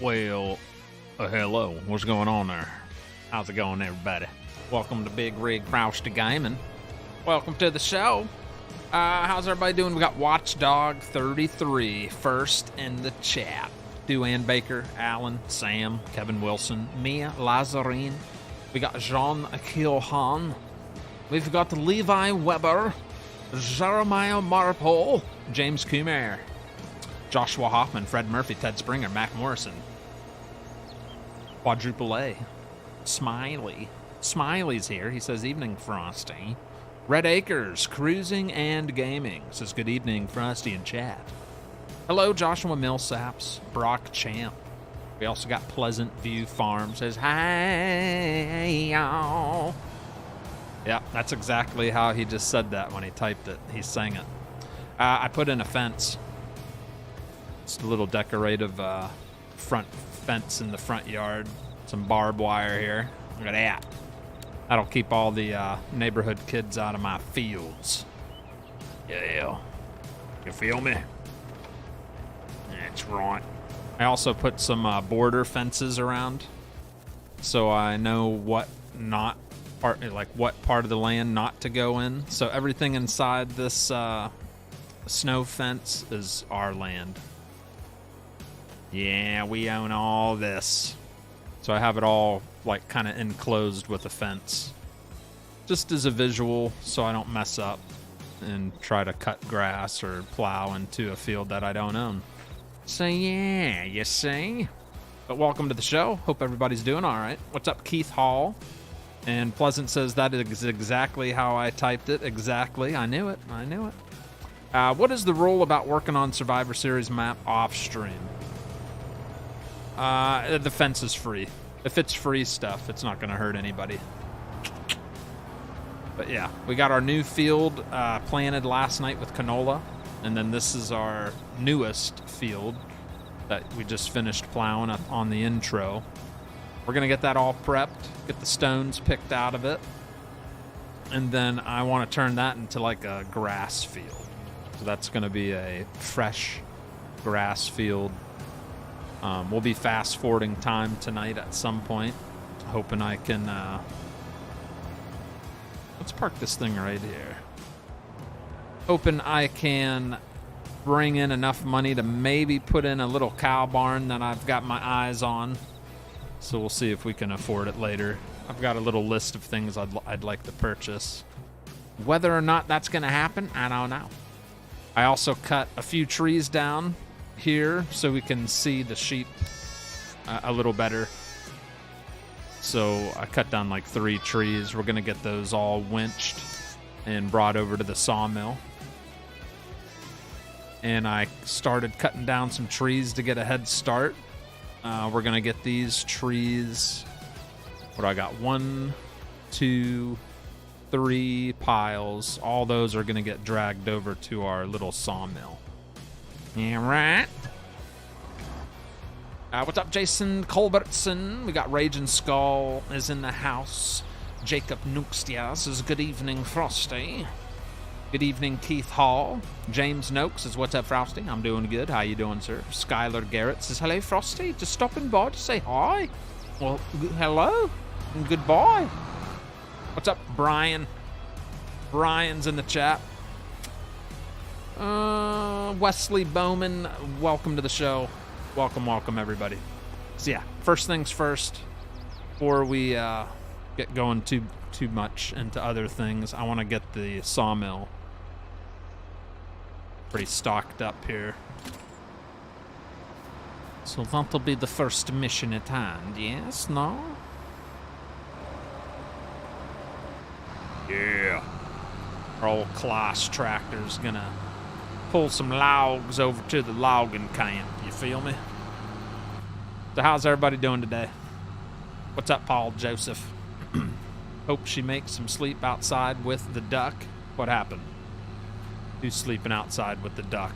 Well, hello. What's going on there? How's it going, everybody? Welcome to Bigrigfrosty Gaming. Welcome to the show. How's everybody doing? We got Watchdog33 first in the chat. Duane Baker, Alan, Sam, Kevin Wilson, Mia Lazarine. We got Jean Kilhan. We've got Levi Weber, Jeremiah Marpole, James Kumar, Joshua Hoffman, Fred Murphy, Ted Springer, Mac Morrison, Quadruple A, Smiley. Smiley's here. He says, evening, Frosty. Red Acres, Cruising and Gaming says, good evening, Frosty and chat. Hello, Joshua Millsaps, Brock Champ. We also got Pleasant View Farm says, hi, y'all. Yeah, that's exactly how he just said that when he typed it. He sang it. I put in a fence. It's a little decorative front fence in the front yard. Some barbed wire here. Look at that. That'll keep all the neighborhood kids out of my fields. Yeah. You feel me? That's right. I also put some border fences around, so I know what what part of the land not to go in. So everything inside this snow fence is our land. Yeah, we own all this. So I have it all like kind of enclosed with a fence, just as a visual, so I don't mess up and try to cut grass or plow into a field that I don't own. So yeah, you see. But welcome to the show. Hope everybody's doing all right. What's up, Keith Hall? And Pleasant says that is exactly how I typed it. Exactly. I knew it. What is the rule about working on Survivor Series map off stream? The fence is free. If it's free stuff, it's not going to hurt anybody. But yeah, we got our new field planted last night with canola. And then this is our newest field that we just finished plowing up on the intro. We're going to get that all prepped, get the stones picked out of it. And then I want to turn that into like a grass field. So that's going to be a fresh grass field. We'll be fast forwarding time tonight at some point. Hoping I can... let's park this thing right here. Hoping I can bring in enough money to maybe put in a little cow barn that I've got my eyes on. So we'll see if we can afford it later. I've got a little list of things I'd like to purchase. Whether or not that's going to happen, I don't know. I also cut a few trees down here so we can see the sheep a little better. So I cut down like 3 trees. We're going to get those all winched and brought over to the sawmill. And I started cutting down some trees to get a head start. We're going to get these trees. What do I got? 1, 2, 3 piles. All those are going to get dragged over to our little sawmill. Yeah, right. What's up, Jason Culbertson? We got Raging Skull is in the house. Jacob Nuxtia says, good evening, Frosty. Good evening, Keith Hall. James Noakes says, what's up, Frosty? I'm doing good. How you doing, sir? Skylar Garrett says, hello, Frosty. Just stopping by to say hi. Well, hello and goodbye. What's up, Brian? Brian's in the chat. Wesley Bowman, welcome to the show. Welcome, everybody. So yeah, first things first, before we get going too much into other things, I want to get the sawmill pretty stocked up here. So that'll be the first mission at hand, yes? No? Yeah. Our old class tractor's gonna pull some logs over to the logging camp, you feel me? So how's everybody doing today? What's up, Paul Joseph? Hope she makes some sleep outside with the duck. What happened? Who's sleeping outside with the duck?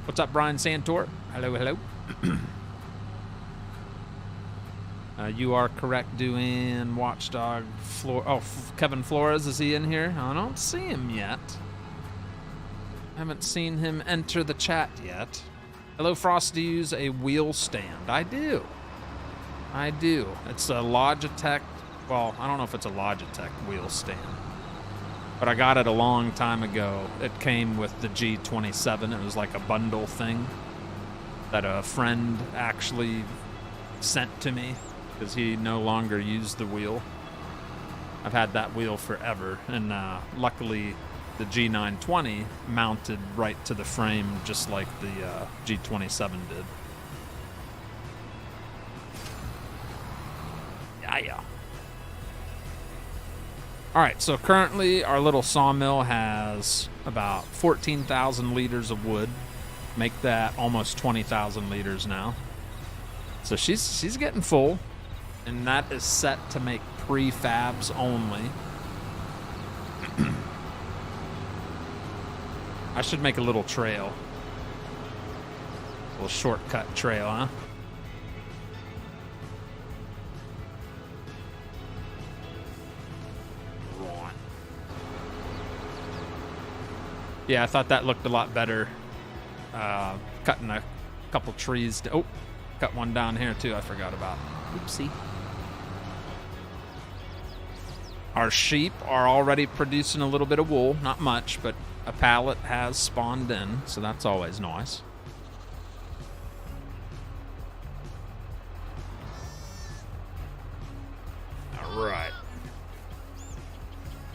What's up, Brian Santor? Hello. You are correct, doing Watchdog Kevin Flores, is he in here? I don't see him yet. I haven't seen him enter the chat yet. Hello, Frost. Do you use a wheel stand? I do. I do. It's a Logitech. Well, I don't know if it's a Logitech wheel stand, but I got it a long time ago. It came with the G27. It was like a bundle thing that a friend actually sent to me because he no longer used the wheel. I've had that wheel forever, and luckily the G920 mounted right to the frame just like the G27 did. Yeah. All right, so currently our little sawmill has about 14,000 liters of wood. Make that almost 20,000 liters now. So she's getting full, and that is set to make prefabs only. I should make a little trail. A little shortcut trail, huh? Right. Yeah, I thought that looked a lot better. Cutting a couple trees. Oh, cut one down here too. I forgot about. Oopsie. Our sheep are already producing a little bit of wool. Not much, but a pallet has spawned in, so that's always nice. All right.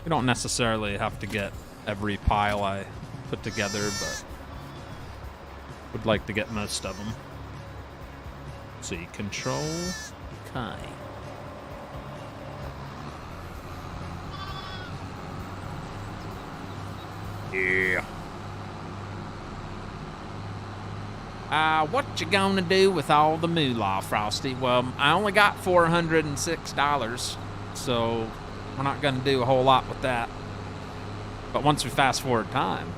You don't necessarily have to get every pile I put together, but would like to get most of them. Let's see, control. Okay. Yeah. What you gonna do with all the moolah, Frosty? Well, I only got $406, so we're not gonna do a whole lot with that. But once we fast forward time,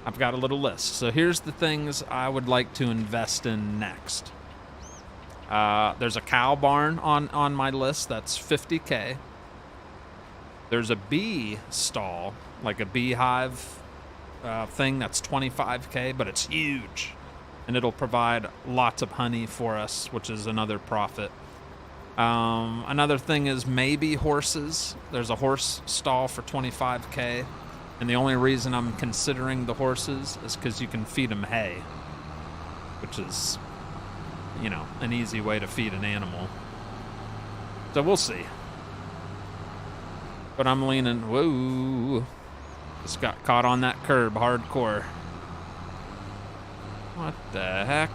I've got a little list. So here's the things I would like to invest in next. There's a cow barn on my list. That's $50K. There's a bee stall, like a beehive thing, that's $25K, but it's huge. And it'll provide lots of honey for us, which is another profit. Another thing is maybe horses. There's a horse stall for $25K. And the only reason I'm considering the horses is because you can feed them hay, which is, you know, an easy way to feed an animal. So we'll see. But I'm leaning, whoa, just got caught on that curb hardcore. What the heck?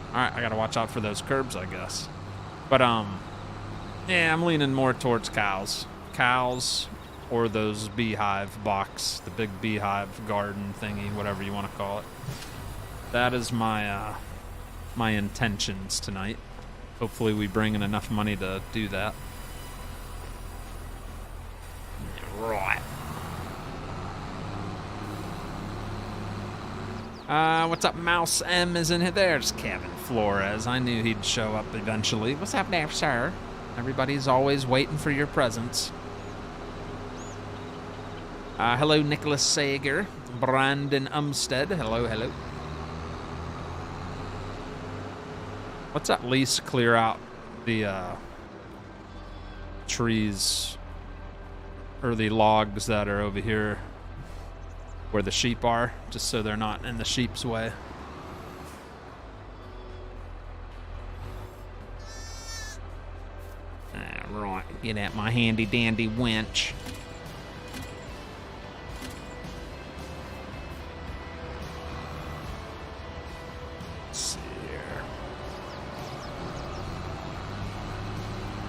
All right, I gotta watch out for those curbs, I guess. But yeah, I'm leaning more towards cows. Cows or those beehive box, the big beehive garden thingy, whatever you want to call it. That is my my intentions tonight. Hopefully we bring in enough money to do that. Right. What's up, Mouse M is in here. There's Kevin Flores. I knew he'd show up eventually. What's up there, sir? Everybody's always waiting for your presence. Hello, Nicholas Sager. Brandon Umstead. Hello, hello. Let's at least clear out the trees or the logs that are over here where the sheep are, just so they're not in the sheep's way. Right, get at my handy dandy winch. Let's see here.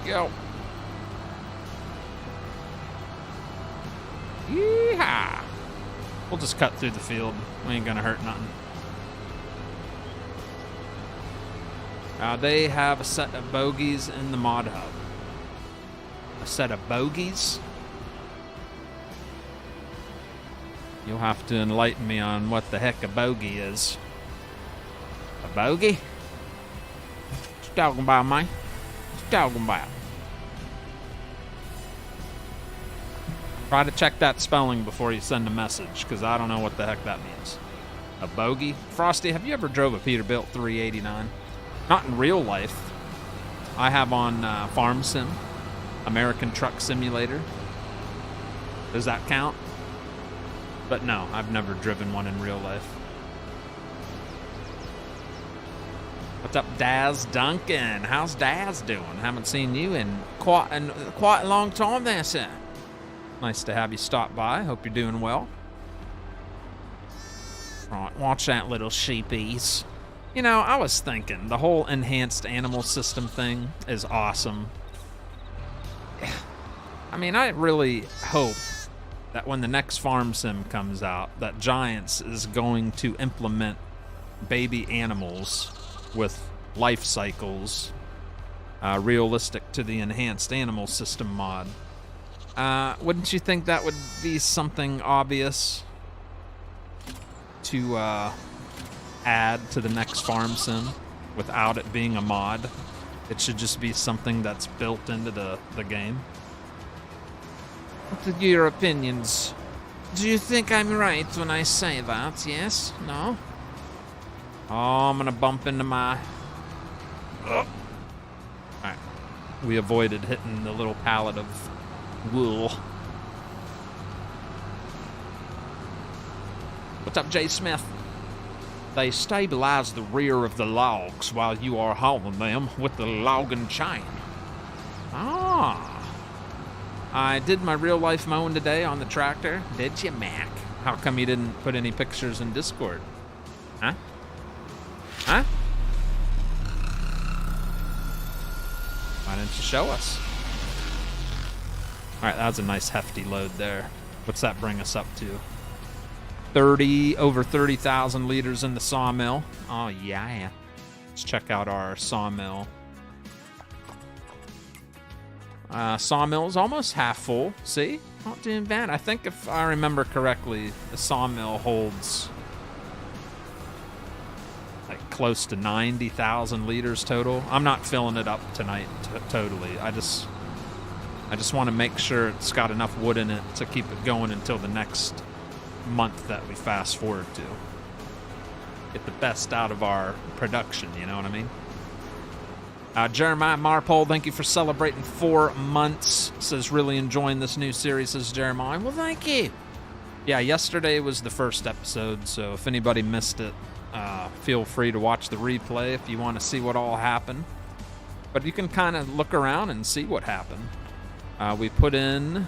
Go. Yeehaw! We'll just cut through the field. We ain't gonna hurt nothing. They have a set of bogies in the mod hub. A set of bogies? You'll have to enlighten me on what the heck a bogey is. A bogey? What you talking about, man? What you talking about? Try to check that spelling before you send a message, because I don't know what the heck that means. A bogey. Frosty, have you ever drove a Peterbilt 389? Not in real life. I have on Farm Sim, American Truck Simulator. Does that count? But no, I've never driven one in real life. What's up, Daz Duncan? How's Daz doing? Haven't seen you in quite a long time there, sir. Nice to have you stop by. Hope you're doing well. Right, watch that little sheepies. You know, I was thinking, the whole enhanced animal system thing is awesome. I mean, I really hope that when the next Farm Sim comes out, that Giants is going to implement baby animals with life cycles realistic to the enhanced animal system mod. Wouldn't you think that would be something obvious to add to the next Farm Sim without it being a mod? It should just be something that's built into the game. What are your opinions? Do you think I'm right when I say that? Yes? No? Oh, I'm gonna bump into my... Oh. Alright. We avoided hitting the little pallet of wool. What's up, Jay Smith? They stabilize the rear of the logs while you are hauling them with the logging chain. Ah. I did my real life mowing today on the tractor. Did you, Mac? How come you didn't put any pictures in Discord? Huh? Huh? Why didn't you show us? All right, that was a nice hefty load there. What's that bring us up to? Over 30,000 liters in the sawmill. Oh, yeah. Let's check out our sawmill. Sawmill is almost half full. See? Not doing bad. I think if I remember correctly, the sawmill holds like close to 90,000 liters total. I'm not filling it up tonight totally. I just want to make sure it's got enough wood in it to keep it going until the next month that we fast forward to. Get the best out of our production, you know what I mean? Jeremiah Marpole, thank you for celebrating 4 months. Says, really enjoying this new series, says Jeremiah. Well, thank you. Yeah, yesterday was the first episode, so if anybody missed it, feel free to watch the replay if you want to see what all happened. But you can kind of look around and see what happened. We put in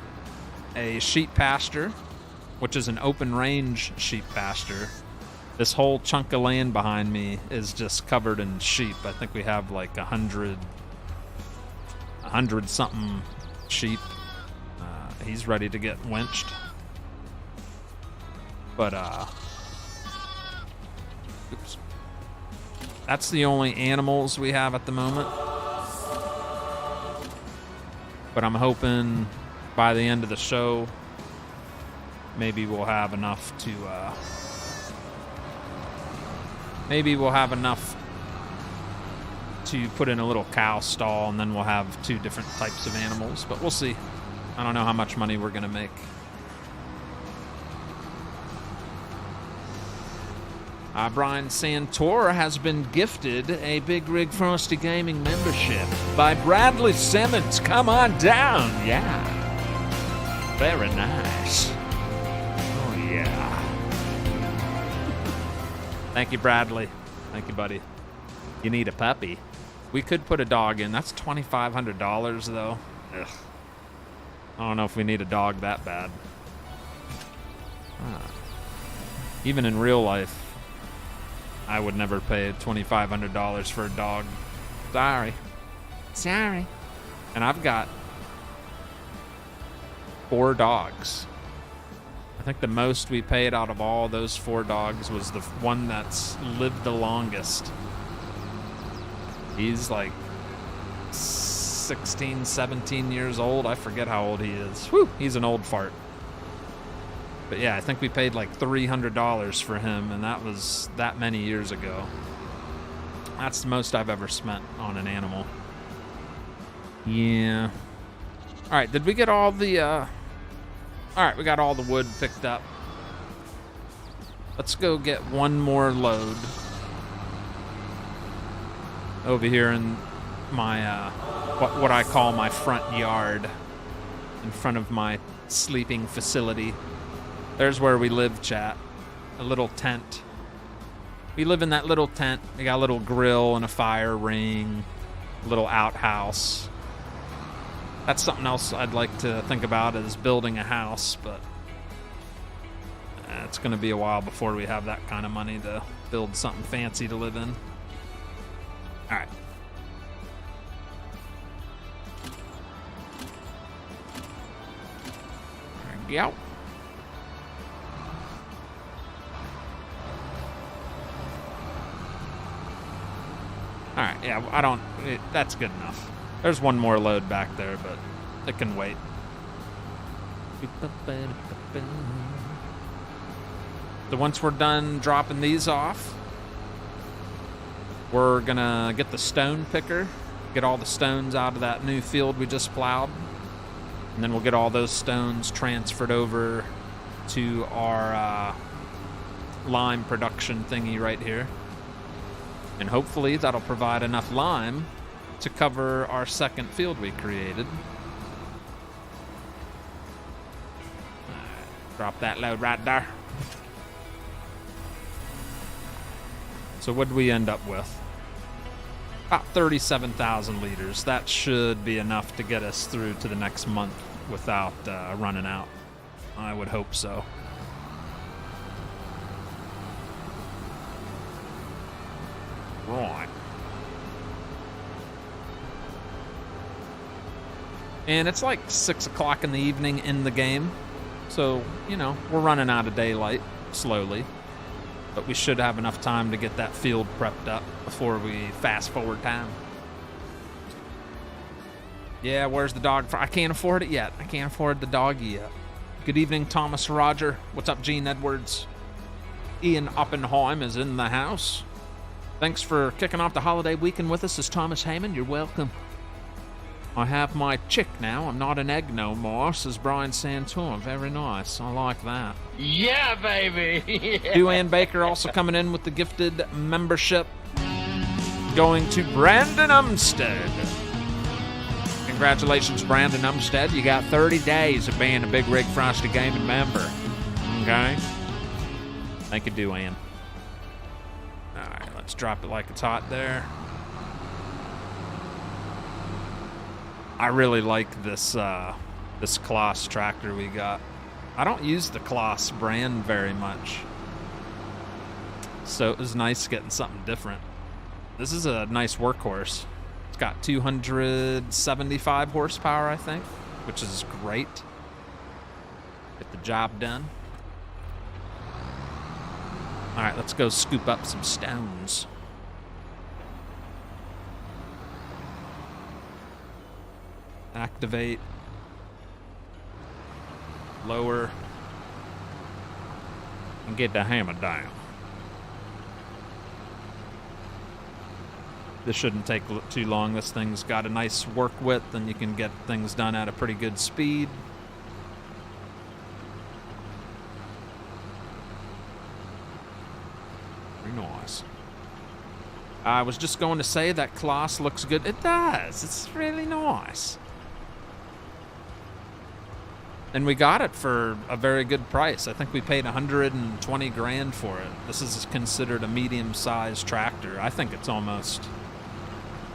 a sheep pasture, which is an open range sheep pasture. This whole chunk of land behind me is just covered in sheep. I think we have like 100 something sheep. He's ready to get winched. But, oops. That's the only animals we have at the moment. But I'm hoping by the end of the show, maybe we'll have enough to, put in a little cow stall, and then we'll have 2 different types of animals. But we'll see. I don't know how much money we're going to make. Brian Santor has been gifted a Bigrigfrosty Gaming membership by Bradley Simmons. Come on down. Yeah. Very nice. Oh, yeah. Thank you, Bradley. Thank you, buddy. You need a puppy. We could put a dog in. That's $2,500, though. Ugh. I don't know if we need a dog that bad. Even in real life, I would never pay $2,500 for a dog. Sorry. And I've got 4 dogs. I think the most we paid out of all those 4 dogs was the one that's lived the longest. He's like 16, 17 years old. I forget how old he is. Whew, he's an old fart. But yeah, I think we paid like $300 for him, and that was that many years ago. That's the most I've ever spent on an animal. Yeah. All right, did we get all the... All right, we got all the wood picked up. Let's go get one more load over here in my, what I call my front yard, in front of my sleeping facility. There's where we live, chat. A little tent. We live in that little tent. We got a little grill and a fire ring, a little outhouse. That's something else I'd like to think about, is building a house, but it's going to be a while before we have that kind of money to build something fancy to live in. All right. There we go. All right, yeah, that's good enough. There's one more load back there, but it can wait. So once we're done dropping these off, we're gonna get the stone picker, get all the stones out of that new field we just plowed, and then we'll get all those stones transferred over to our lime production thingy right here. And hopefully that'll provide enough lime to cover our second field we created. Drop that load right there. So what did we end up with? About 37,000 liters. That should be enough to get us through to the next month without running out. I would hope so. Right. And it's like 6 o'clock in the evening in the game. So, you know, we're running out of daylight slowly. But we should have enough time to get that field prepped up before we fast forward time. Yeah, where's the dog? I can't afford it yet. I can't afford the doggy yet. Good evening, Thomas Roger. What's up, Gene Edwards? Ian Oppenheim is in the house. Thanks for kicking off the holiday weekend with us, as Thomas Heyman. You're welcome. I have my chick now. I'm not an egg no more, says Brian Santor. Very nice. I like that. Yeah, baby. Yeah. Duane Baker also coming in with the gifted membership. Going to Brandon Umstead. Congratulations, Brandon Umstead. You got 30 days of being a Bigrigfrosty Gaming member. Okay? Thank you, Duane. Let's drop it like it's hot there. I really like this this Kloss tractor we got. I don't use the Kloss brand very much, so it was nice getting something different. This is a nice workhorse. It's got 275 horsepower, I think, which is great. Get the job done. All right, let's go scoop up some stones. Activate. Lower. And get the hammer down. This shouldn't take too long. This thing's got a nice work width, and you can get things done at a pretty good speed. Nice. I was just going to say that Kloss looks good. It does. It's really nice. And we got it for a very good price. I think we paid 120 grand for it. This is considered a medium-sized tractor. I think it's almost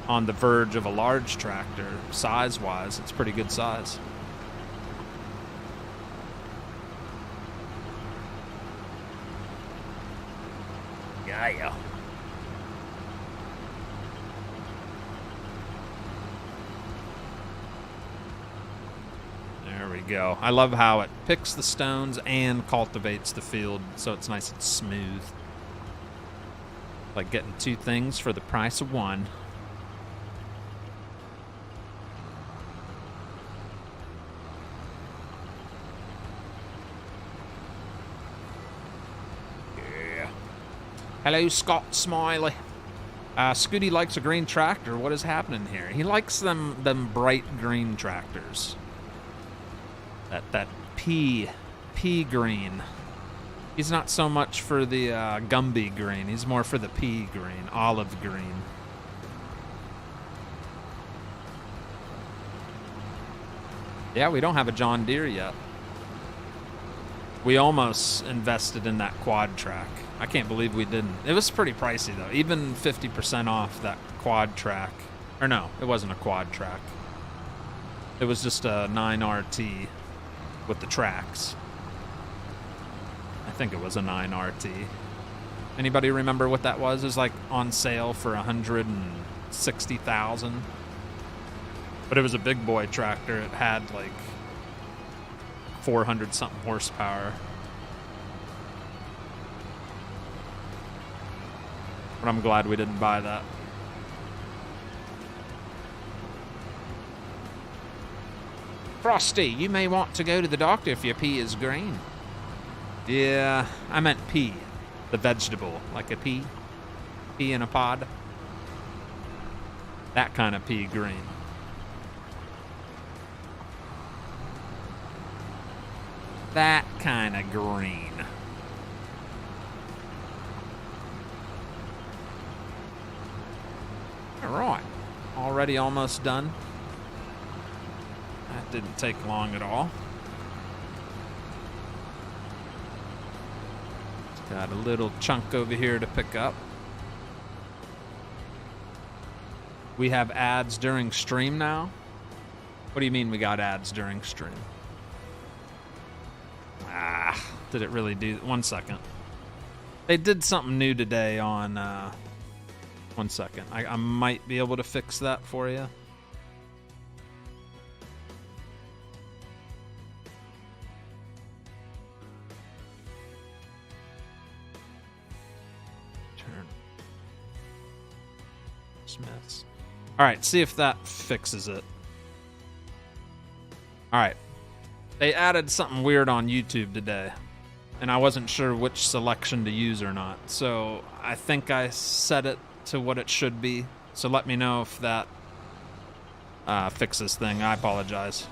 on the verge of a large tractor. Size-wise, it's pretty good size. Yeah. There we go. I love how it picks the stones and cultivates the field, so it's nice and smooth. Like getting two things for the price of one. Hello, Scott Smiley. Scooty likes a green tractor. What is happening here? He likes them bright green tractors. That pea green. He's not so much for the Gumby green. He's more for the pea green, olive green. Yeah, we don't have a John Deere yet. We almost invested in that quad track. I can't believe we didn't. It was pretty pricey though. Even 50% off that quad track. Or no, it wasn't a quad track. It was just a 9RT with the tracks. I think it was a 9RT. Anybody remember what that was? It was like on sale for $160,000. But it was a big boy tractor. It had like 400 something horsepower. But I'm glad we didn't buy that. Frosty, you may want to go to the doctor if your pea is green. Yeah, I meant pea, the vegetable, like a pea. Pea in a pod. That kind of pea green. That kind of green. All right, already almost done. That didn't take long at all. Got a little chunk over here to pick up. We have ads during stream now? What do you mean we got ads during stream? Did it really do? 1 second. They did something new today on, 1 second. I might be able to fix that for you. Turn. Smiths. All right, see if that fixes it. All right. They added something weird on YouTube today, and I wasn't sure which selection to use or not. So I think I set it to what it should be. So let me know if that fixes thing. I apologize.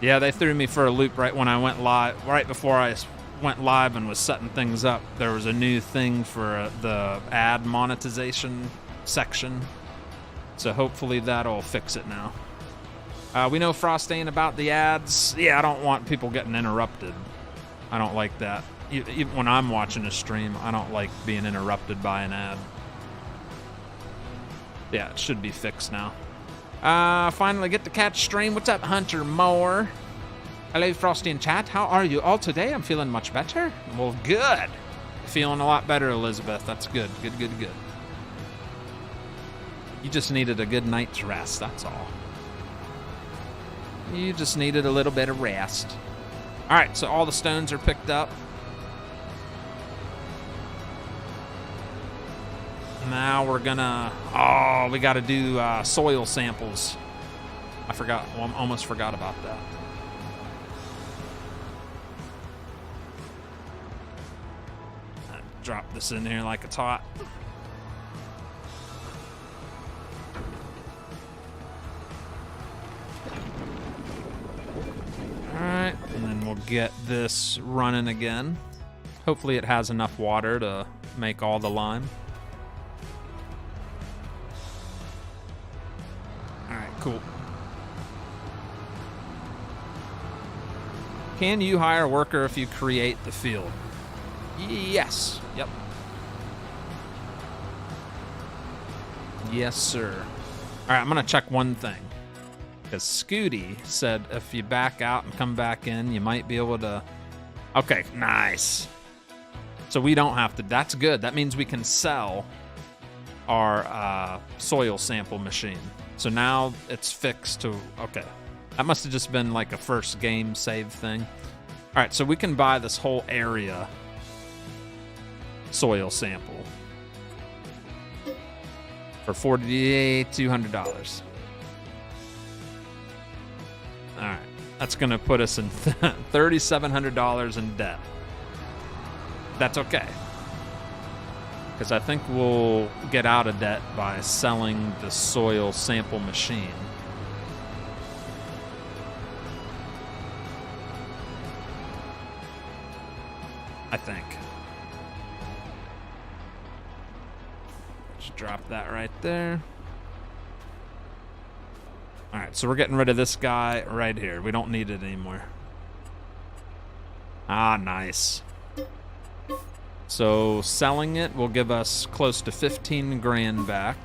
Yeah, they threw me for a loop right when I went live. Right before I went live and was setting things up, there was a new thing for the ad monetization section. So hopefully that'll fix it now. We know Frost ain't about the ads. Yeah, I don't want people getting interrupted. I don't like that. Even when I'm watching a stream, I don't like being interrupted by an ad. Yeah, it should be fixed now. Finally get to catch stream. What's up, Hunter Moore? Hello, Frosty and chat. How are you all today? I'm feeling much better. Well, good. Feeling a lot better, Elizabeth. That's good. Good, good, good. You just needed a good night's rest, that's all. You just needed a little bit of rest. All right, so all the stones are picked up. Now we're gonna, we gotta do soil samples. I forgot, well, almost forgot about that. Drop this in here like it's hot. Alright, and then we'll get this running again. Hopefully it has enough water to make all the lime. Alright, cool. Can you hire a worker if you create the field? Yes. Yep. Yes, sir. Alright, I'm gonna check one thing. Because Scooty said if you back out and come back in, you might be able to... Okay, nice. So we don't have to... That's good. That means we can sell our soil sample machine. So now it's fixed to... Okay. That must have just been like a first game save thing. All right, so we can buy this whole area soil sample for $4,200. All right, that's gonna put us in $3,700 in debt. That's okay, because I think we'll get out of debt by selling the soil sample machine. I think. Just drop that right there. All right, so we're getting rid of this guy right here. We don't need it anymore. Ah, nice. So selling it will give us close to 15 grand back.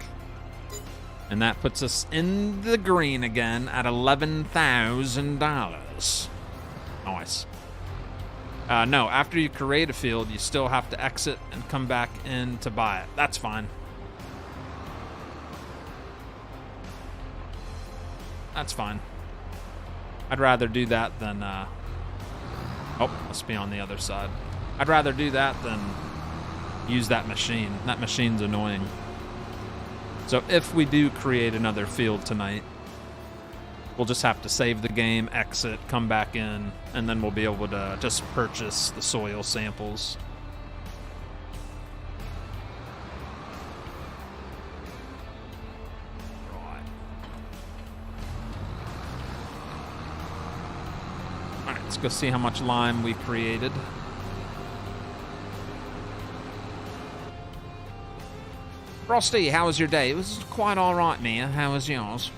And that puts us in the green again at $11,000. Nice. No, after you create a field, you still have to exit and come back in to buy it. That's fine. That's fine. I'd rather do that than, oh, must be on the other side. I'd rather do that than use that machine. That machine's annoying. So if we do create another field tonight, we'll just have to save the game, exit, come back in, and then we'll be able to just purchase the soil samples. Let's go see how much lime we created. Frosty, how was your day? It was quite all right, Mia. How was yours?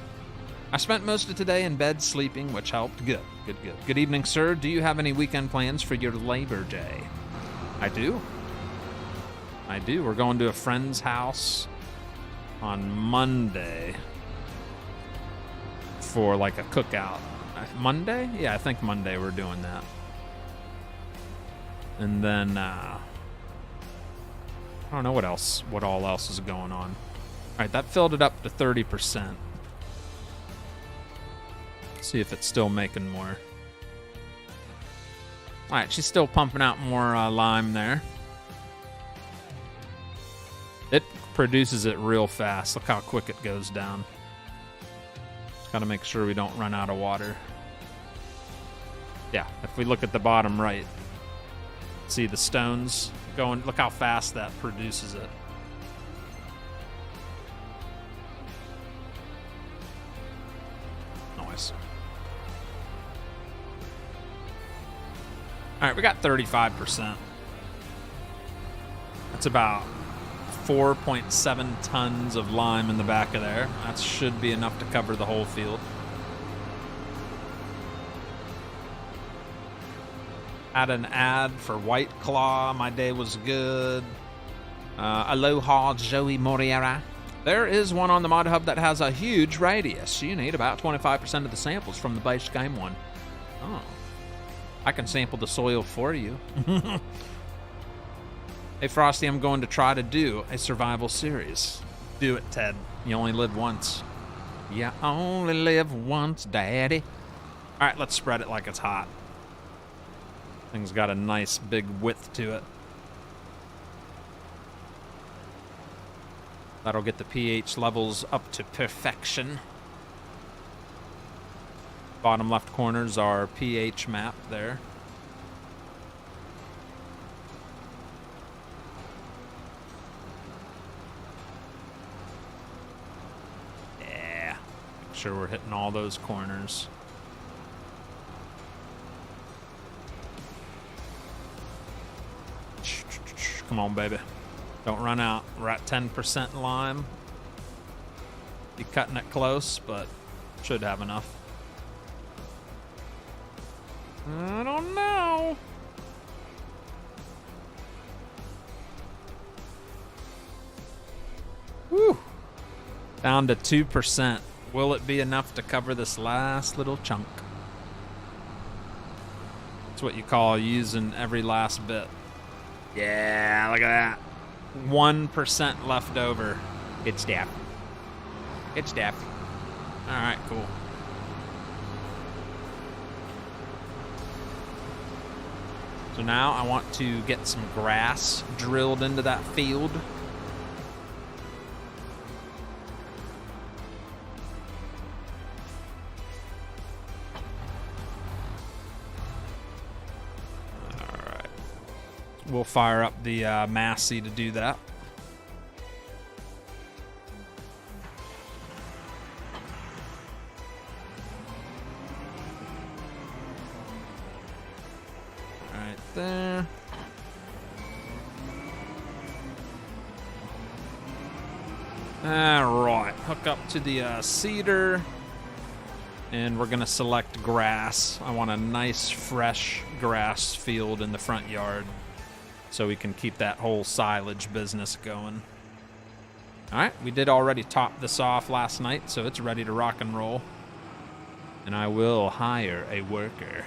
I spent most of today in bed sleeping, which helped. Good, good, good. Good evening, sir. Do you have any weekend plans for your Labor Day? I do. I do. We're going to a friend's house on Monday for like a cookout. Monday? Yeah, I think Monday we're doing that. And then, I don't know what all else is going on. All right, that filled it up to 30%. See if it's still making more. All right, she's still pumping out more lime there. It produces it real fast. Look how quick it goes down. Got to make sure we don't run out of water. Yeah, if we look at the bottom right, see the stones going. Look how fast that produces it. Nice. All right, we got 35%. That's about 4.7 tons of lime in the back of there. That should be enough to cover the whole field. Had an ad for White Claw. My day was good. Aloha, Joey Moriera. There is one on the Mod Hub that has a huge radius. You need about 25% of the samples from the base game one. Oh. I can sample the soil for you. Hey, Frosty, I'm going to try to do a survival series. Do it, Ted. You only live once. You only live once, Daddy. All right, let's spread it like it's hot. Thing's got a nice big width to it. That'll get the pH levels up to perfection. Bottom left corner's our pH map there. Yeah. Make sure we're hitting all those corners. Come on, baby. Don't run out. We're at 10% lime. Be cutting it close, but should have enough. I don't know. Whew. Down to 2%. Will it be enough to cover this last little chunk? That's what you call using every last bit. Yeah, look at that. 1% left over. It's Daff. It's Daff. All right, cool. So now I want to get some grass drilled into that field. We'll fire up the Massey to do that. Right there. All right, hook up to the seeder, and we're gonna select grass. I want a nice, fresh grass field in the front yard so we can keep that whole silage business going. All right, we did already top this off last night, so it's ready to rock and roll. And I will hire a worker.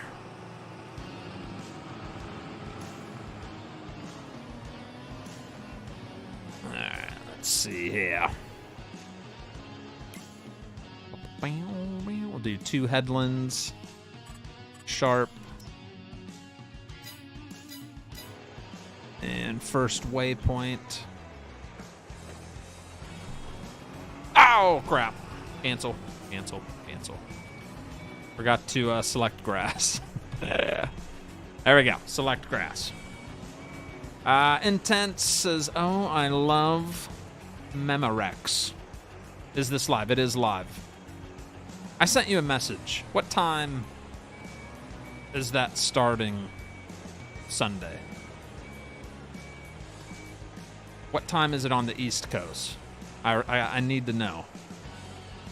All right, let's see here. We'll do 2 headlands, sharp, and first waypoint. Oh, crap. Cancel, cancel, cancel. Forgot to select grass. There we go. Select grass. Intense says, oh, I love Memorex. Is this live? It is live. I sent you a message. What time is that starting Sunday? What time is it on the East Coast? I need to know.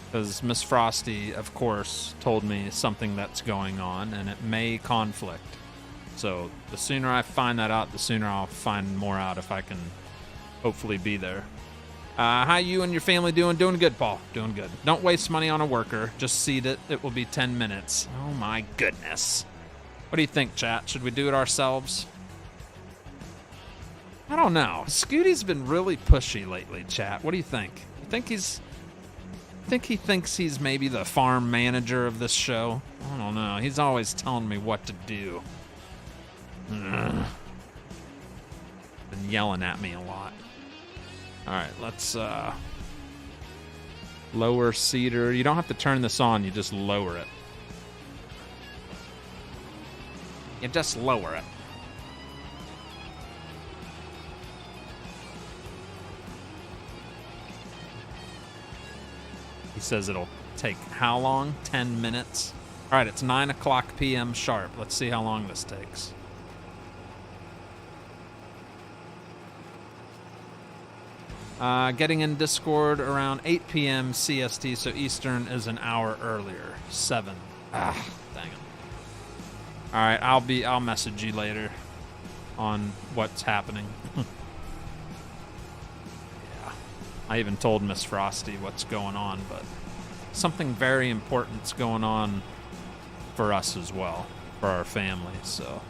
Because Miss Frosty, of course, told me something that's going on, and it may conflict. So the sooner I find that out, the sooner I'll find more out if I can hopefully be there. How you and your family doing? Doing good, Paul. Doing good. Don't waste money on a worker. Just seed it. It will be 10 minutes. Oh, my goodness. What do you think, chat? Should we do it ourselves? I don't know. Scooty's been really pushy lately, chat. What do you think? You think he thinks he's maybe the farm manager of this show? I don't know. He's always telling me what to do. Been yelling at me a lot. All right, let's lower cedar. You don't have to turn this on. You just lower it. You just lower it. He says it'll take how long? 10 minutes. All right, it's 9 o'clock p.m. sharp. Let's see how long this takes. Getting in Discord around 8 p.m. CST, so Eastern is an hour earlier. 7. Ah, dang it. All right, I'll message you later on what's happening. Yeah. I even told Miss Frosty what's going on, but something very important's going on for us as well, for our family. So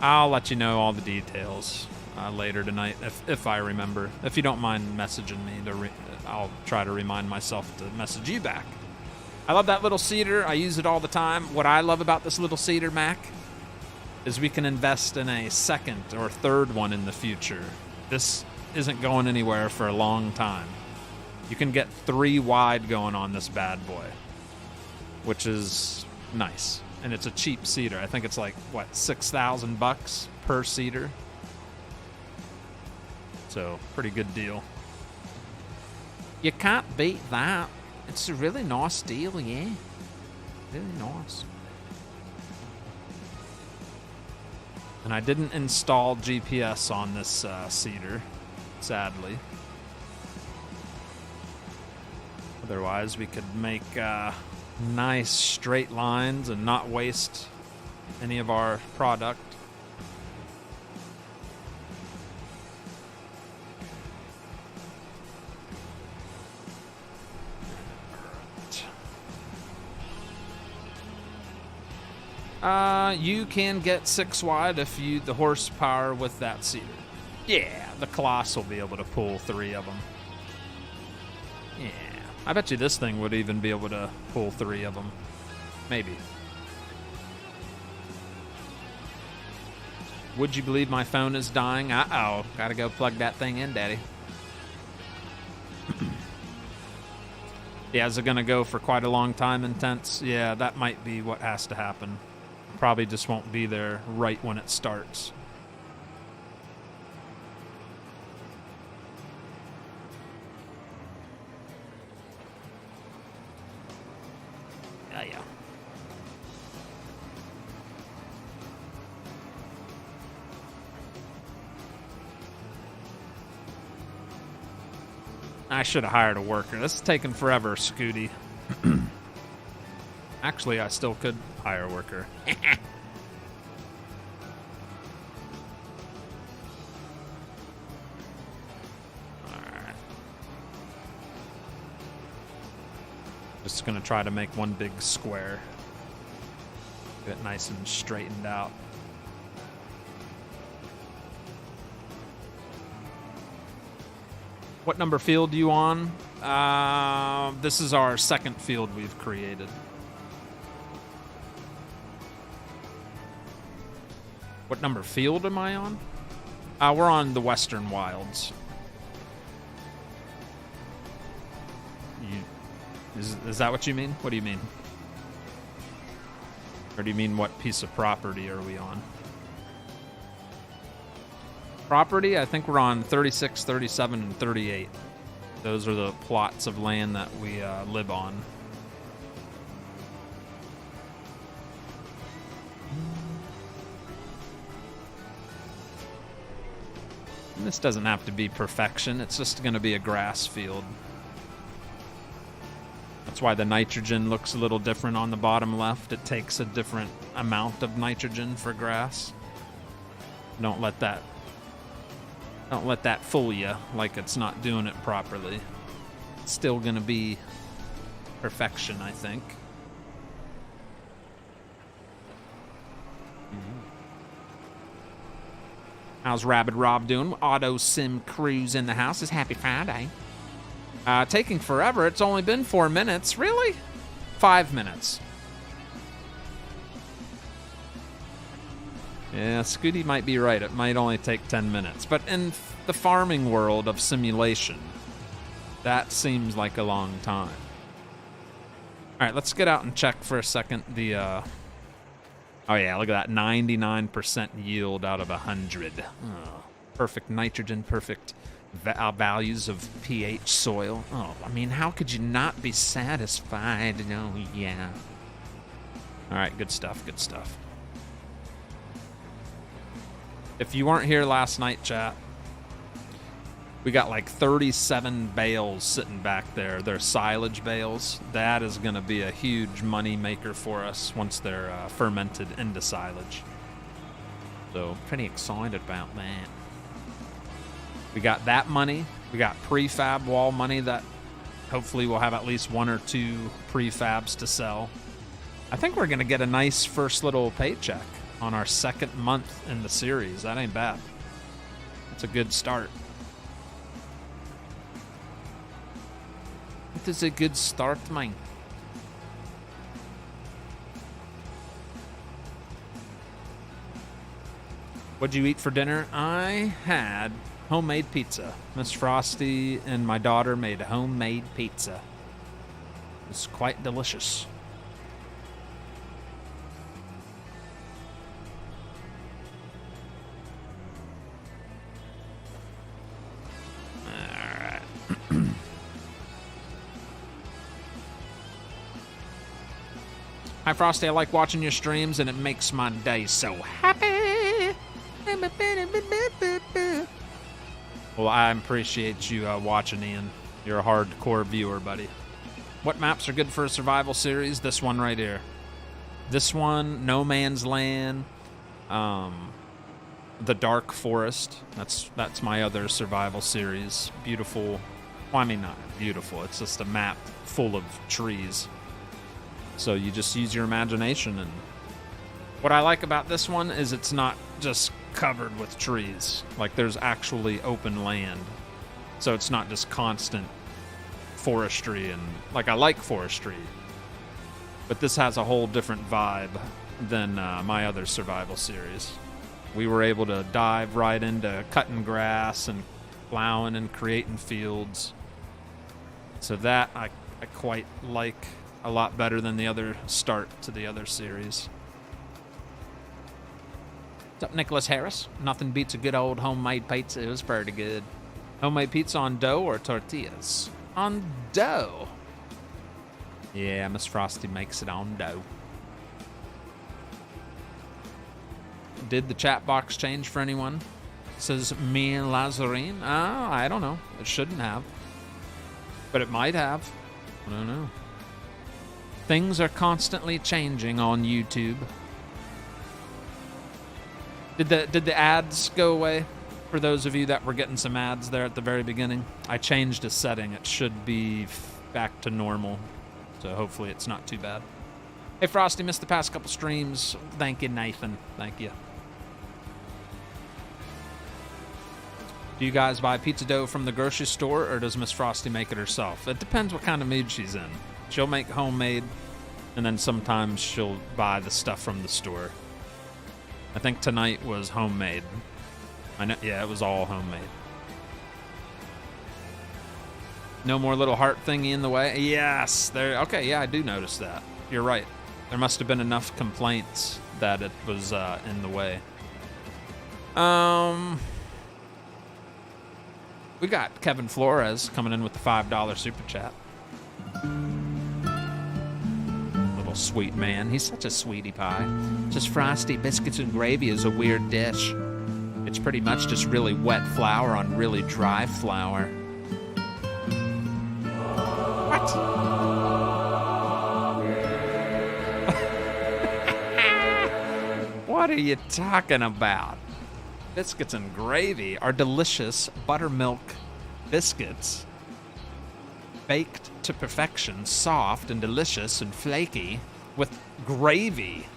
I'll let you know all the details later tonight if I remember. If you don't mind messaging me, I'll try to remind myself to message you back. I love that little cedar. I use it all the time. What I love about this little cedar, Mac, is we can invest in a second or third one in the future. This isn't going anywhere for a long time. You can get 3 wide going on this bad boy, which is nice. And it's a cheap cedar. I think it's like, what, $6,000 per cedar? So, pretty good deal. You can't beat that. It's a really nice deal, yeah. Really nice. And I didn't install GPS on this cedar, sadly. Otherwise, we could make nice straight lines and not waste any of our product. You can get 6 wide if you the horsepower with that cedar. Yeah, the Colossus will be able to pull 3 of them. Yeah, I bet you this thing would even be able to pull 3 of them. Maybe. Would you believe my phone is dying? Uh-oh, gotta go plug that thing in, Daddy. Yeah, is it gonna go for quite a long time, Intense? Yeah, that might be what has to happen. Probably just won't be there right when it starts. Yeah. I should have hired a worker. This is taking forever, Scooty. Actually, I still could hire a worker. Alright. Just gonna try to make one big square. Get it nice and straightened out. What number field are you on? This is our second field we've created. What number field am I on? We're on the Western Wilds. Is that what you mean? What do you mean? Or do you mean what piece of property are we on? Property, I think we're on 36, 37, and 38. Those are the plots of land that we live on. And this doesn't have to be perfection. It's just going to be a grass field. That's why the nitrogen looks a little different on the bottom left. It takes a different amount of nitrogen for grass. Don't let that fool you like it's not doing it properly. It's still going to be perfection, I think. How's Rabid Rob doing? Auto Sim Cruise in the house. It's Happy Friday. Taking forever. It's only been 4 minutes. Really? 5 minutes. Yeah, Scooty might be right. It might only take 10 minutes. But in the farming world of simulation, that seems like a long time. All right, let's get out and check for a second the... Oh, yeah, look at that. 99% yield out of 100. Oh, perfect nitrogen, perfect values of pH soil. Oh, I mean, how could you not be satisfied? Oh, yeah. All right, good stuff, good stuff. If you weren't here last night, chat, we got like 37 bales sitting back there. They're silage bales. That is going to be a huge money maker for us once they're fermented into silage. So pretty excited about that. We got that money. We got prefab wall money that hopefully we'll have at least 1 or 2 prefabs to sell. I think we're going to get a nice first little paycheck on our second month in the series. That ain't bad. It's a good start. It is a good start, man. What'd you eat for dinner? I had homemade pizza. Miss Frosty and my daughter made homemade pizza. It's quite delicious. Hi, Frosty. I like watching your streams, and it makes my day so happy. Well, I appreciate you watching, Ian. You're a hardcore viewer, buddy. What maps are good for a survival series? This one right here. This one, No Man's Land, The Dark Forest. That's my other survival series. Beautiful. Well, I mean, not beautiful. It's just a map full of trees. So you just use your imagination. And what I like about this one is it's not just covered with trees. Like, there's actually open land. So it's not just constant forestry. And like, I like forestry, but this has a whole different vibe than my other survival series. We were able to dive right into cutting grass and plowing and creating fields. So that I quite like a lot better than the other start to the other series. What's up, Nicholas Harris? Nothing beats a good old homemade pizza. It was pretty good. Homemade pizza on dough or tortillas? On dough. Yeah, Miss Frosty makes it on dough. Did the chat box change for anyone? Says me and Lazarine. I don't know. It shouldn't have. But it might have. I don't know. Things are constantly changing on YouTube. Did the ads go away? For those of you that were getting some ads there at the very beginning, I changed a setting. It should be back to normal. So hopefully it's not too bad. Hey, Frosty, missed the past couple streams. Thank you, Nathan. Thank you. Do you guys buy pizza dough from the grocery store, or does Miss Frosty make it herself? It depends what kind of mood she's in. She'll make homemade, and then sometimes she'll buy the stuff from the store. I think tonight was homemade. I know, yeah, it was all homemade. No more little heart thingy in the way? Yes, there. Okay, yeah, I do notice that. You're right. There must have been enough complaints that it was in the way. We got Kevin Flores coming in with the $5 super chat. Little sweet man. He's such a sweetie pie. Just Frosty, biscuits and gravy is a weird dish. It's pretty much just really wet flour on really dry flour. What? What are you talking about? Biscuits and gravy are delicious buttermilk biscuits, baked to perfection, soft and delicious and flaky, with gravy.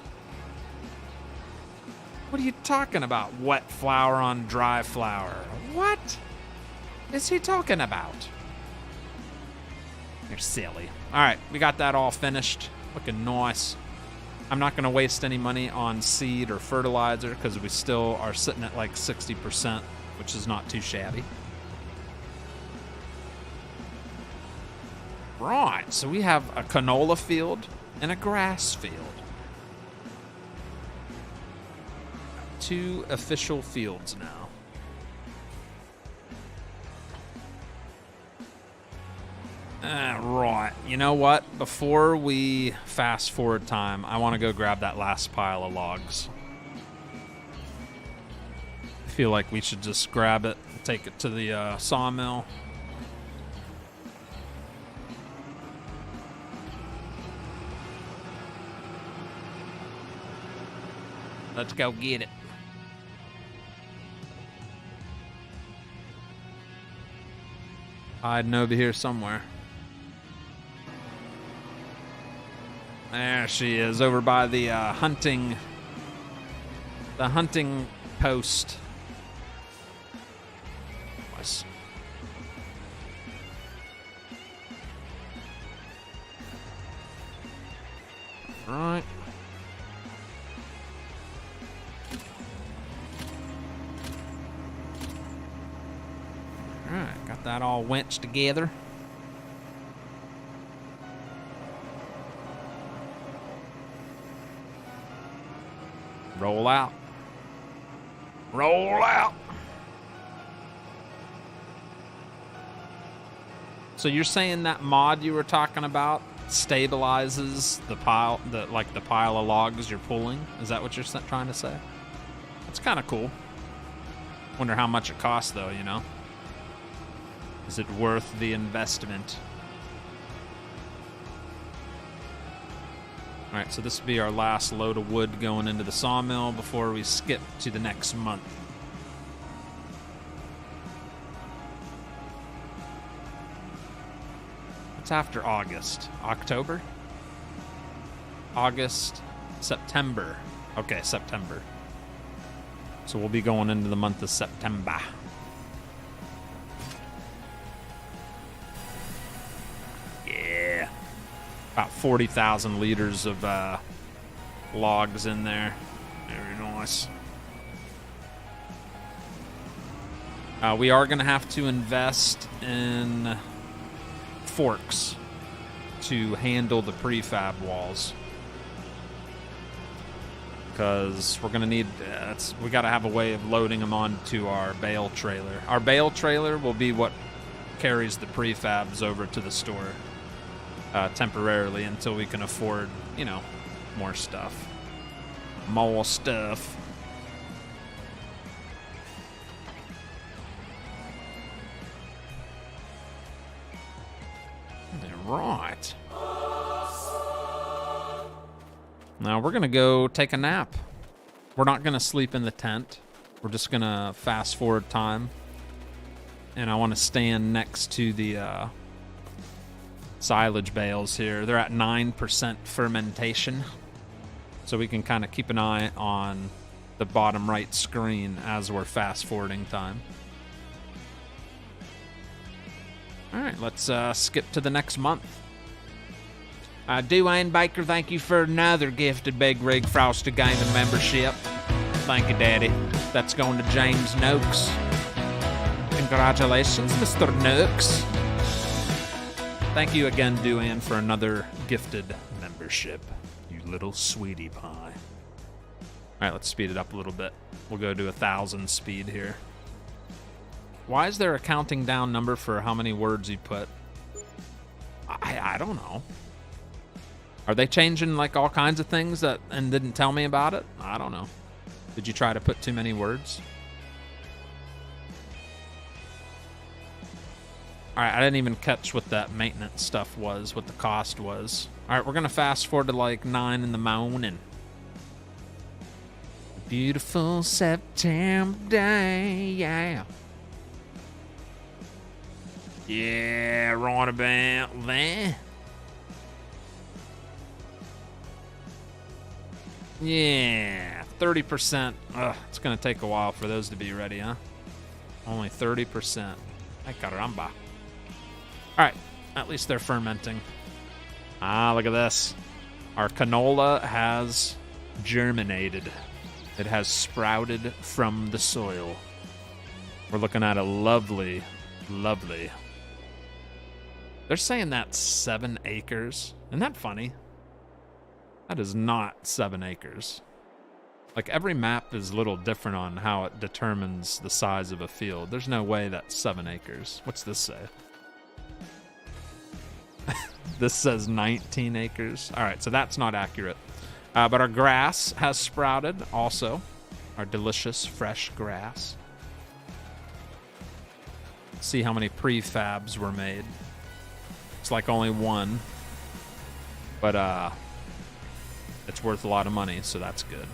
What are you talking about? Wet flour on dry flour. What is he talking about? You're silly. All right, we got that all finished. Looking nice. I'm not going to waste any money on seed or fertilizer because we still are sitting at like 60%, which is not too shabby. Right, so we have a canola field and a grass field. 2 official fields now. Right. You know what? Before we fast forward time, I want to go grab that last pile of logs. I feel like we should just grab it, take it to the sawmill. Let's go get it. Hiding over here somewhere. There she is, over by the hunting post. Nice. Right. Alright, got that all winched together. Roll out. Roll out. So you're saying that mod you were talking about stabilizes the pile, the pile of logs you're pulling? Is that what you're trying to say? That's kind of cool. Wonder how much it costs though, you know? Is it worth the investment? All right, so this will be our last load of wood going into the sawmill before we skip to the next month. It's after August. October? August, September. Okay, September. So we'll be going into the month of September. Yeah. About 40,000 liters of logs in there. Very nice. We are going to have to invest in forks to handle the prefab walls. Because we're going to need, we got to have a way of loading them onto our bale trailer. Our bale trailer will be what carries the prefabs over to the store temporarily until we can afford, you know, more stuff. More stuff. right. Now we're gonna go take a nap. We're not gonna sleep in the tent. We're just gonna fast forward time. And I want to stand next to the silage bales here. They're at 9% fermentation. So we can kind of keep an eye on the bottom right screen as we're fast forwarding time. All right, let's skip to the next month. Dwayne Baker, thank you for another gifted Bigrigfrosty gaming membership. Thank you, Daddy. That's going to James Noakes. Congratulations, Mr. Noakes. Thank you again, Duane, for another gifted membership. You little sweetie pie. All right, let's speed it up a little bit. We'll go to 1,000 speed here. Why is there a counting down number for how many words you put? I don't know. Are they changing like all kinds of things that and didn't tell me about it? I don't know. Did you try to put too many words? All right, I didn't even catch what that maintenance stuff was, what the cost was. All right, we're gonna fast forward to like 9 in the morning. Beautiful September day, yeah. Yeah, right about there. Yeah, 30%. Ugh, it's gonna take a while for those to be ready, huh? Only 30%. Ay caramba. All right, at least they're fermenting. Ah, look at this. Our canola has germinated. It has sprouted from the soil. We're looking at a lovely, lovely. They're saying that's 7 acres. Isn't that funny? That is not 7 acres. Like, every map is a little different on how it determines the size of a field. There's no way that's 7 acres. What's this say? This says 19 acres. All right, so that's not accurate. But our grass has sprouted also. Our delicious fresh grass. Let's see how many prefabs were made. It's like only 1. But it's worth a lot of money, so that's good.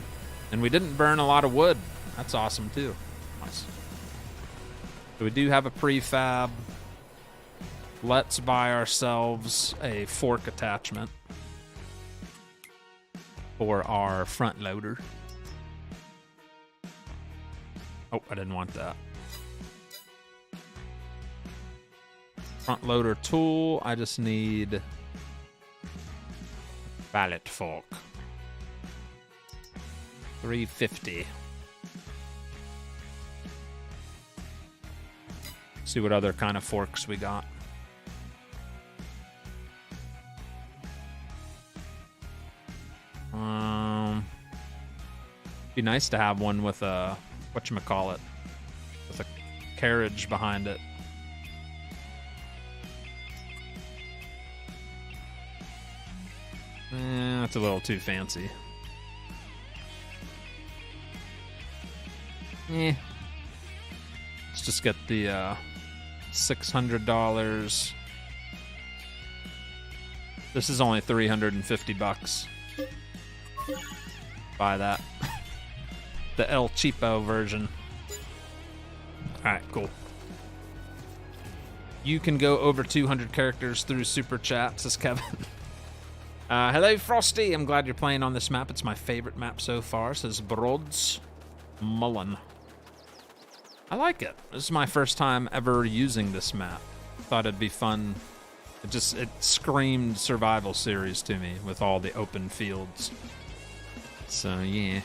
And we didn't burn a lot of wood. That's awesome too. Nice. So we do have a prefab. Let's buy ourselves a fork attachment for our front loader. Oh, I didn't want that. Front loader tool. I just need pallet fork. $350. See what other kind of forks we got. Be nice to have one with a whatchamacallit, with a carriage behind it. That's a little too fancy. Let's just get the $600. This is only $350. Buy that. The El Cheapo version. Alright, cool. You can go over 200 characters through Super Chat, says Kevin. Hello, Frosty. I'm glad you're playing on this map. It's my favorite map so far, says Brods Mullen. I like it. This is my first time ever using this map. Thought it'd be fun. It screamed survival series to me with all the open fields. So, yeah.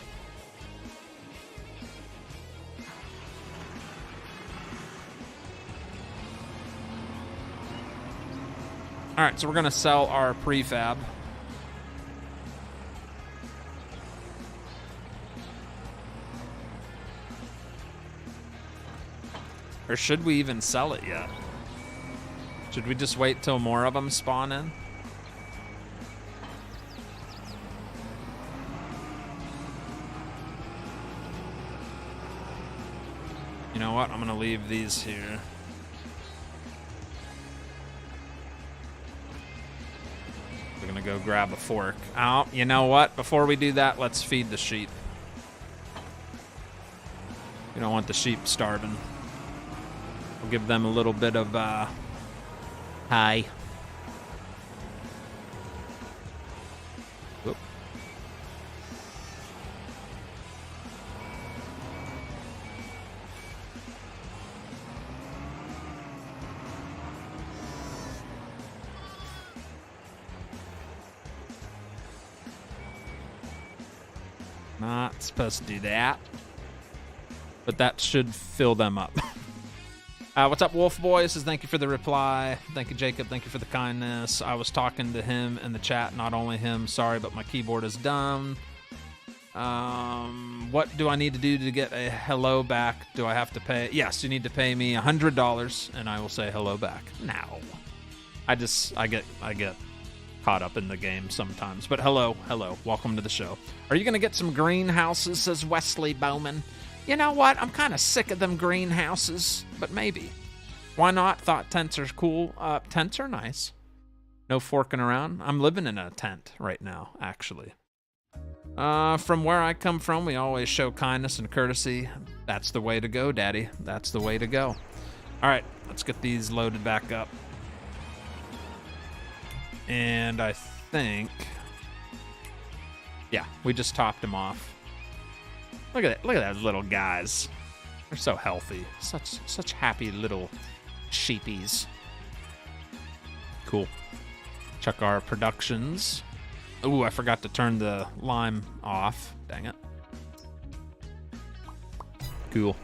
All right, so we're gonna sell our prefab. Or should we even sell it yet? Should we just wait till more of them spawn in? You know what? I'm gonna leave these here. go grab a fork. Oh, you know what? Before we do that, let's feed the sheep. You don't want the sheep starving. We'll give them a little bit of, hi. Whoop. Not supposed to do that. But that should fill them up. What's up, Wolf Boy? Says thank you for the reply. Thank you, Jacob. Thank you for the kindness. I was talking to him in the chat. Not only him. Sorry, but my keyboard is dumb. What do I need to do to get a hello back? Do I have to pay? Yes, you need to pay me $100, and I will say hello back. No. I get caught up in the game sometimes. But hello. Welcome to the show. Are you going to get some greenhouses, says Wesley Bowman. You know what? I'm kind of sick of them greenhouses, but maybe. Why not? Thought tents are cool. Tents are nice. No forking around. I'm living in a tent right now, actually. From where I come from, we always show kindness and courtesy. That's the way to go, Daddy. That's the way to go. All right, let's get these loaded back up. And I think... yeah, we just topped them off. Look at that! Look at those little guys. They're so healthy. Such happy little sheepies. Cool. Check our productions. Ooh, I forgot to turn the lime off. Dang it. Cool.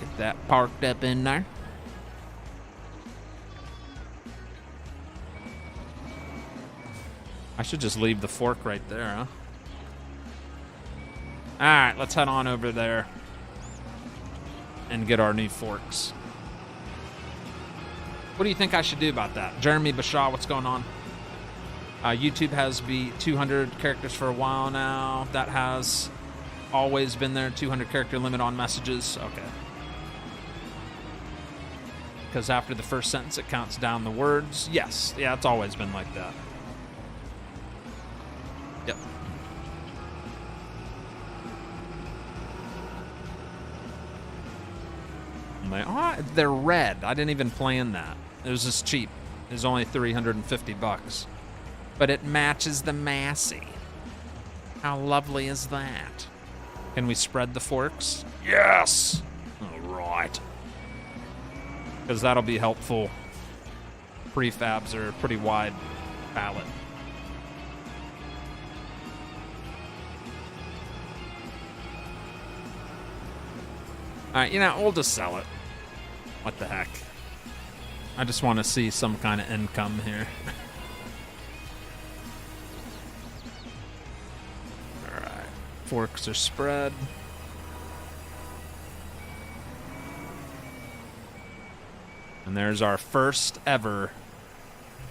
Get that parked up in there. I should just leave the fork right there, huh? Alright, let's head on over there and get our new forks. What do you think I should do about that? Jeremy Bashaw, what's going on? YouTube has be 200 characters for a while now. That has always been there, 200 character limit on messages. Okay. Because after the first sentence, it counts down the words. Yes, yeah, it's always been like that. Yep. They're red. I didn't even plan that. It was just cheap. It was only $350. But it matches the Massey. How lovely is that? Can we spread the forks? Yes! All right. Because that'll be helpful. Prefabs are a pretty wide palette. Alright, you know, we'll just sell it. What the heck? I just want to see some kind of income here. Alright. Forks are spread. And there's our first ever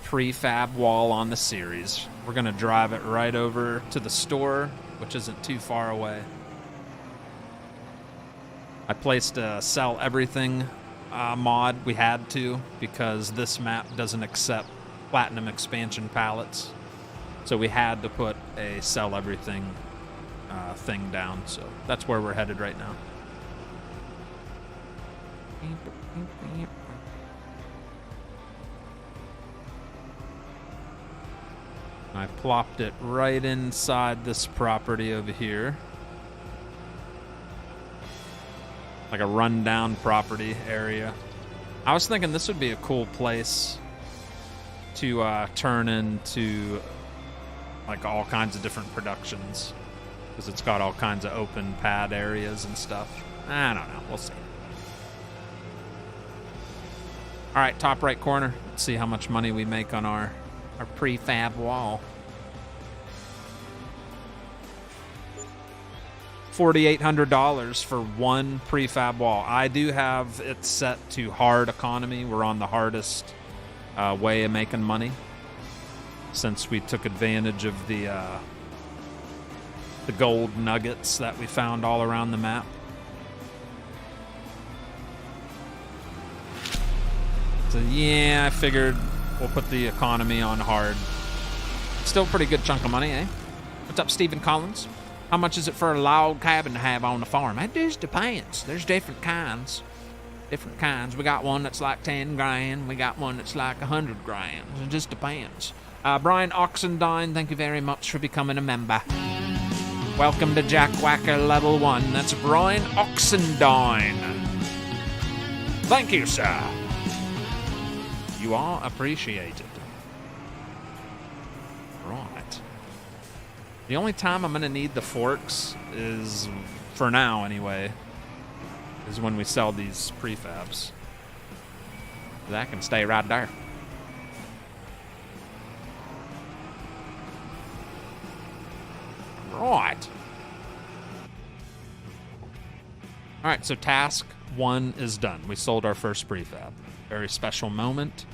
prefab wall on the series. We're going to drive it right over to the store, which isn't too far away. I placed a sell everything mod. We had to because this map doesn't accept platinum expansion pallets. So we had to put a sell everything thing down. So that's where we're headed right now. I plopped it right inside this property over here. Like a rundown property area. I was thinking this would be a cool place to turn into like all kinds of different productions. Because it's got all kinds of open pad areas and stuff. I don't know. We'll see. All right, top right corner. Let's see how much money we make on our prefab wall. $4,800 for one prefab wall. I do have it set to hard economy. We're on the hardest way of making money since we took advantage of the gold nuggets that we found all around the map. So yeah, I figured we'll put the economy on hard. Still a pretty good chunk of money, eh? What's up, Stephen Collins? How much is it for a log cabin to have on the farm? It just depends. There's different kinds. Different kinds. We got one that's like 10 grand. We got one that's like 100 grand. It just depends. Brian Oxendine, thank you very much for becoming a member. Welcome to Jack Whacker Level 1. That's Brian Oxendine. Thank you, sir. You are appreciated. Right. The only time I'm going to need the forks is, for now anyway, is when we sell these prefabs. That can stay right there. Right. Alright, so task 1 is done. We sold our first prefab. Very special moment.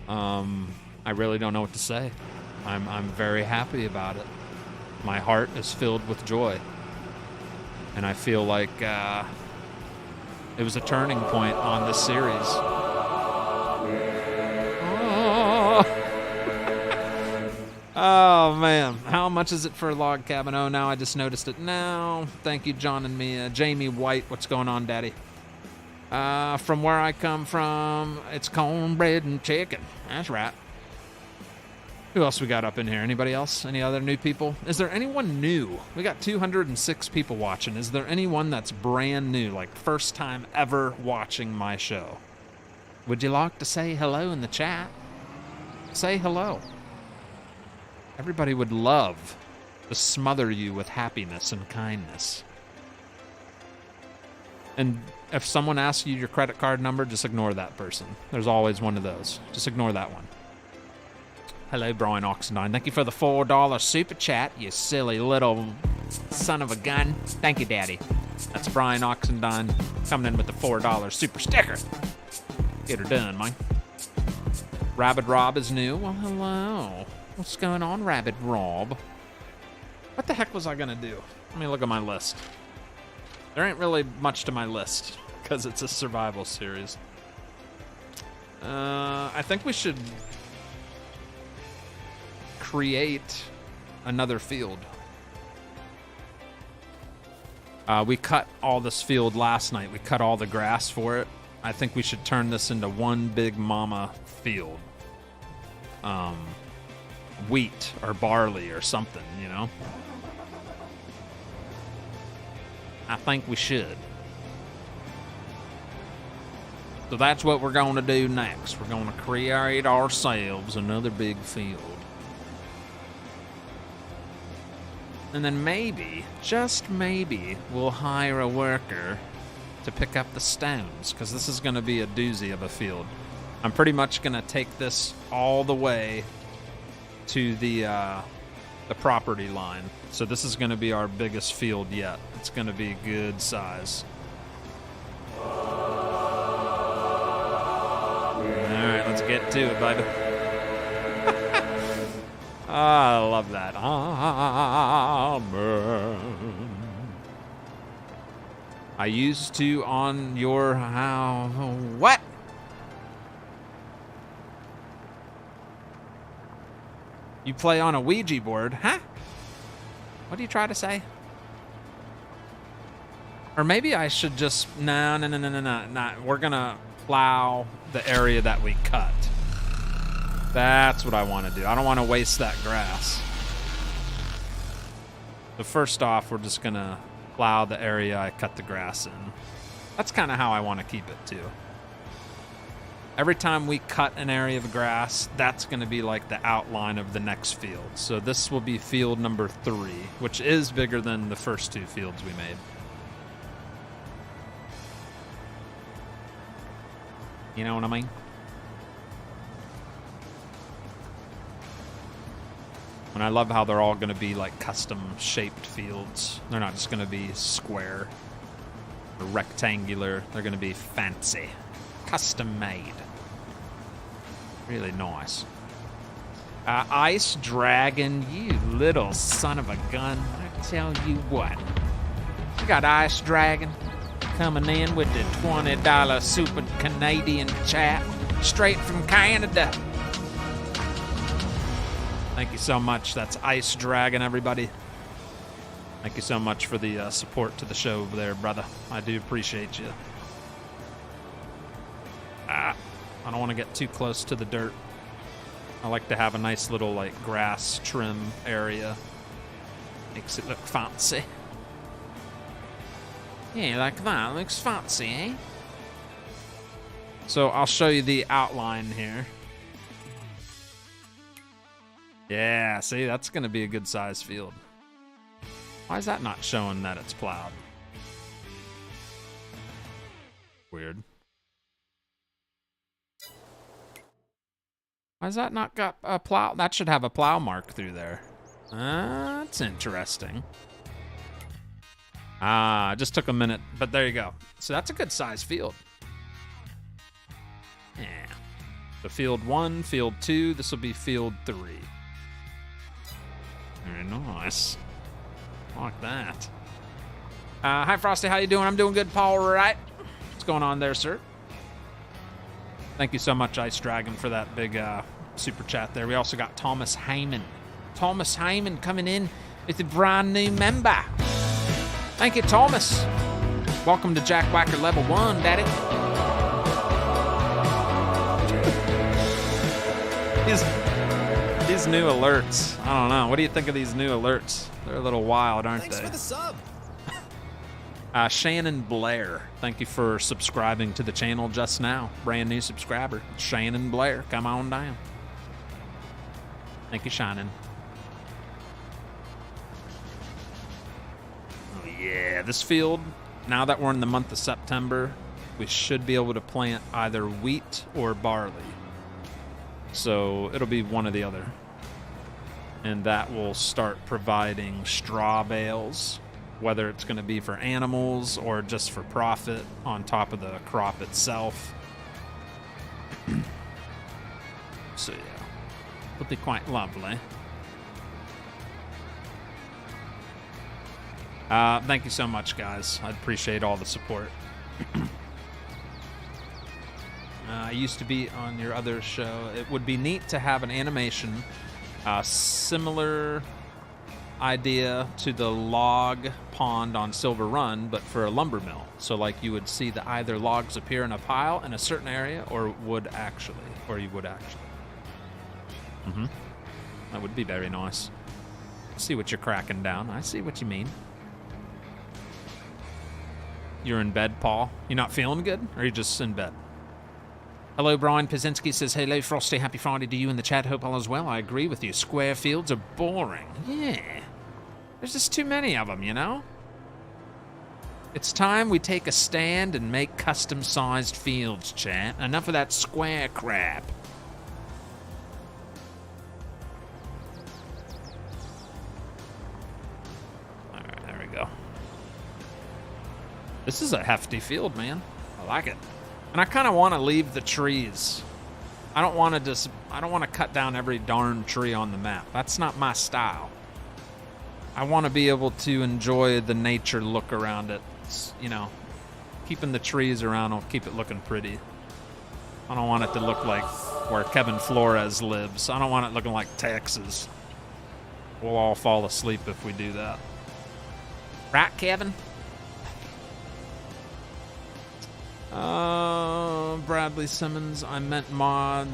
I really don't know what to say. I'm very happy about it. My heart is filled with joy. And I feel like it was a turning point on this series. Oh, man. How much is it for a log cabin? Oh, now I just noticed it now. Thank you, John and Mia. Jamie White, what's going on, Daddy? From where I come from, it's cornbread and chicken. That's right. Who else we got up in here? Anybody else? Any other new people? Is there anyone new? We got 206 people watching. Is there anyone that's brand new, like first time ever watching my show? Would you like to say hello in the chat? Say hello. Everybody would love to smother you with happiness and kindness. And if someone asks you your credit card number, just ignore that person. There's always one of those. Just ignore that one. Hello, Brian Oxendine. Thank you for the $4 super chat, you silly little son of a gun. Thank you, Daddy. That's Brian Oxendine coming in with the $4 super sticker. Get her done, man. Rabid Rob is new. Well, hello. What's going on, Rabid Rob? What the heck was I going to do? Let me look at my list. There ain't really much to my list because it's a survival series. I think we should create another field. We cut all this field last night. We cut all the grass for it. I think we should turn this into one big mama field. Wheat or barley or something, you know? I think we should. So that's what we're going to do next. We're going to create ourselves another big field. And then maybe, just maybe, we'll hire a worker to pick up the stones, because this is going to be a doozy of a field. I'm pretty much going to take this all the way to the property line. So this is going to be our biggest field yet. It's going to be good size. All right, let's get to it, baby. I love that. Amen. I used to on your what? You play on a Ouija board, huh? What do you try to say? Or maybe I should just no. We're gonna plow the area that we cut. That's what I want to do. I don't want to waste that grass. So first off, we're just gonna plow the area I cut the grass in. That's kind of how I want to keep it too. Every time we cut an area of grass, that's going to be like the outline of the next field. So this will be field number 3, which is bigger than the first 2 fields we made. You know what I mean? And I love how they're all going to be like custom shaped fields. They're not just going to be square or rectangular. They're going to be fancy. Custom made. Really nice. Ice Dragon, you little son of a gun. I tell you what. We got Ice Dragon coming in with the $20 super Canadian Straight from Canada. Thank you so much. That's Ice Dragon, everybody. Thank you so much for the support to the show over there, brother. I do appreciate you. I don't want to get too close to the dirt. I like to have a nice little, like, grass trim area. Makes it look fancy. Yeah, like that. Looks fancy, eh? So I'll show you the outline here. Yeah, see, that's going to be a good size field. Why is that not showing that it's plowed? Weird. Why has that not got a plow? That should have a plow mark through there. That's interesting. It just took a minute, but there you go. So that's a good size field. Yeah. So field 1, field 2, this will be field 3. Very nice. I like that. Hi, Frosty. How you doing? I'm doing good, Paul. Right? What's going on there, sir? Thank you so much, Ice Dragon, for that big super chat there. We also got Thomas Heyman. Thomas Heyman coming in with a brand new member. Thank you, Thomas. Welcome to Jack Whacker Level 1, Daddy. These new alerts. I don't know. What do you think of these new alerts? They're a little wild, aren't they? Thanks for the sub. Shannon Blair, thank you for subscribing to the channel just now. Brand new subscriber. Shannon Blair, come on down. Thank you, Shannon. Oh, yeah, this field, now that we're in the month of September, we should be able to plant either wheat or barley. So it'll be one or the other. And that will start providing straw bales, whether it's going to be for animals or just for profit on top of the crop itself. So yeah, it'll be quite lovely. Thank you so much, guys. I appreciate all the support. I used to be on your other show. It would be neat to have an animation, similar idea to the log pond on Silver Run, but for a lumber mill. So like you would see the either logs appear in a pile in a certain area, or you would actually. That would be very nice. See what you're cracking down. I see what you mean. You're in bed, Paul? You're not feeling good, or are you just in bed? Hello, Brian Pazinski says, hello, Frosty. Happy Friday to you in the chat. Hope all is well. I agree with you. Square fields are boring. Yeah. There's just too many of them, you know? It's time we take a stand and make custom-sized fields, chat. Enough of that square crap. All right, there we go. This is a hefty field, man. I like it. And I kind of want to leave the trees. I don't want to cut down every darn tree on the map. That's not my style. I want to be able to enjoy the nature look around it. It's, you know, keeping the trees around will keep it looking pretty. I don't want it to look like where Kevin Flores lives. I don't want it looking like Texas. We'll all fall asleep if we do that. Right, Kevin? Bradley Simmons, I meant mod.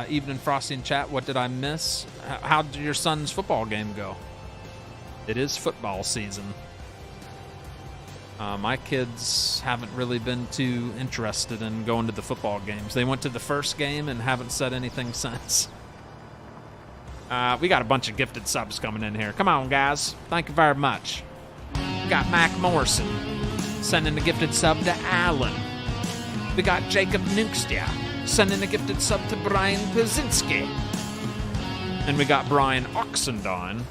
Evening Frosty in chat, what did I miss? How did your son's football game go? It is football season. My kids haven't really been too interested in going to the football games. They went to the first game and haven't said anything since. We got a bunch of gifted subs coming in here. Come on, guys. Thank you very much. We got Mac Morrison sending a gifted sub to Alan. We got Jacob Nukestia sending a gifted sub to Brian Pazinski. And we got Brian Oxendine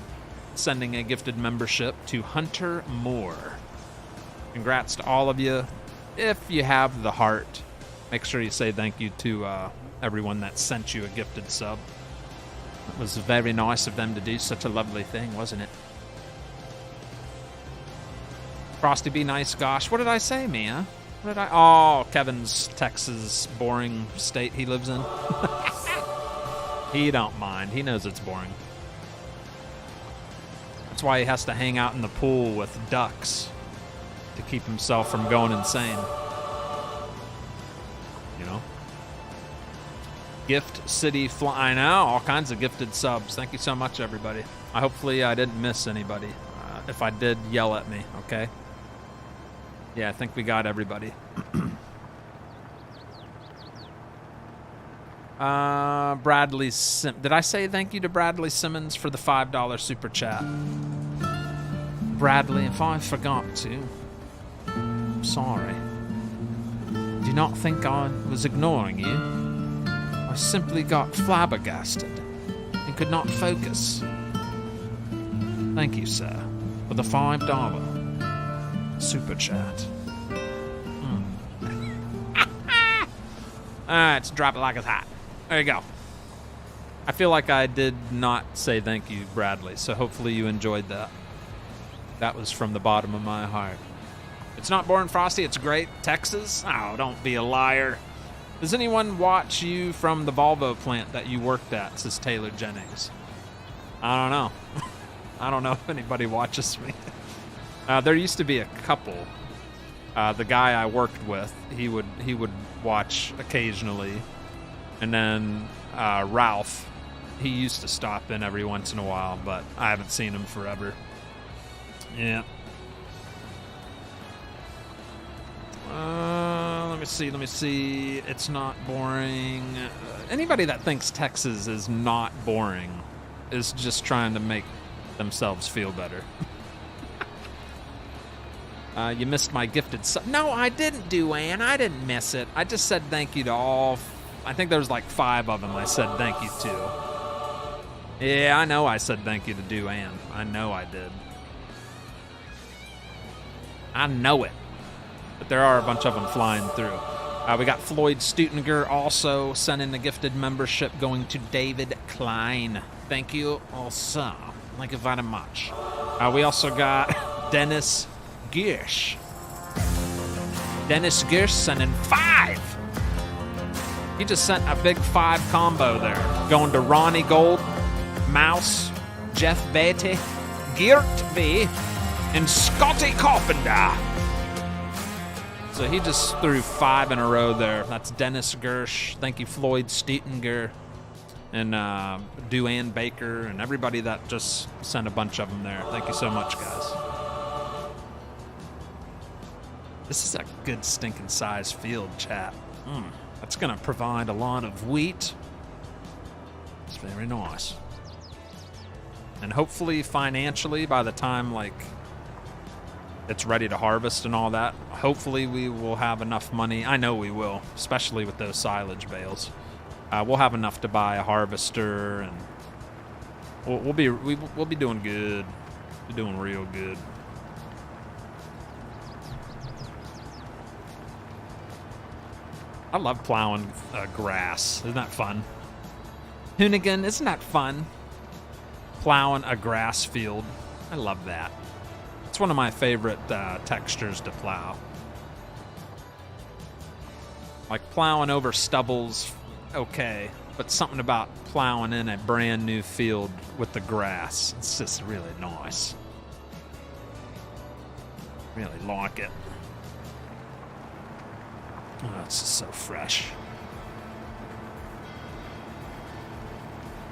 sending a gifted membership to Hunter Moore. Congrats to all of you. If you have the heart, make sure you say thank you to everyone that sent you a gifted sub. It was very nice of them to do such a lovely thing, wasn't it? Frosty, be nice, gosh. What did I say, Mia? What did I? Oh, Kevin's Texas boring state he lives in. He don't mind. He knows it's boring. That's why he has to hang out in the pool with ducks to keep himself from going insane. You know? Gift City Fly. I know, all kinds of gifted subs. Thank you so much, everybody. Hopefully I didn't miss anybody. If I did, yell at me, okay? Yeah, I think we got everybody. Bradley did I say thank you to Bradley Simmons for the $5 super chat? Bradley, if I forgot to, I'm sorry. Do not think I was ignoring you. I simply got flabbergasted and could not focus. Thank you, sir, for the $5 super chat. Alright, drop it like it's hot. There you go. I feel like I did not say thank you, Bradley, so hopefully you enjoyed that. That was from the bottom of my heart. It's not boring, Frosty. It's great. Texas? Oh, don't be a liar. Does anyone watch you from the Volvo plant that you worked at, says Taylor Jennings? I don't know. I don't know if anybody watches me. There used to be a couple. The guy I worked with, he would watch occasionally. And then Ralph, he used to stop in every once in a while, but I haven't seen him forever. Yeah. Let me see. It's not boring. Anybody that thinks Texas is not boring is just trying to make themselves feel better. You missed my gifted sub. No, I didn't, Duane. I didn't miss it. I just said thank you to all. I think there was like 5 of them I said thank you to. Yeah, I know I said thank you to Duane. I know I did. I know it. But there are a bunch of them flying through. We got Floyd Stutinger also sending the gifted membership going to David Klein. Thank you also. Thank you very much. We also got Dennis Gersh. Dennis Gersh sending 5. He just sent a big 5 combo there. Going to Ronnie Gold, Mouse, Jeff Beatty, Geert V, and Scotty Carpenter. So he just threw 5 in a row there. That's Dennis Gersh. Thank you, Floyd Stutinger, and Duane Baker, and everybody that just sent a bunch of them there. Thank you so much, guys. This is a good stinking size field, chat. That's going to provide a lot of wheat. It's very nice. And hopefully financially, by the time like it's ready to harvest and all that, hopefully we will have enough money. I know we will, especially with those silage bales. We'll have enough to buy a harvester, and we'll be doing good. We're doing real good. I love plowing grass. Isn't that fun? Hoonigan, isn't that fun? Plowing a grass field. I love that. It's one of my favorite textures to plow. Like plowing over stubbles, okay, but something about plowing in a brand new field with the grass. It's just really nice. Really like it. Oh, it's just so fresh.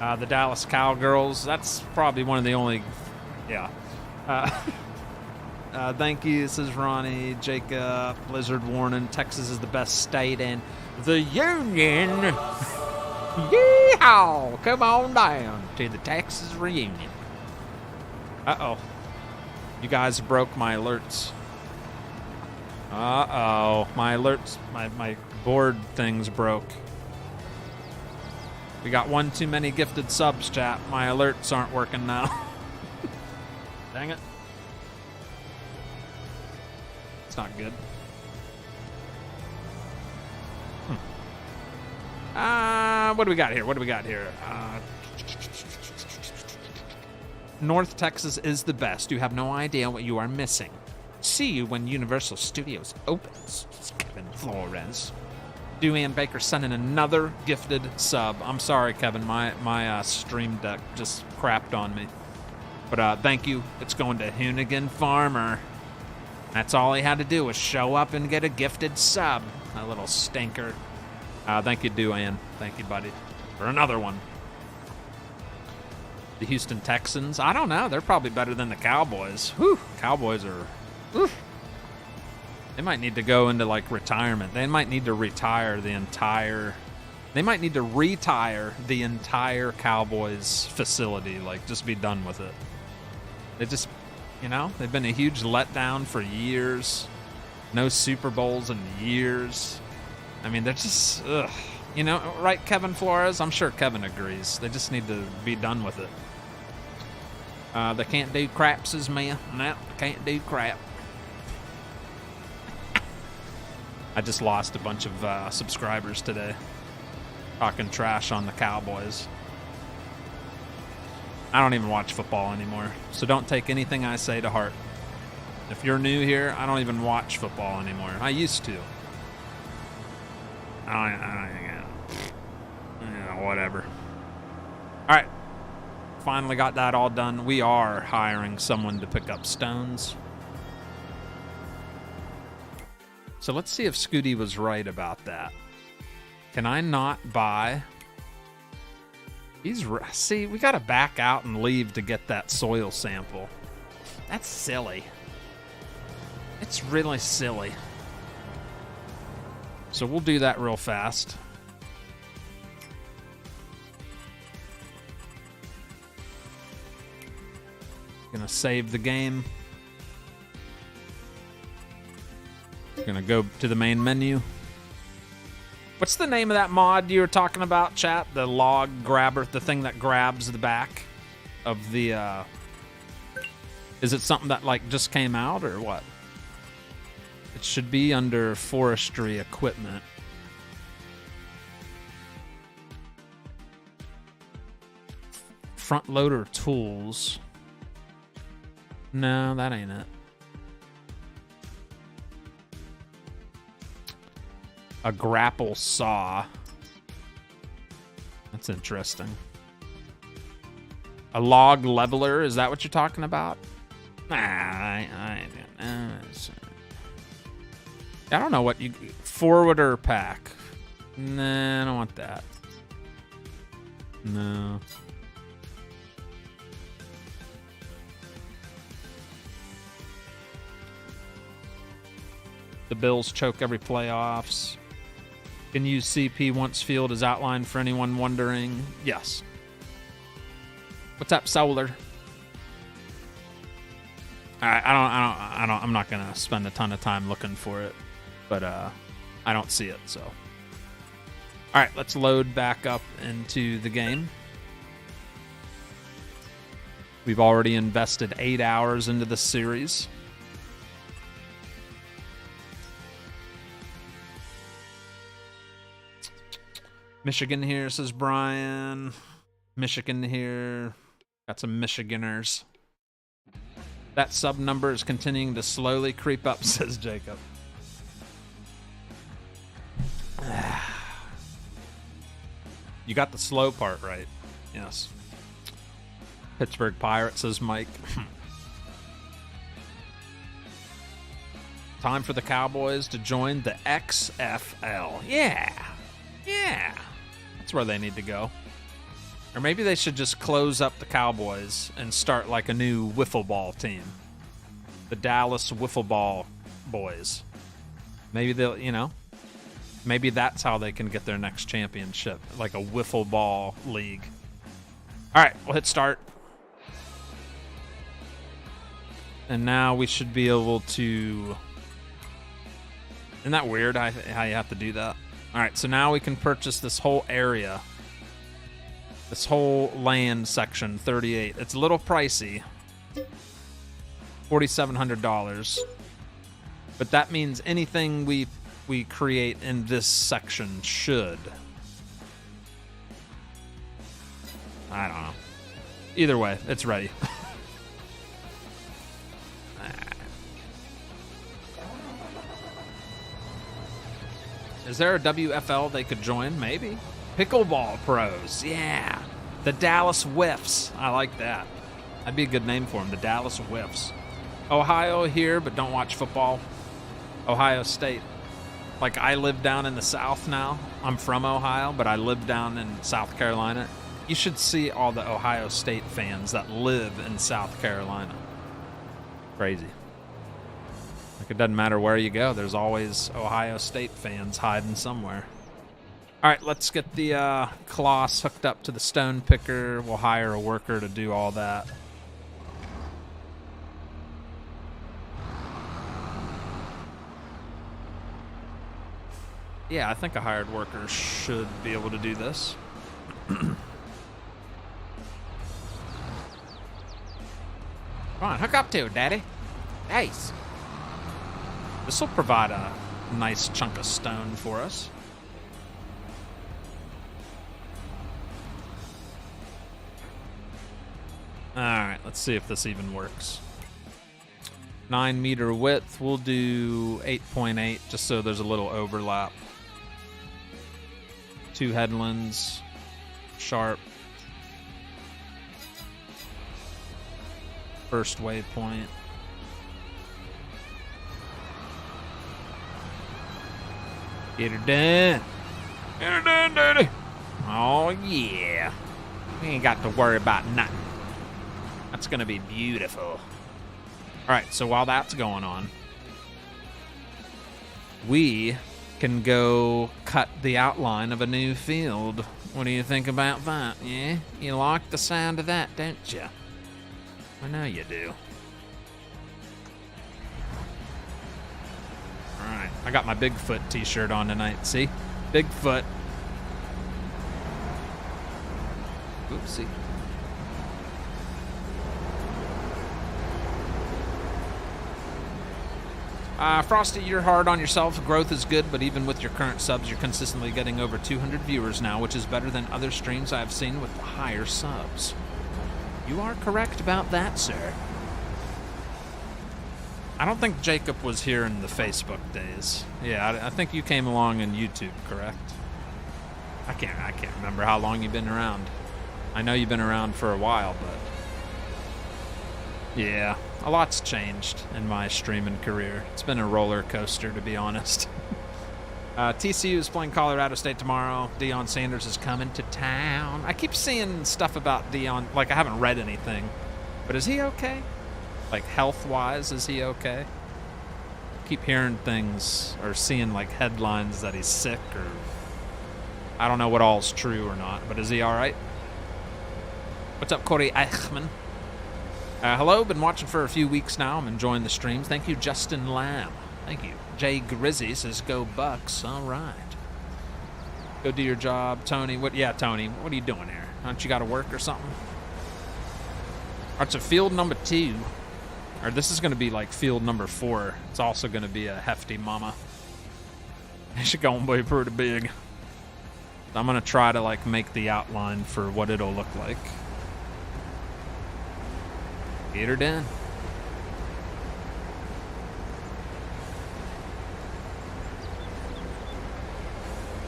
The Dallas Cowgirls, that's probably one of the only, yeah. Thank you, says Ronnie, Jacob, Blizzard Warning. Texas is the best state in the Union. Yeehaw! Come on down to the Texas reunion. Uh-oh. You guys broke my alerts. Uh-oh. My alerts, my board things broke. We got one too many gifted subs, chat. My alerts aren't working now. Dang it. It's not good. What do we got here? North Texas is the best. You have no idea what you are missing. See you when Universal Studios opens. It's Kevin Flores. Dewey Baker sending another gifted sub. I'm sorry, Kevin. My stream deck just crapped on me. But thank you. It's going to Hoonigan Farmer. That's all he had to do was show up and get a gifted sub. A little stinker. Thank you, Duane. Thank you, buddy. For another one. The Houston Texans. I don't know. They're probably better than the Cowboys. Whew. Cowboys are... Whew. They might need to go into, like, retirement. They might need to retire the entire... They might need to retire the entire Cowboys facility. Like, just be done with it. They just... You know, they've been a huge letdown for years. No Super Bowls in years. I mean, they're just, ugh. You know, right, Kevin Flores? I'm sure Kevin agrees. They just need to be done with it. They can't do craps as me. No, can't do crap. I just lost a bunch of subscribers today. Talking trash on the Cowboys. I don't even watch football anymore, so don't take anything I say to heart. If you're new here, I don't even watch football anymore. I used to. Whatever. All right. Finally got that all done. We are hiring someone to pick up stones. So let's see if Scooty was right about that. Can I not buy... See, we got to back out and leave to get that soil sample. That's silly. It's really silly. So we'll do that real fast. Gonna save the game. Gonna go to the main menu. What's the name of that mod you were talking about, chat? The log grabber, the thing that grabs the back of the, Is it something that, like, just came out, or what? It should be under forestry equipment. Front loader tools. No, that ain't it. A grapple saw. That's interesting. A log leveler, is that what you're talking about? I don't know what you... Forwarder pack. Nah, I don't want that. No. The Bills choke every playoffs. Can use CP once field is outlined for anyone wondering. Yes. What's up, Solar? I'm not gonna spend a ton of time looking for it, but I don't see it. So, all right, let's load back up into the game. We've already invested 8 hours into the series. Michigan here, says Brian. Michigan here. Got some Michiganers. That sub number is continuing to slowly creep up, says Jacob. You got the slow part right. Yes. Pittsburgh Pirates, says Mike. Time for the Cowboys to join the XFL. Yeah. Yeah. That's where they need to go. Or maybe they should just close up the Cowboys and start like a new wiffle ball team. The Dallas Wiffle Ball Boys. Maybe they'll, you know, maybe that's how they can get their next championship. Like a wiffle ball league. All right, we'll hit start. And now we should be able to... Isn't that weird how you have to do that? All right, so now we can purchase this whole area. This whole land section, 38. It's a little pricey. $4,700. But that means anything we create in this section should. I don't know. Either way, it's ready. Is there a WFL they could join? Maybe. Pickleball pros. Yeah. The Dallas Whiffs. I like that. That'd be a good name for them. The Dallas Whiffs. Ohio here, but don't watch football. Ohio State. Like, I live down in the South now. I'm from Ohio, but I live down in South Carolina. You should see all the Ohio State fans that live in South Carolina. Crazy. Like, it doesn't matter where you go. There's always Ohio State fans hiding somewhere. All right, let's get the cloths hooked up to the stone picker. We'll hire a worker to do all that. Yeah, I think a hired worker should be able to do this. Come on, hook up to it, Daddy. Nice. This will provide a nice chunk of stone for us. All right, let's see if this even works. 9 meter width. We'll do 8.8 just so there's a little overlap. 2 headlands. Sharp. First waypoint. Get her done. Get her done, Daddy. Oh, yeah. We ain't got to worry about nothing. That's going to be beautiful. All right, so while that's going on, we can go cut the outline of a new field. What do you think about that, yeah? You like the sound of that, don't you? I know you do. All right, I got my Bigfoot t-shirt on tonight, see? Bigfoot. Oopsie. Frosty, you're hard on yourself. Growth is good, but even with your current subs, you're consistently getting over 200 viewers now, which is better than other streams I've seen with higher subs. You are correct about that, sir. I don't think Jacob was here in the Facebook days. Yeah, I think you came along in YouTube, correct? I can't remember how long you've been around. I know you've been around for a while, but yeah, a lot's changed in my streaming career. It's been a roller coaster, to be honest. TCU is playing Colorado State tomorrow. Deion Sanders is coming to town. I keep seeing stuff about Deion. Like, I haven't read anything, but is he okay? Like, health-wise, is he okay? Keep hearing things or seeing, like, headlines that he's sick, or I don't know what all's true or not, but is he all right? What's up, Corey Eichmann? Hello, been watching for a few weeks now. I'm enjoying the streams. Thank you, Justin Lamb. Thank you. Jay Grizzy says, go Bucks. All right. Go do your job. Tony, yeah, Tony, what are you doing here? Don't you got to work or something? All right, so field number 2. Or this is going to be like field number 4. It's also going to be a hefty mama. It's going to be pretty big. I'm going to try to, like, make the outline for what it'll look like. Get her done.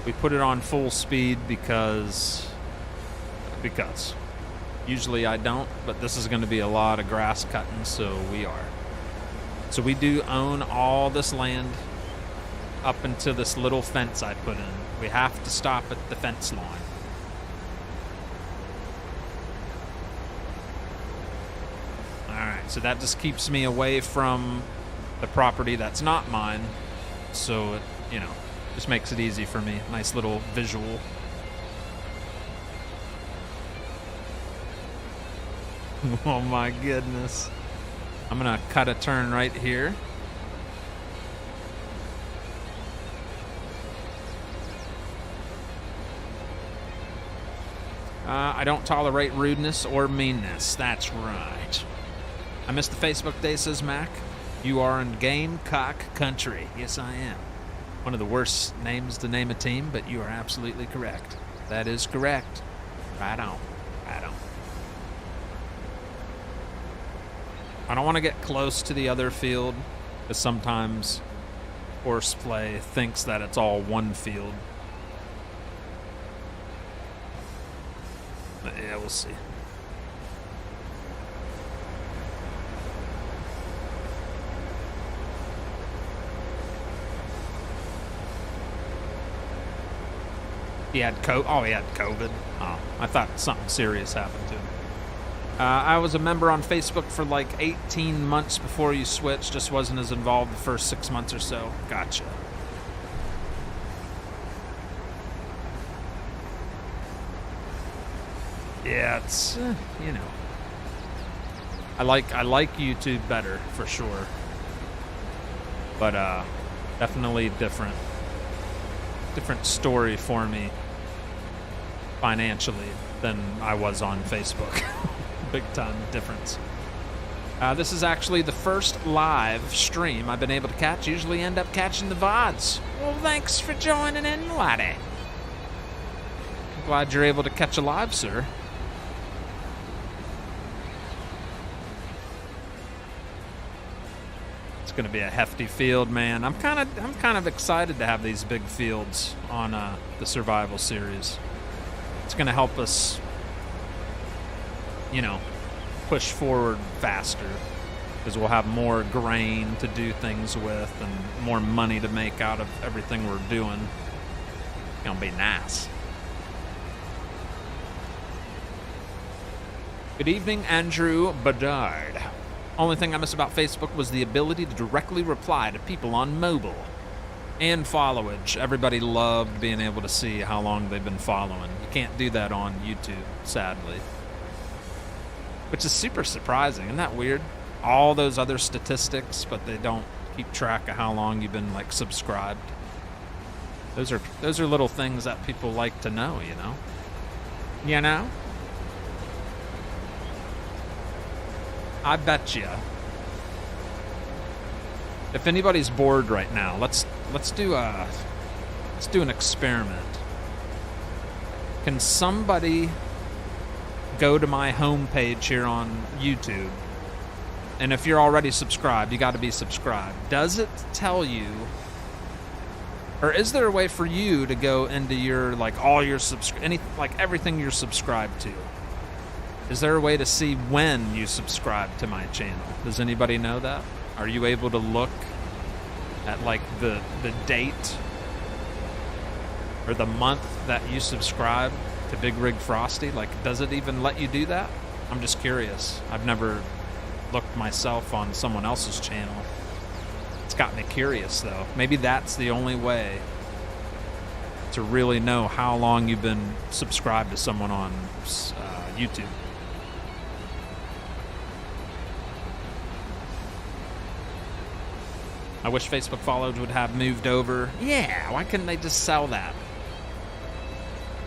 We put it on full speed because usually I don't, but this is going to be a lot of grass cutting, so we are. So we do own all this land up into this little fence I put in. We have to stop at the fence line. So that just keeps me away from the property that's not mine. So it, you know, just makes it easy for me. Nice little visual. Oh my goodness. I'm gonna cut a turn right here. I don't tolerate rudeness or meanness. That's right. I missed the Facebook day, says Mac. You are in Gamecock country. Yes, I am. One of the worst names to name a team, but you are absolutely correct. That is correct. Right on. Right on. I don't want to get close to the other field, because sometimes horseplay thinks that it's all one field. But yeah, we'll see. He had he had COVID. Oh, I thought something serious happened to him. I was a member on Facebook for like 18 months before you switched. Just wasn't as involved the first 6 months or so. Gotcha. Yeah, it's you know. I like YouTube better for sure, but definitely different story for me financially than I was on Facebook. Big time difference. This is actually the first live stream I've been able to catch. Usually end up catching the VODs. Well, thanks for joining in, laddie. I'm glad you're able to catch a live, sir. It's going to be a hefty field, man. I'm kind of excited to have these big fields on the survival series. It's going to help us, you know, push forward faster because we'll have more grain to do things with and more money to make out of everything we're doing. It's going to be nice. Good evening, Andrew Bedard. Only thing I miss about Facebook was the ability to directly reply to people on mobile and followage. Everybody loved being able to see how long they've been following. You can't do that on YouTube, sadly. Which is super surprising. Isn't that weird? All those other statistics, but they don't keep track of how long you've been like subscribed. Those are little things that people like to know, you know? You know? I bet you. If anybody's bored right now, let's do an experiment. Can somebody go to my homepage here on YouTube? And if you're already subscribed, you got to be subscribed. Does it tell you, or is there a way for you to go into your all your everything you're subscribed to? Is there a way to see when you subscribe to my channel? Does anybody know that? Are you able to look at the date or the month that you subscribe to Bigrigfrosty? Does it even let you do that? I'm just curious. I've never looked myself on someone else's channel. It's got me curious though. Maybe that's the only way to really know how long you've been subscribed to someone on YouTube. I wish Facebook followers would have moved over. Yeah, why couldn't they just sell that?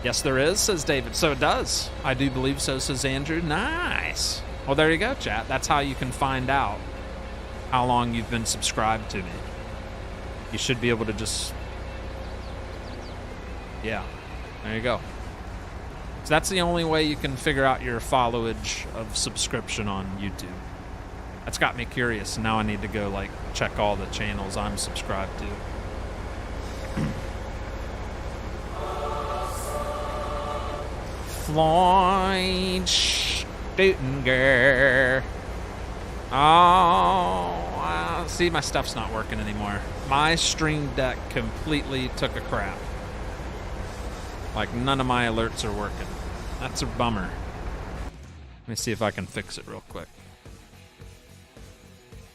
Yes, there is, says David. So it does. I do believe so, says Andrew. Nice. Well, there you go, chat. That's how you can find out how long you've been subscribed to me. You should be able to just... Yeah, there you go. So that's the only way you can figure out your followage of subscription on YouTube. That's got me curious. Now I need to go check all the channels I'm subscribed to. Floyd Stutinger. Oh, see, my stuff's not working anymore. My Stream Deck completely took a crap. None of my alerts are working. That's a bummer. Let me see if I can fix it real quick.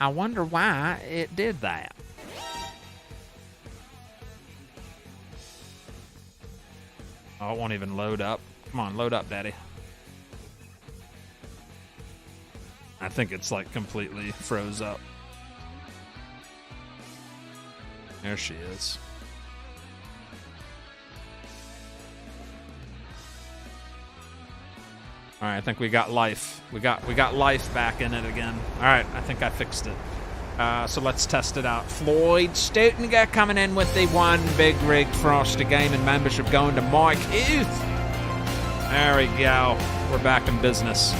I wonder why it did that. Oh, it won't even load up. Come on, load up, Daddy. I think it's completely froze up. There she is. All right, I think we got life. We got life back in it again. All right, I think I fixed it. So let's test it out. Floyd Stutinger coming in with the one Bigrigfrosty gaming membership going to Mike Huth. There we go. We're back in business.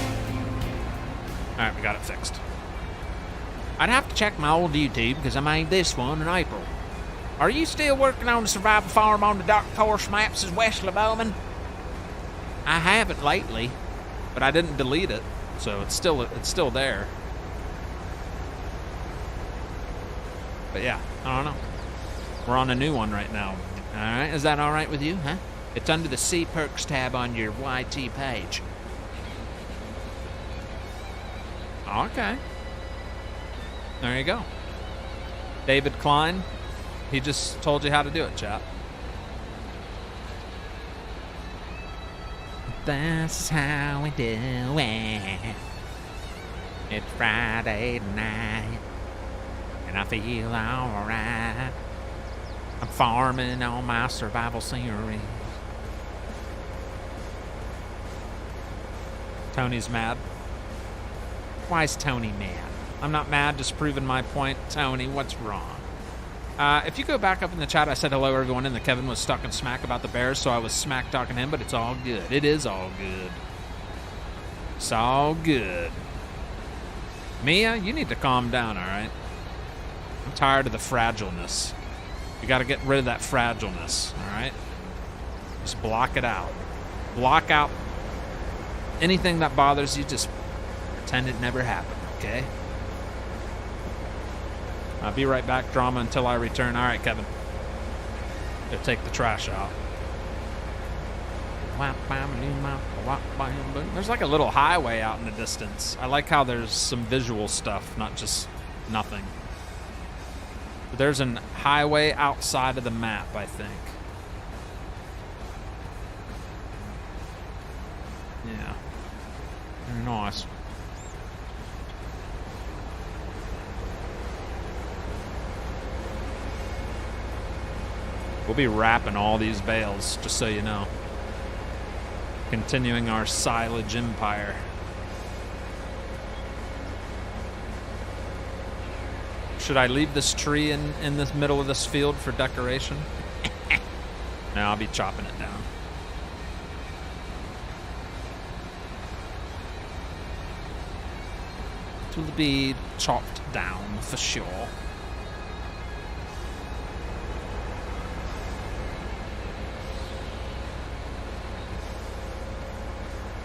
All right, we got it fixed. I'd have to check my old YouTube because I made this one in April. Are you still working on the survival farm on the Dark Horse maps as Wesley Bowman? I haven't lately, but I didn't delete it, so it's still there. But yeah, I don't know. We're on a new one right now. All right, is that all right with you, huh? It's under the C Perks tab on your YT page. Okay. There you go. David Klein, he just told you how to do it, chat. That's how we do it. It's Friday night, and I feel alright. I'm farming on my survival series. Tony's mad. Why is Tony mad? I'm not mad, just proving my point. Tony, what's wrong? If you go back up in the chat, I said hello everyone, and that Kevin was stuck in smack about the Bears, so I was smack talking him, but it's all good. It is all good. It's all good. Mia, you need to calm down, all right? I'm tired of the fragileness. You got to get rid of that fragileness, all right? Just block it out. Block out anything that bothers you. Just pretend it never happened, okay? I'll be right back, drama, until I return. All right, Kevin. Go take the trash out. There's like a little highway out in the distance. I like how there's some visual stuff, not just nothing. There's an highway outside of the map, I think. Yeah. Very nice. We'll be wrapping all these bales, just so you know. Continuing our silage empire. Should I leave this tree in the middle of this field for decoration? No, I'll be chopping it down. It will be chopped down for sure.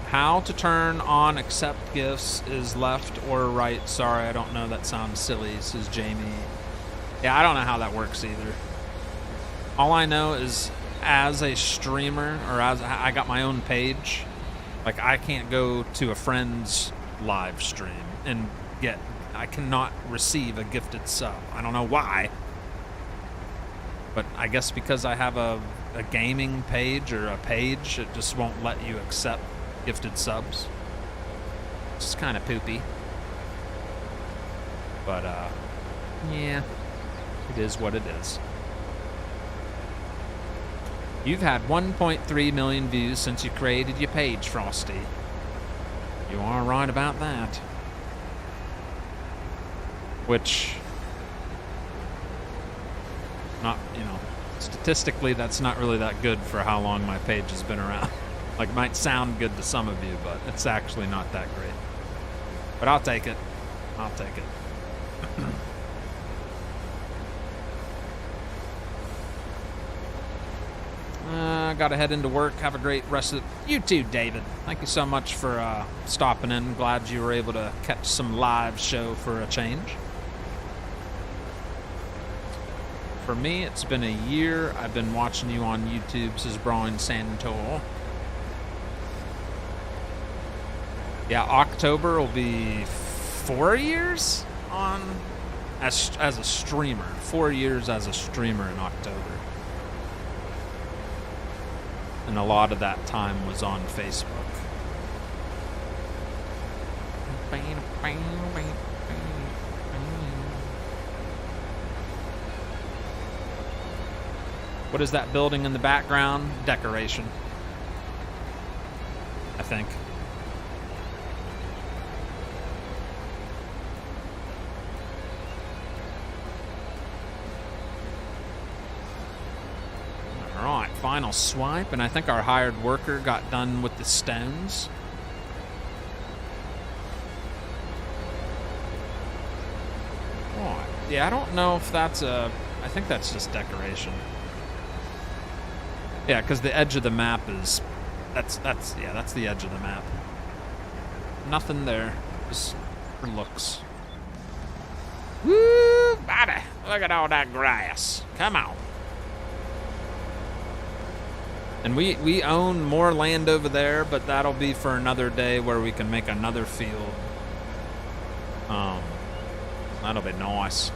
How to turn on accept gifts is left or right. Sorry, I don't know. That sounds silly, says Jamie. Yeah, I don't know how that works either. All I know is as a streamer, or as I got my own page, like I can't go to a friend's live stream and I cannot receive a gifted sub. I don't know why. But I guess because I have a gaming page or a page, it just won't let you accept gifted subs. It's just kind of poopy. But, yeah, it is what it is. You've had 1.3 million views since you created your page, Frosty. You are right about that. Which, not, statistically, that's not really that good for how long my page has been around. Like, might sound good to some of you, but it's actually not that great. But I'll take it. I'll take it. Gotta head into work. Have a great rest of you too, David. Thank you so much for stopping in. Glad you were able to catch some live show for a change. For me, it's been a year. I've been watching you on YouTube, says Brian Santor. Yeah, October will be 4 years on as a streamer. 4 years as a streamer in October. And a lot of that time was on Facebook. What is that building in the background? Decoration, I think. Alright, final swipe, and I think our hired worker got done with the stones. Right. Yeah, I don't know if that's a I think that's just decoration. Yeah, because the edge of the map is... That's the edge of the map. Nothing there. Just for looks. Woo, buddy. Look at all that grass. Come on. And we own more land over there, but that'll be for another day where we can make another field. That'll be nice.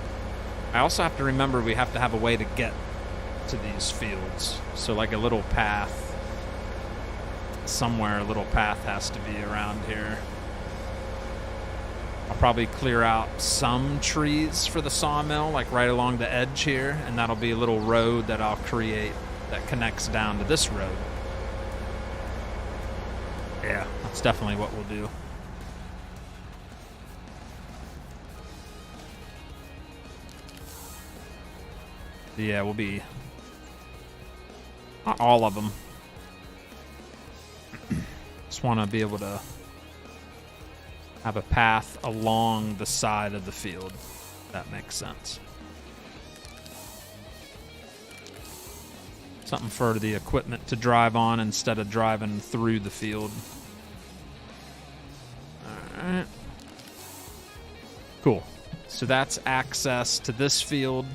I also have to remember we have to have a way to get to these fields. So like a little path. Somewhere a little path has to be around here. I'll probably clear out some trees for the sawmill, like right along the edge here, and that'll be a little road that I'll create that connects down to this road. Yeah, that's definitely what we'll do. Yeah, we'll be... Not all of them. Just want to be able to have a path along the side of the field. That makes sense. Something for the equipment to drive on instead of driving through the field. Alright. Cool. So that's access to this field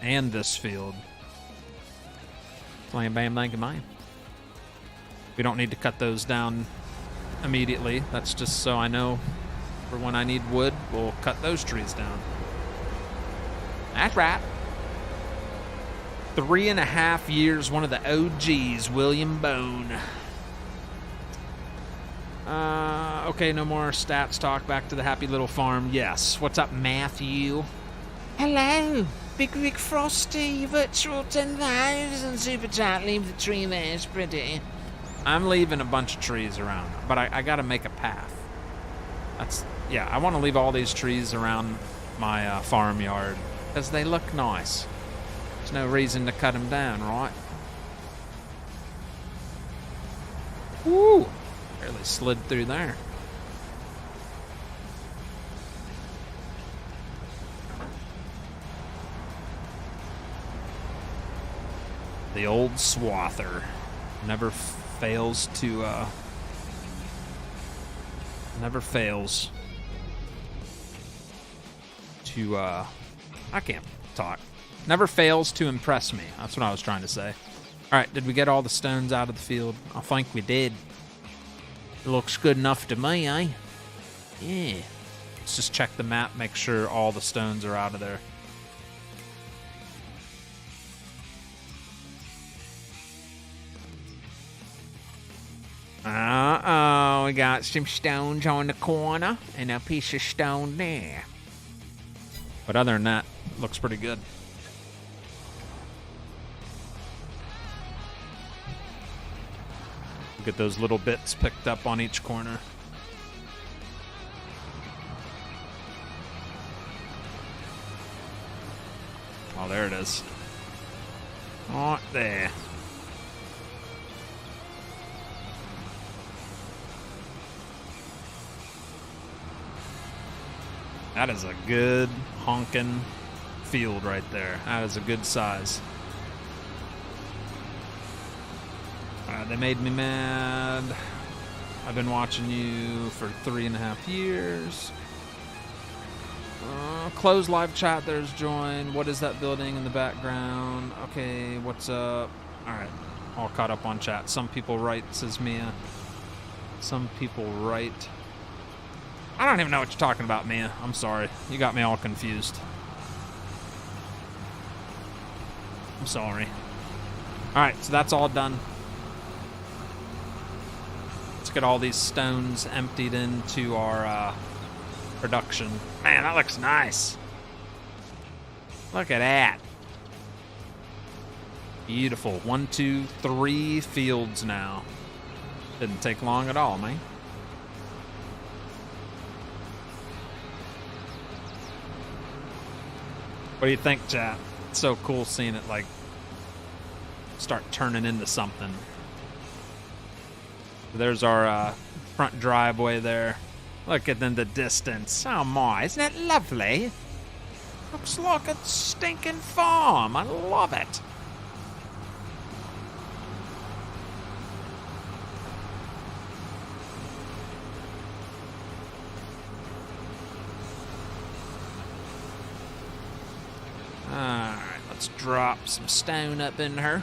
and this field. Slam, bam, bang, mine. We don't need to cut those down immediately. That's just so I know for when I need wood, we'll cut those trees down. That's right. 3.5 years, one of the OGs, William Bone. Okay, no more stats talk. Back to the happy little farm. Yes. What's up, Matthew? Hello, Bigrigfrosty, virtual 10,000 super chat. Leave the tree there, it's pretty. I'm leaving a bunch of trees around, but I got to make a path. Yeah, I want to leave all these trees around my farmyard because they look nice. There's no reason to cut them down, right? Woo! Barely slid through there. The old swather never fails to I can't talk. Never fails to impress me. That's what I was trying to say. All right, did we get all the stones out of the field? I think we did. It looks good enough to me, eh? Yeah. Let's just check the map, make sure all the stones are out of there. Uh-oh, we got some stones on the corner and a piece of stone there. But other than that, looks pretty good. Get those little bits picked up on each corner. Oh, there it is. Right there. That is a good honking field right there. That is a good size. They made me mad. I've been watching you for 3.5 years. Close live chat. There's join. What is that building in the background? Okay, what's up? All right, all caught up on chat. Some people write, says Mia. Some people write. I don't even know what you're talking about, Mia. I'm sorry. You got me all confused. I'm sorry. All right, so that's all done. Let's get all these stones emptied into our production. Man, that looks nice. Look at that. Beautiful. 1, 2, 3 fields now. Didn't take long at all, man. What do you think, chat? It's so cool seeing it like start turning into something. There's our front driveway there. Look at in the distance. Oh my, isn't that lovely? Looks like a stinking farm. I love it. Alright, let's drop some stone up in her.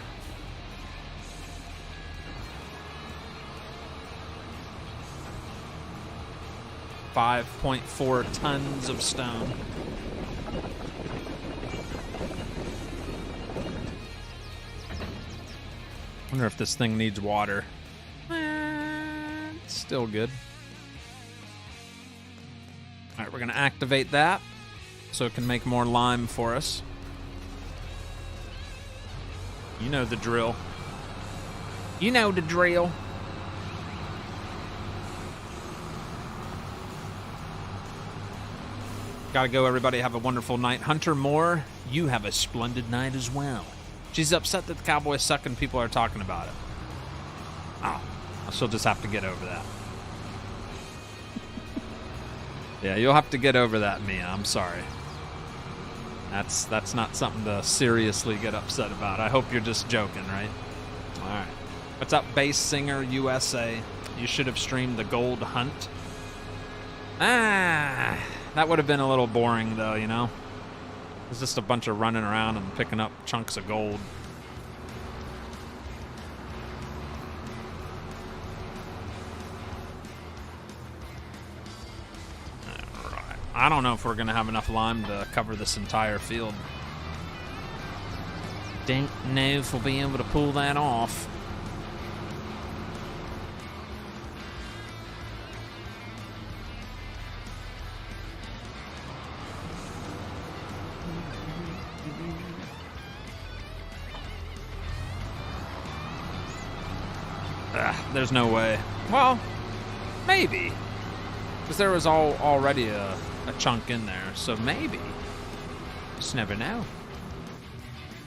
.4 tons of stone. Wonder if this thing needs water. It's still good. All right, we're gonna activate that so it can make more lime for us. You know the drill. You know the drill. Gotta go, everybody. Have a wonderful night. Hunter Moore, you have a splendid night as well. She's upset that the Cowboys suck and people are talking about it. Oh, she'll just have to get over that. Yeah, you'll have to get over that, Mia. I'm sorry. That's not something to seriously get upset about. I hope you're just joking, right? All right. What's up, Bass Singer USA? You should have streamed the gold hunt. That would have been a little boring, though, you know? It's just a bunch of running around and picking up chunks of gold. All right. I don't know if we're going to have enough lime to cover this entire field. Don't know if we'll be able to pull that off. There's no way. Well, maybe. Because there was already a chunk in there, so maybe. Just never know.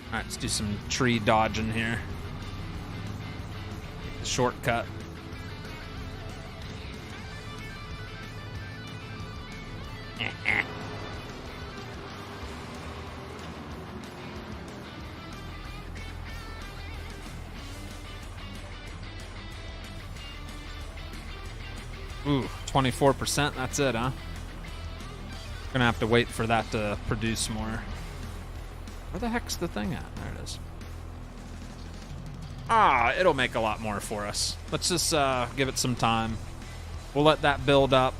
Alright, let's do some tree dodging here. Shortcut. Ooh, 24%, that's it, huh? Gonna have to wait for that to produce more. Where the heck's the thing at? There it is. Ah, it'll make a lot more for us. Let's just give it some time. We'll let that build up.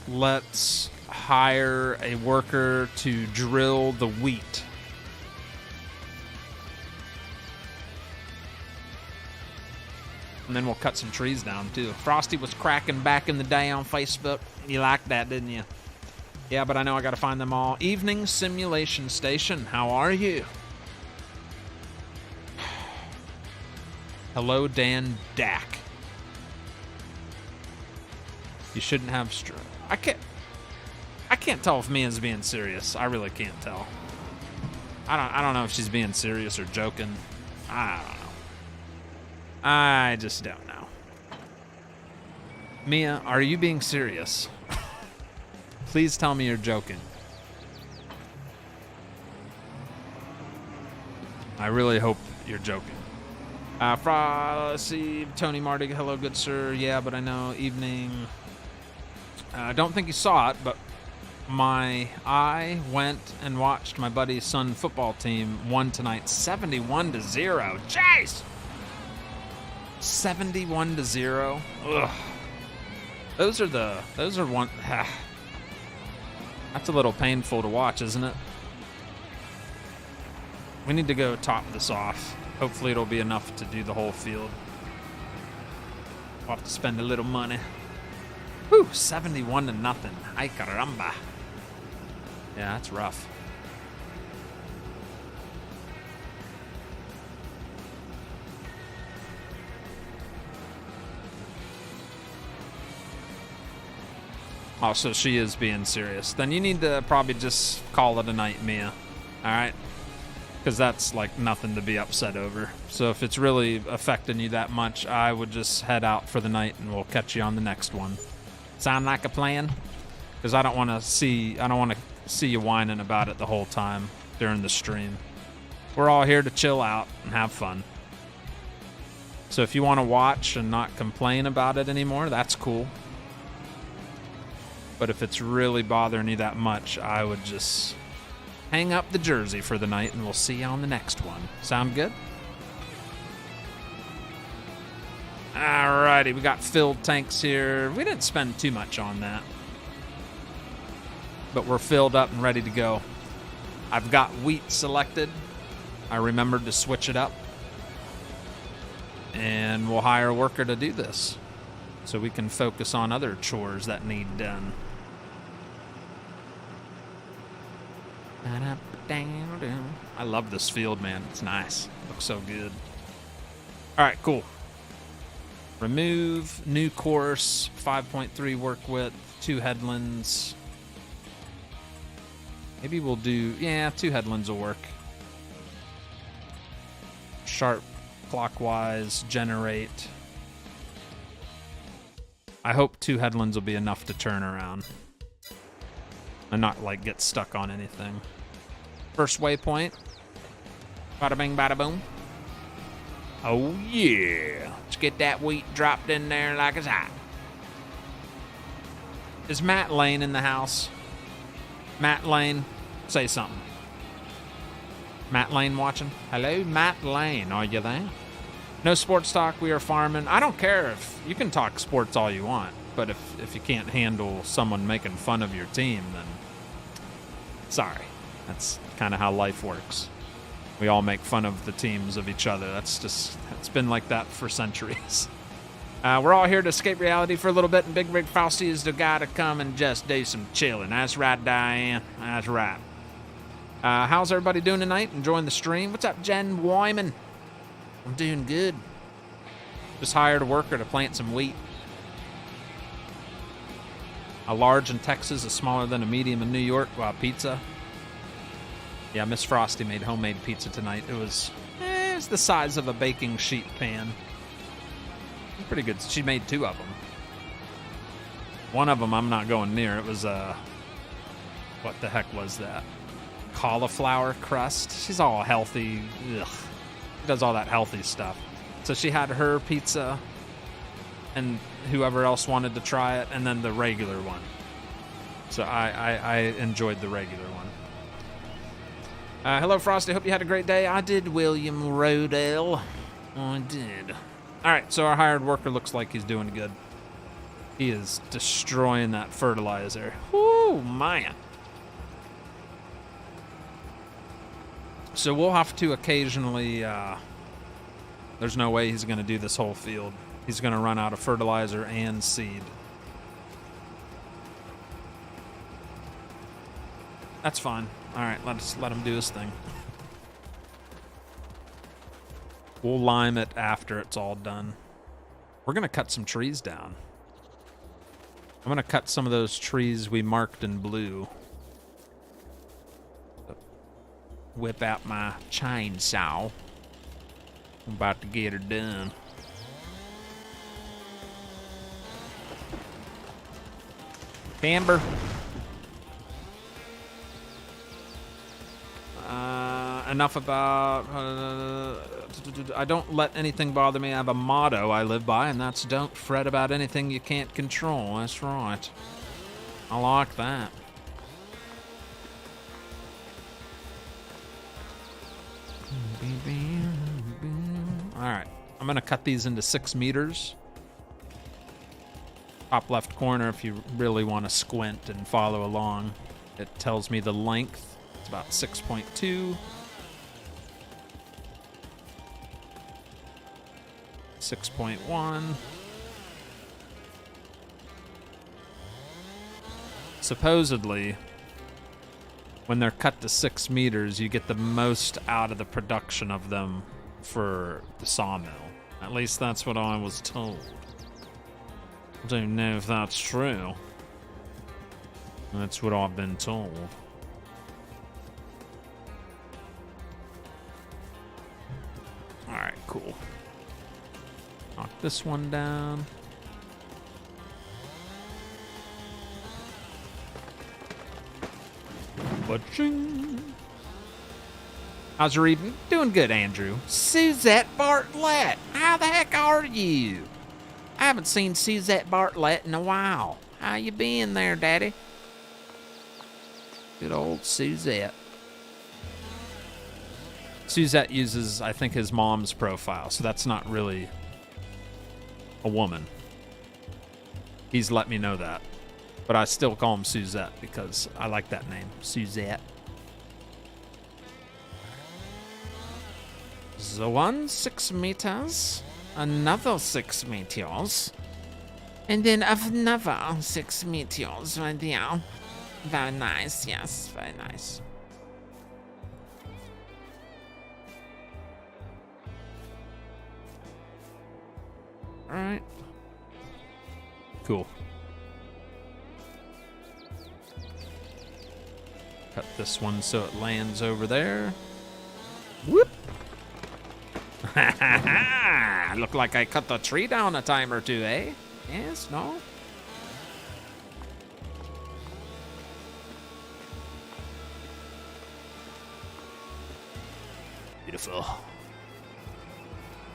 Let's hire a worker to drill the wheat. And then we'll cut some trees down, too. Frosty was cracking back in the day on Facebook. You liked that, didn't you? Yeah, but I know I got to find them all. Evening Simulation Station, how are you? Hello, Dan Dak. You shouldn't have... I can't tell if Mia's being serious. I really can't tell. I don't know if she's being serious or joking. I don't know. I just don't know. Mia, are you being serious? Please tell me you're joking. I really hope you're joking. Let's see, Tony Martig, hello, good sir. Yeah, but I know evening. I don't think you saw it, but I went and watched my buddy's son football team won tonight 71-0. Jeez! 71-0. Ugh. Those are one. That's a little painful to watch, isn't it? We need to go top this off. Hopefully it'll be enough to do the whole field. We'll have to spend a little money. Whew, 71-0. Ay caramba. Yeah, that's rough. Oh, so she is being serious. Then you need to probably just call it a night, Mia. All right? Because that's like nothing to be upset over. So if it's really affecting you that much, I would just head out for the night and we'll catch you on the next one. Sound like a plan? Because I don't want to see you whining about it the whole time during the stream. We're all here to chill out and have fun. So if you want to watch and not complain about it anymore, that's cool. But if it's really bothering you that much, I would just hang up the jersey for the night and we'll see you on the next one. Sound good? Alrighty, we got filled tanks here. We didn't spend too much on that. But we're filled up and ready to go. I've got wheat selected. I remembered to switch it up. And we'll hire a worker to do this, so we can focus on other chores that need done. I love this field, man. It's nice. Looks so good. All right, cool. Remove, new course, 5.3 work width, 2 headlands. Maybe we'll do, yeah, 2 headlands will work. Sharp clockwise, generate. I hope 2 headlands will be enough to turn around and not like get stuck on anything. First waypoint. Bada bing, bada boom. Oh yeah. Let's get that wheat dropped in there like it's hot. Is Matt Lane in the house? Matt Lane, say something. Matt Lane watching? Hello, Matt Lane, are you there? No sports talk, we are farming. I don't care if you can talk sports all you want, but if you can't handle someone making fun of your team, then sorry. That's kind of how life works. We all make fun of the teams of each other. It's been like that for centuries. We're all here to escape reality for a little bit, and Bigrigfrosty is the guy to come and just do some chilling. That's right, Diane. That's right. How's everybody doing tonight? Enjoying the stream? What's up, Jen Wyman? I'm doing good. Just hired a worker to plant some wheat. A large in Texas is smaller than a medium in New York. Wow, pizza. Yeah, Miss Frosty made homemade pizza tonight. It was the size of a baking sheet pan. Pretty good. She made 2 of them. One of them I'm not going near. It was what the heck was that? Cauliflower crust. She's all healthy. Ugh. She does all that healthy stuff. So she had her pizza and whoever else wanted to try it, and then the regular one. So I enjoyed the regular one. Hello, Frosty. Hope you had a great day. I did, William Rodell. I did. All right, so our hired worker looks like he's doing good. He is destroying that fertilizer. Whoo, man. So we'll have to occasionally... there's no way he's going to do this whole field. He's going to run out of fertilizer and seed. That's fine. All right, let him do his thing. We'll lime it after it's all done. We're going to cut some trees down. I'm going to cut some of those trees we marked in blue. Whip out my chainsaw. I'm about to get her done. Camber. Enough about... I don't let anything bother me. I have a motto I live by, and that's don't fret about anything you can't control. That's right. I like that. Alright. I'm going to cut these into 6 meters. Top left corner, if you really want to squint and follow along, it tells me the length. It's about 6.2. 6.1. Supposedly, when they're cut to 6 meters, you get the most out of the production of them for the sawmill. At least that's what I was told. I don't know if that's true. That's what I've been told. Alright, cool. Knock this one down. Ba-ching. How's your evening? Doing good, Andrew. Suzette Bartlett, how the heck are you? I haven't seen Suzette Bartlett in a while. How you been there, Daddy? Good old Suzette. Suzette uses, I think, his mom's profile, so that's not really a woman. He's let me know that. But I still call him Suzette because I like that name, Suzette. The 6 meters, another 6 meters, and then another 6 meters right there. Very nice, yes, very nice. All right. Cool. Cut this one so it lands over there. Whoop. Look like I cut the tree down a time or two, eh? Yes, no? Beautiful.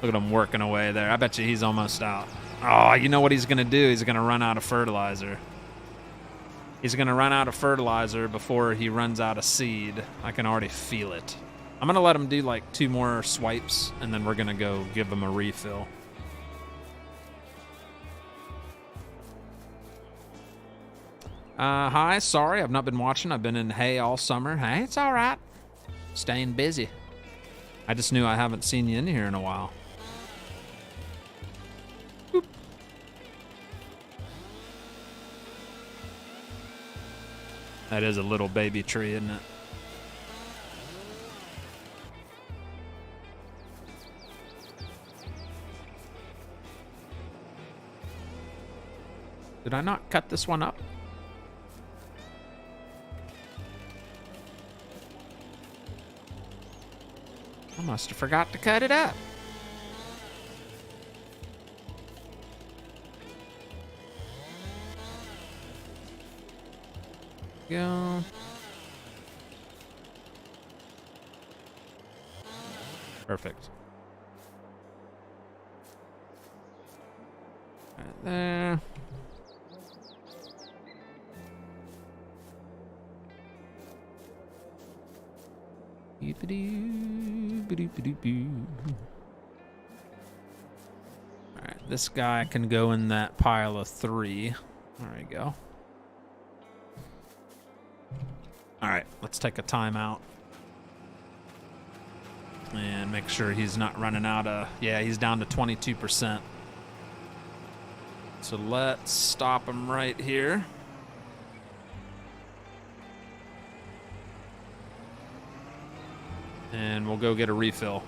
Look at him working away there. I bet you he's almost out. Oh, you know what he's going to do? He's going to run out of fertilizer. He's going to run out of fertilizer before he runs out of seed. I can already feel it. I'm going to let him do like 2 more swipes, and then we're going to go give him a refill. Hi, sorry, I've not been watching. I've been in hay all summer. Hey, it's all right. Staying busy. I just knew I haven't seen you in here in a while. Boop. That is a little baby tree, isn't it? Did I not cut this one up? I must have forgot to cut it up. Go. Perfect. Right there. Alright, this guy can go in that pile of 3. There we go. Alright, let's take a timeout. And make sure he's not running out of... Yeah, he's down to 22%. So let's stop him right here. And we'll go get a refill.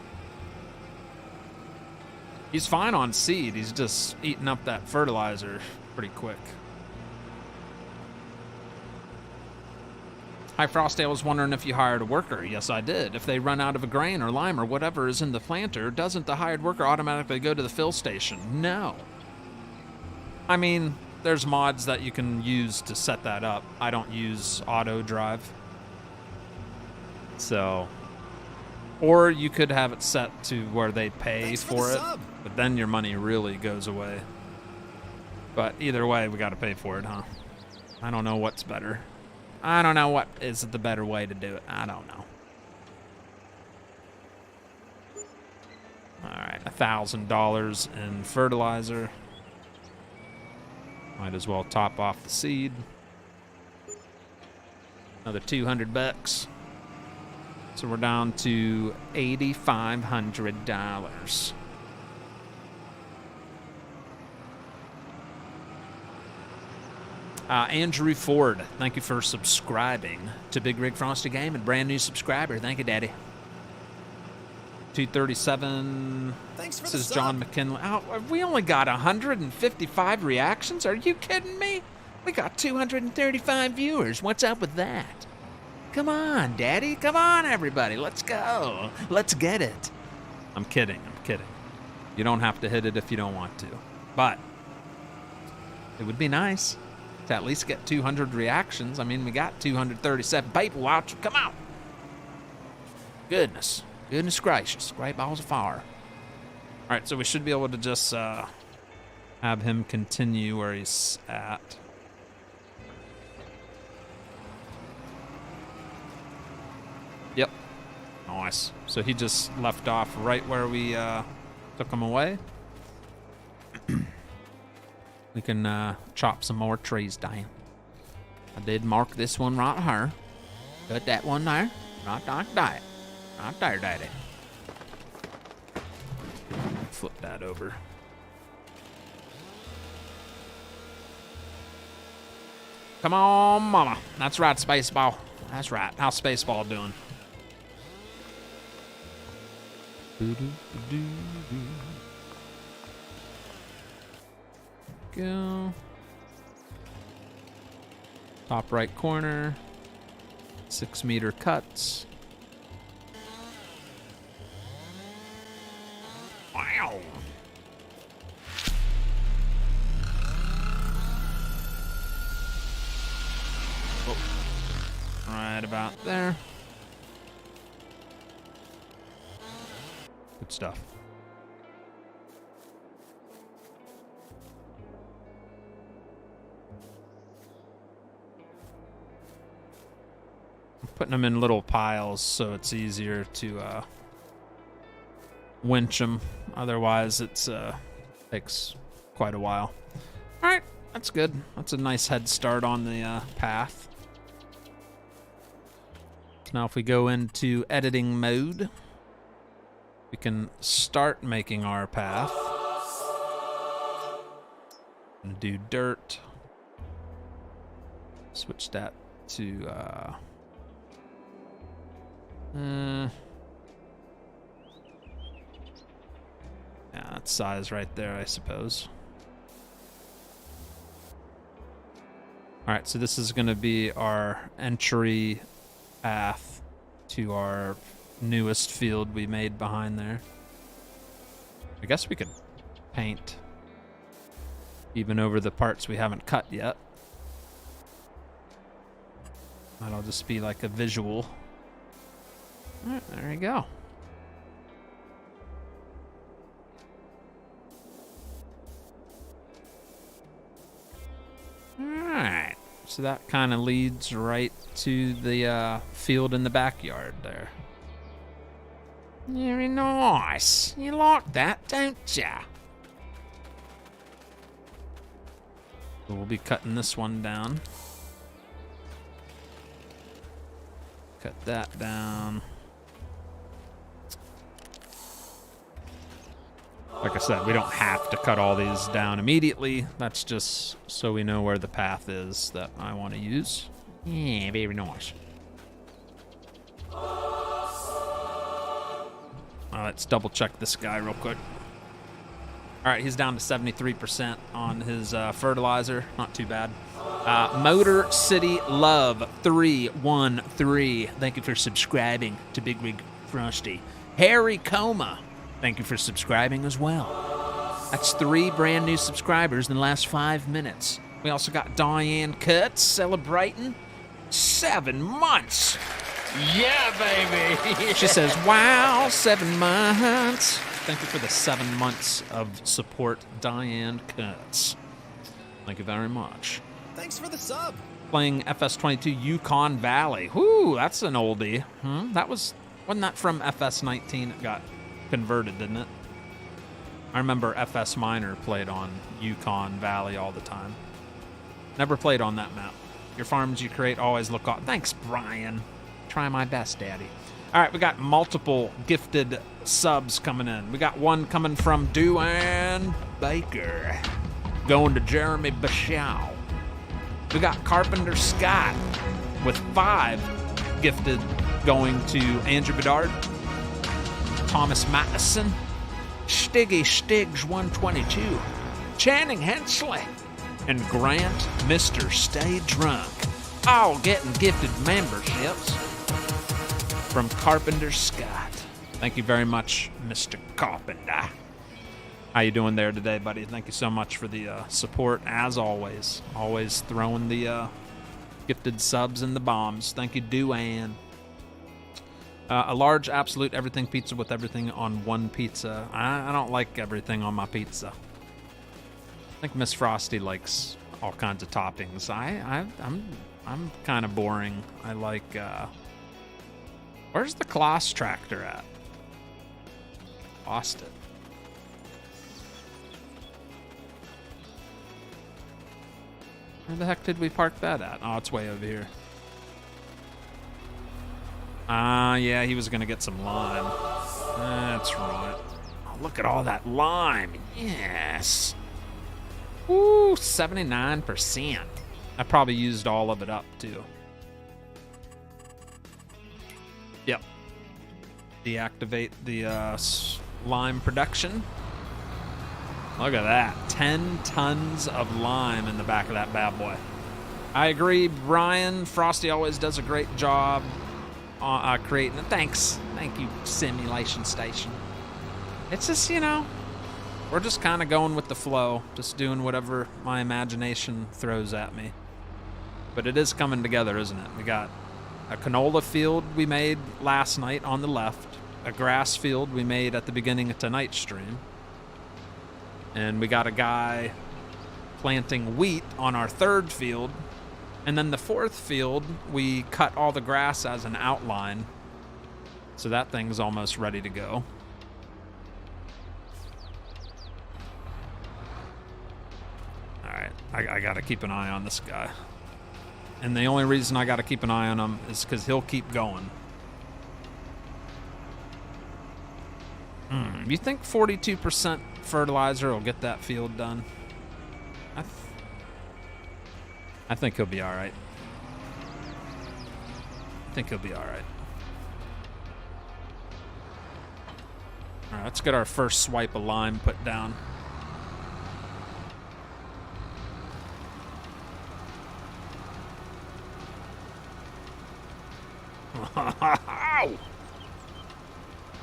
He's fine on seed. He's just eating up that fertilizer pretty quick. Hi, Frosty. I was wondering if you hired a worker. Yes, I did. If they run out of a grain or lime or whatever is in the planter, doesn't the hired worker automatically go to the fill station? No. I mean, there's mods that you can use to set that up. I don't use auto drive. So... Or you could have it set to where they pay for it, but then your money really goes away. But either way, we got to pay for it, huh? I don't know what's better. I don't know what is the better way to do it. I don't know. All right, $1,000 in fertilizer. Might as well top off the seed. Another $200. So we're down to $8,500. Andrew Ford, thank you for subscribing to Bigrigfrosty Game, and brand new subscriber. Thank you, Daddy. 237. Thanks for this the is sub. John McKinley. Oh, we only got 155 reactions? Are you kidding me? We got 235 viewers. What's up with that? Come on, Daddy. Come on, everybody. Let's go. Let's get it. I'm kidding. I'm kidding. You don't have to hit it if you don't want to. But it would be nice. to at least get 200 reactions. I mean, we got 237 people watching. Come on. Goodness gracious. Great balls of fire. All right, so we should be able to just have him continue where he's at. Yep. Nice. So he just left off right where we took him away. We can chop some more trees down. I did mark this one right here. Put that one there. Right like that. Right there, Daddy. Flip that over. Come on, Mama. That's right, Spaceball. That's right. How's Spaceball doing? Go. Top right corner. 6 meter cuts. Wow. Oh. Right about there. Good stuff. I'm putting them in little piles so it's easier to winch them. Otherwise, it's takes quite a while. All right, that's good. That's a nice head start on the path. So now if we go into editing mode, we can start making our path. And do dirt. Switch that to yeah, that size right there, I suppose. All right, so this is going to be our entry path to our newest field we made behind there. I guess we could paint even over the parts we haven't cut yet. That'll just be like a visual. All right, there you go. Alright, so that kind of leads right to the field in the backyard there. Very nice. You like that, don't ya? So we'll be cutting this one down. Cut that down. Like I said, we don't have to cut all these down immediately. That's just so we know where the path is that I want to use. Yeah, very nice. Let's double check this guy real quick. All right, he's down to 73% on his fertilizer. Not too bad. Motor City Love 313. Thank you for subscribing to Bigrigfrosty. Harry Coma. Thank you for subscribing as well. That's 3 brand new subscribers in the last 5 minutes. We also got Diane Cuts celebrating 7 months. Yeah, baby. She says, wow, 7 months. Thank you for the 7 months of support, Diane Cuts. Thank you very much. Thanks for the sub. Playing FS22 Yukon Valley. Whoo, that's an oldie. Wasn't that from FS19? It got converted, didn't it? I remember FS Minor played on Yukon Valley all the time. Never played on that map. Your farms you create always look off. Thanks, Brian. Try my best, Daddy. All right, we got multiple gifted subs coming in. We got one coming from Duane Baker, going to Jeremy Bashaw. We got Carpenter Scott with 5 gifted going to Andrew Bedard, Thomas Mattison, Stiggy Stiggs 122, Channing Hensley, and Grant Mr. Stay Drunk, all getting gifted memberships from Carpenter Scott. Thank you very much, Mr. Carpenter. All How you doing there today, buddy? Thank you so much for the support, as always. Always throwing the gifted subs and the bombs. Thank you, Duane. A large absolute everything pizza with everything on one pizza. I don't like everything on my pizza. I think Miss Frosty likes all kinds of toppings. I'm kind of boring. I like. Where's the Kloss tractor at? Lost it. Where the heck did we park that at? Oh, it's way over here. Yeah, he was gonna get some lime. That's right. Oh, look at all that lime. Yes. Woo, 79%. I probably used all of it up, too. Yep. Deactivate the lime production. Look at that. 10 tons of lime in the back of that bad boy. I agree, Brian. Frosty always does a great job creating it. Thanks. Thank you, Simulation Station. It's just, you know, we're just kind of going with the flow. Just doing whatever my imagination throws at me. But it is coming together, isn't it? We got a canola field we made last night on the left. A grass field we made at the beginning of tonight's stream. And we got a guy planting wheat on our third field. And then the fourth field, we cut all the grass as an outline. So that thing's almost ready to go. All right, I got to keep an eye on this guy. And the only reason I got to keep an eye on him is because he'll keep going. You think 42% fertilizer will get that field done? I think he'll be all right. I think he'll be all right. All right, let's get our first swipe of lime put down.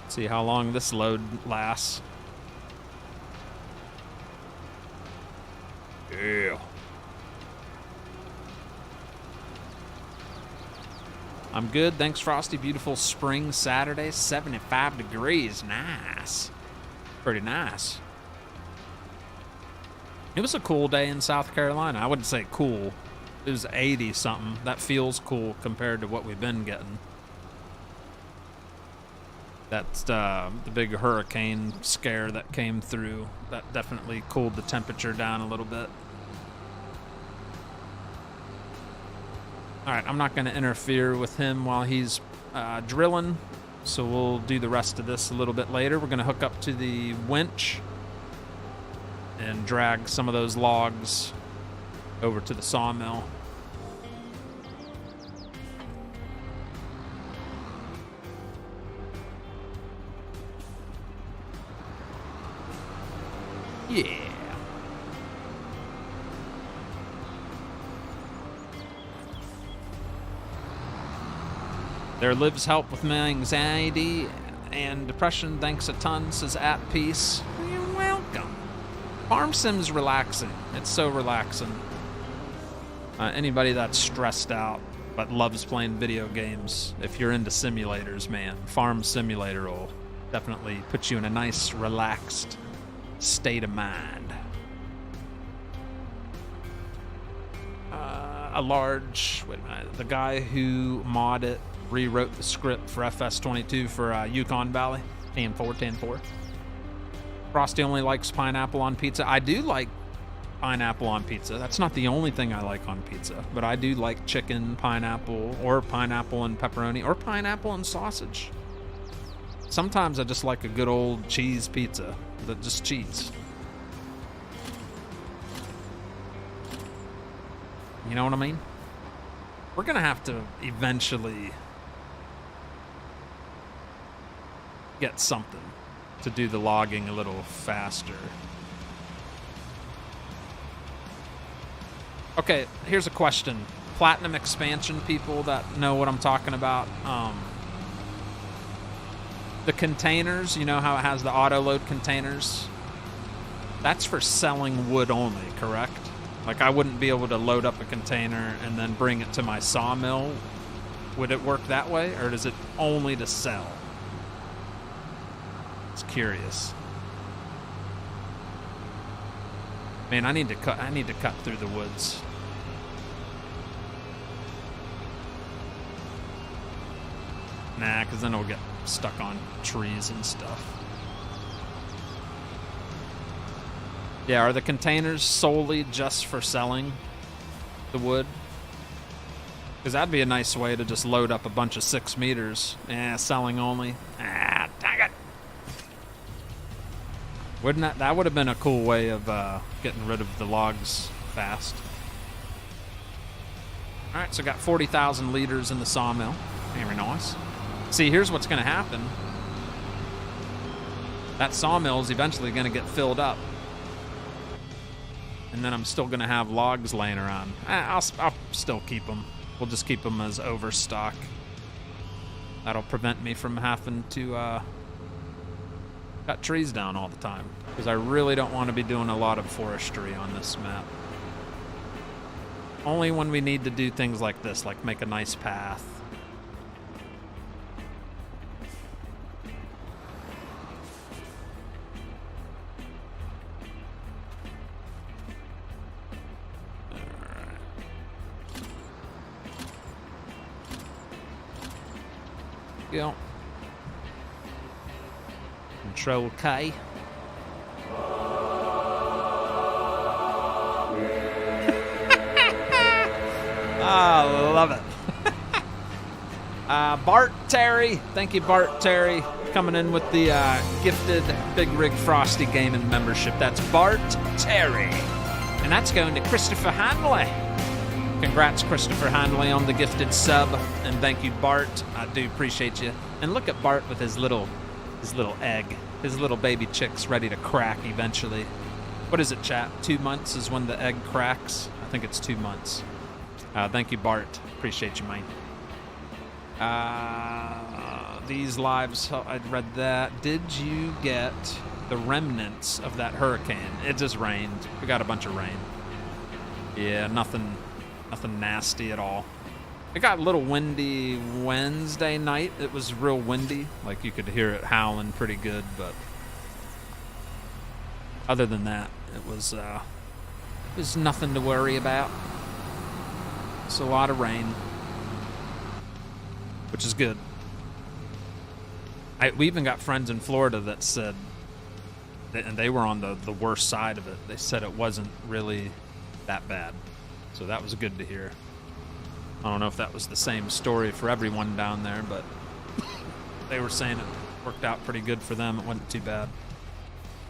See how long this load lasts. Yeah. I'm good. Thanks, Frosty. Beautiful spring Saturday. 75 degrees. Nice. Pretty nice. It was a cool day in South Carolina. I wouldn't say cool. It was 80 something. That feels cool compared to what we've been getting. That's the big hurricane scare that came through. That definitely cooled the temperature down a little bit. All right, I'm not going to interfere with him while he's drilling, so we'll do the rest of this a little bit later. We're going to hook up to the winch and drag some of those logs over to the sawmill. Yeah. There lives help with my anxiety and depression. Thanks a ton, says At Peace. You're welcome. Farm Sim's relaxing. It's so relaxing. Anybody that's stressed out but loves playing video games, if you're into simulators, man, Farm Simulator will definitely put you in a nice, relaxed state of mind. Wait a minute, the guy who modded rewrote the script for FS22 for Yukon Valley, 10-4. Frosty only likes pineapple on pizza. I do like pineapple on pizza. That's not the only thing I like on pizza, but I do like chicken, pineapple, or pineapple and pepperoni, or pineapple and sausage. Sometimes I just like a good old cheese pizza, just cheese. You know what I mean? We're gonna have to eventually get something to do the logging a little faster. Okay, here's a question. Platinum expansion people that know what I'm talking about. The containers, you know how it has the auto load containers? That's for selling wood only, correct? Like I wouldn't be able to load up a container and then bring it to my sawmill. Would it work that way, or is it only to sell? It's curious. Man, I need to cut through the woods. Nah, because then it'll get stuck on trees and stuff. Yeah, are the containers solely just for selling the wood? Because that'd be a nice way to just load up a bunch of 6 meters. Yeah, selling only. Ah, dang it. Wouldn't that would have been a cool way of getting rid of the logs fast. All right, so got 40,000 liters in the sawmill. Very nice. See, here's what's going to happen. That sawmill is eventually going to get filled up. And then I'm still going to have logs laying around. I'll still keep them. We'll just keep them as overstock. That'll prevent me from having to cut trees down all the time. Because I really don't want to be doing a lot of forestry on this map. Only when we need to do things like this, like make a nice path. Go. Control K. I love it. Bart Terry. Thank you, Bart Terry, coming in with the gifted Bigrigfrosty gaming membership. That's Bart Terry. And that's going to Christopher Hanley. Congrats, Christopher Hanley, on the gifted sub, and thank you, Bart. I do appreciate you. And look at Bart with his little egg, his little baby chick's ready to crack eventually. What is it, chat? 2 months is when the egg cracks. I think it's 2 months. Thank you, Bart. Appreciate you, mate. These lives, I read that. Did you get the remnants of that hurricane? It just rained. We got a bunch of rain. Yeah, nothing nasty at all. It got a little windy Wednesday night. It was real windy. Like you could hear it howling pretty good, but other than that, it was nothing to worry about. It's a lot of rain, which is good. We even got friends in Florida that said, and they were on the worst side of it. They said it wasn't really that bad. So that was good to hear. I don't know if that was the same story for everyone down there, but they were saying it worked out pretty good for them. It wasn't too bad.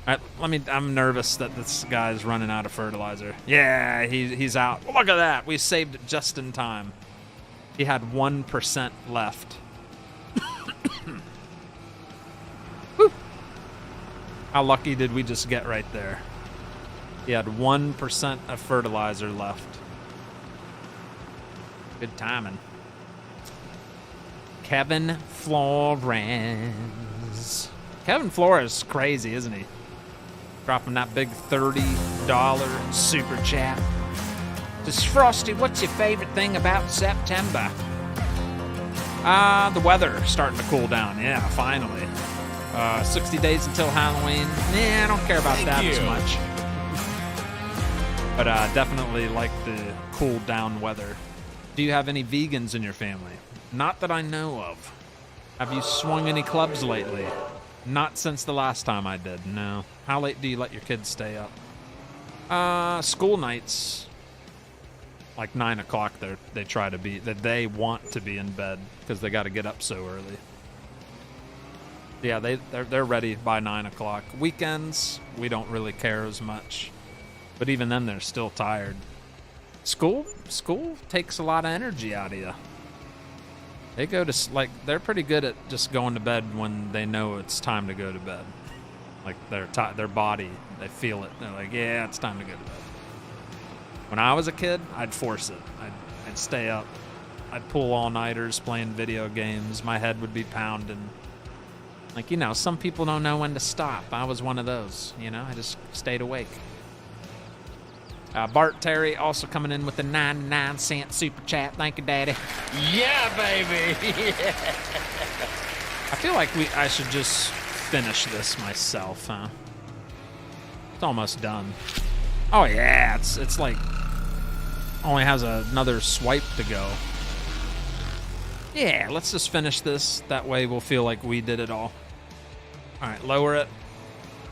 All right, I'm nervous that this guy's running out of fertilizer. Yeah, he's out. Look at that. We saved it just in time. He had 1% left. Whew. How lucky did we just get right there? He had 1% of fertilizer left. Good timing. Kevin Flores. Kevin Flores is crazy, isn't he? Dropping that big $30 super chat. Just Frosty, what's your favorite thing about September? The weather starting to cool down. Yeah, finally. 60 days until Halloween. I don't care about that as much. But definitely like the cool down weather. Do you have any vegans in your family? Not that I know of. Have you swung any clubs lately? Not since the last time I did, no. How late do you let your kids stay up? School nights, like 9 o'clock, they try to be, that they want to be in bed because they got to get up so early. Yeah, they're ready by 9 o'clock. Weekends, we don't really care as much. But even then, they're still tired. School takes a lot of energy out of you. They go to, they're pretty good at just going to bed when they know it's time to go to bed. Like, their body, they feel it. They're like, yeah, it's time to go to bed. When I was a kid, I'd force it. I'd stay up. I'd pull all-nighters playing video games. My head would be pounding. Like, you know, some people don't know when to stop. I was one of those, you know? I just stayed awake. Bart Terry also coming in with the 99-cent super chat. Thank you, Daddy. Yeah, baby. I feel like I should just finish this myself, huh? It's almost done. Oh, yeah. It's like... only has another swipe to go. Yeah, let's just finish this. That way we'll feel like we did it all. All right, lower it.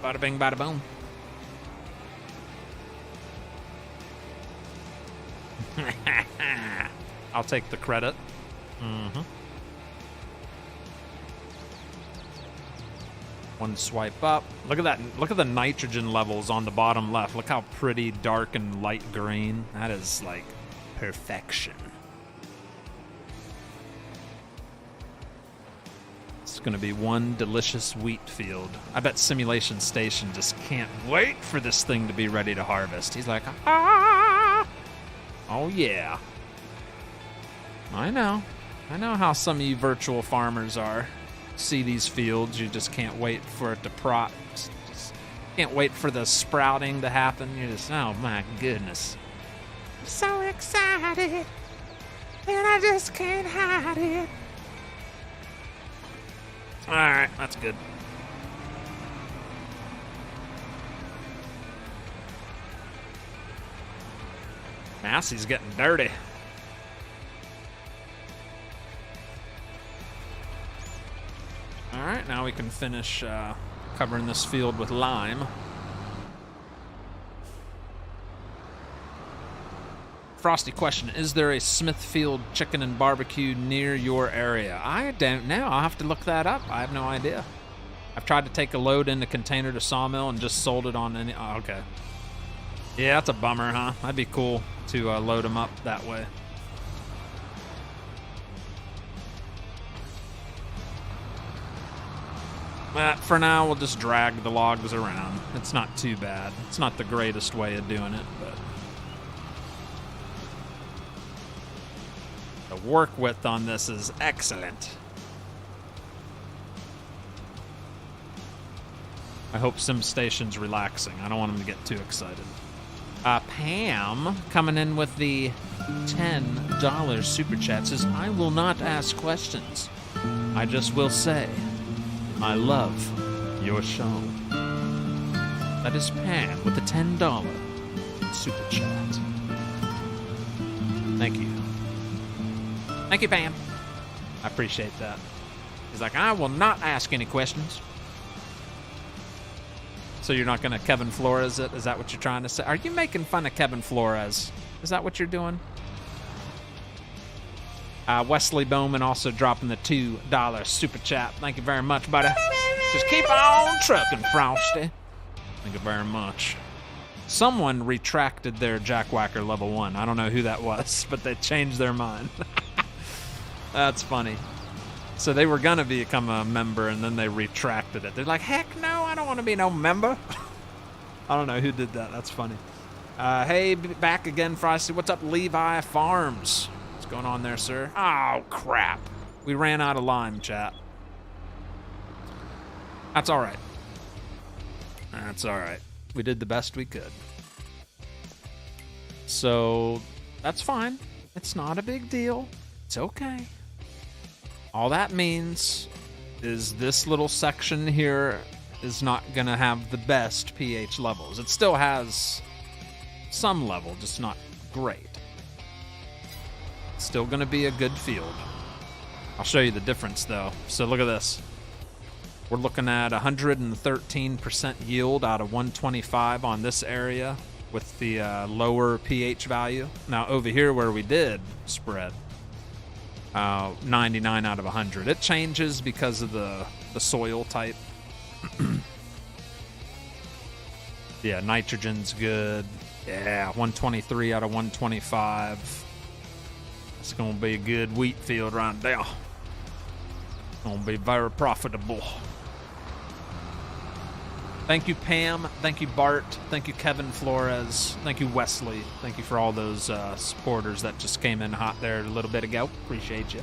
Bada bing, bada boom. I'll take the credit. Mm-hmm. One swipe up. Look at that. Look at the nitrogen levels on the bottom left. Look how pretty dark and light green. That is like perfection. It's going to be one delicious wheat field. I bet Simulation Station just can't wait for this thing to be ready to harvest. He's like, ah! Oh, yeah. I know how some of you virtual farmers are. See these fields, you just can't wait for it to just can't wait for the sprouting to happen. You're just, oh my goodness. I'm so excited, and I just can't hide it. All right, that's good. Massey's getting dirty. All right, now we can finish covering this field with lime. Frosty question, is there a Smithfield Chicken and Barbecue near your area? I don't know. I'll have to look that up. I have no idea. I've tried to take a load in the container to sawmill and just sold it on any... Oh, okay. Yeah, that's a bummer, huh? That'd be cool to load them up that way. But for now, we'll just drag the logs around. It's not too bad. It's not the greatest way of doing it, but... the work width on this is excellent. I hope SimStation's relaxing. I don't want him to get too excited. Pam, coming in with the $10 super chat, says, I will not ask questions. I just will say, I love your show. That is Pam with the $10 super chat. Thank you. Thank you, Pam. I appreciate that. He's like, I will not ask any questions. So you're not going to Kevin Flores it? Is that what you're trying to say? Are you making fun of Kevin Flores? Is that what you're doing? Wesley Bowman also dropping the $2 super chat. Thank you very much, buddy. Just keep on trucking, Frosty. Thank you very much. Someone retracted their Jackwhacker level 1. I don't know who that was, but they changed their mind. That's funny. So they were going to become a member, and then they retracted it. They're like, heck no, I don't want to be no member. I don't know who did that. That's funny. Hey, back again, Frosty. What's up, Levi Farms? What's going on there, sir? Oh, crap. We ran out of lime, chat. That's all right. That's all right. We did the best we could. So, that's fine. It's not a big deal. It's okay. All that means is this little section here is not going to have the best pH levels. It still has some level, just not great. It's still going to be a good field. I'll show you the difference, though. So look at this. We're looking at 113% yield out of 125 on this area with the lower pH value. Now, over here where we did spread, 99 out of 100. It changes because of the soil type. Yeah, nitrogen's good. Yeah, 123 out of 125. It's going to be a good wheat field right there. Going to be very profitable. Thank you, Pam. Thank you, Bart. Thank you, Kevin Flores. Thank you, Wesley. Thank you for all those supporters that just came in hot there a little bit ago. Appreciate you.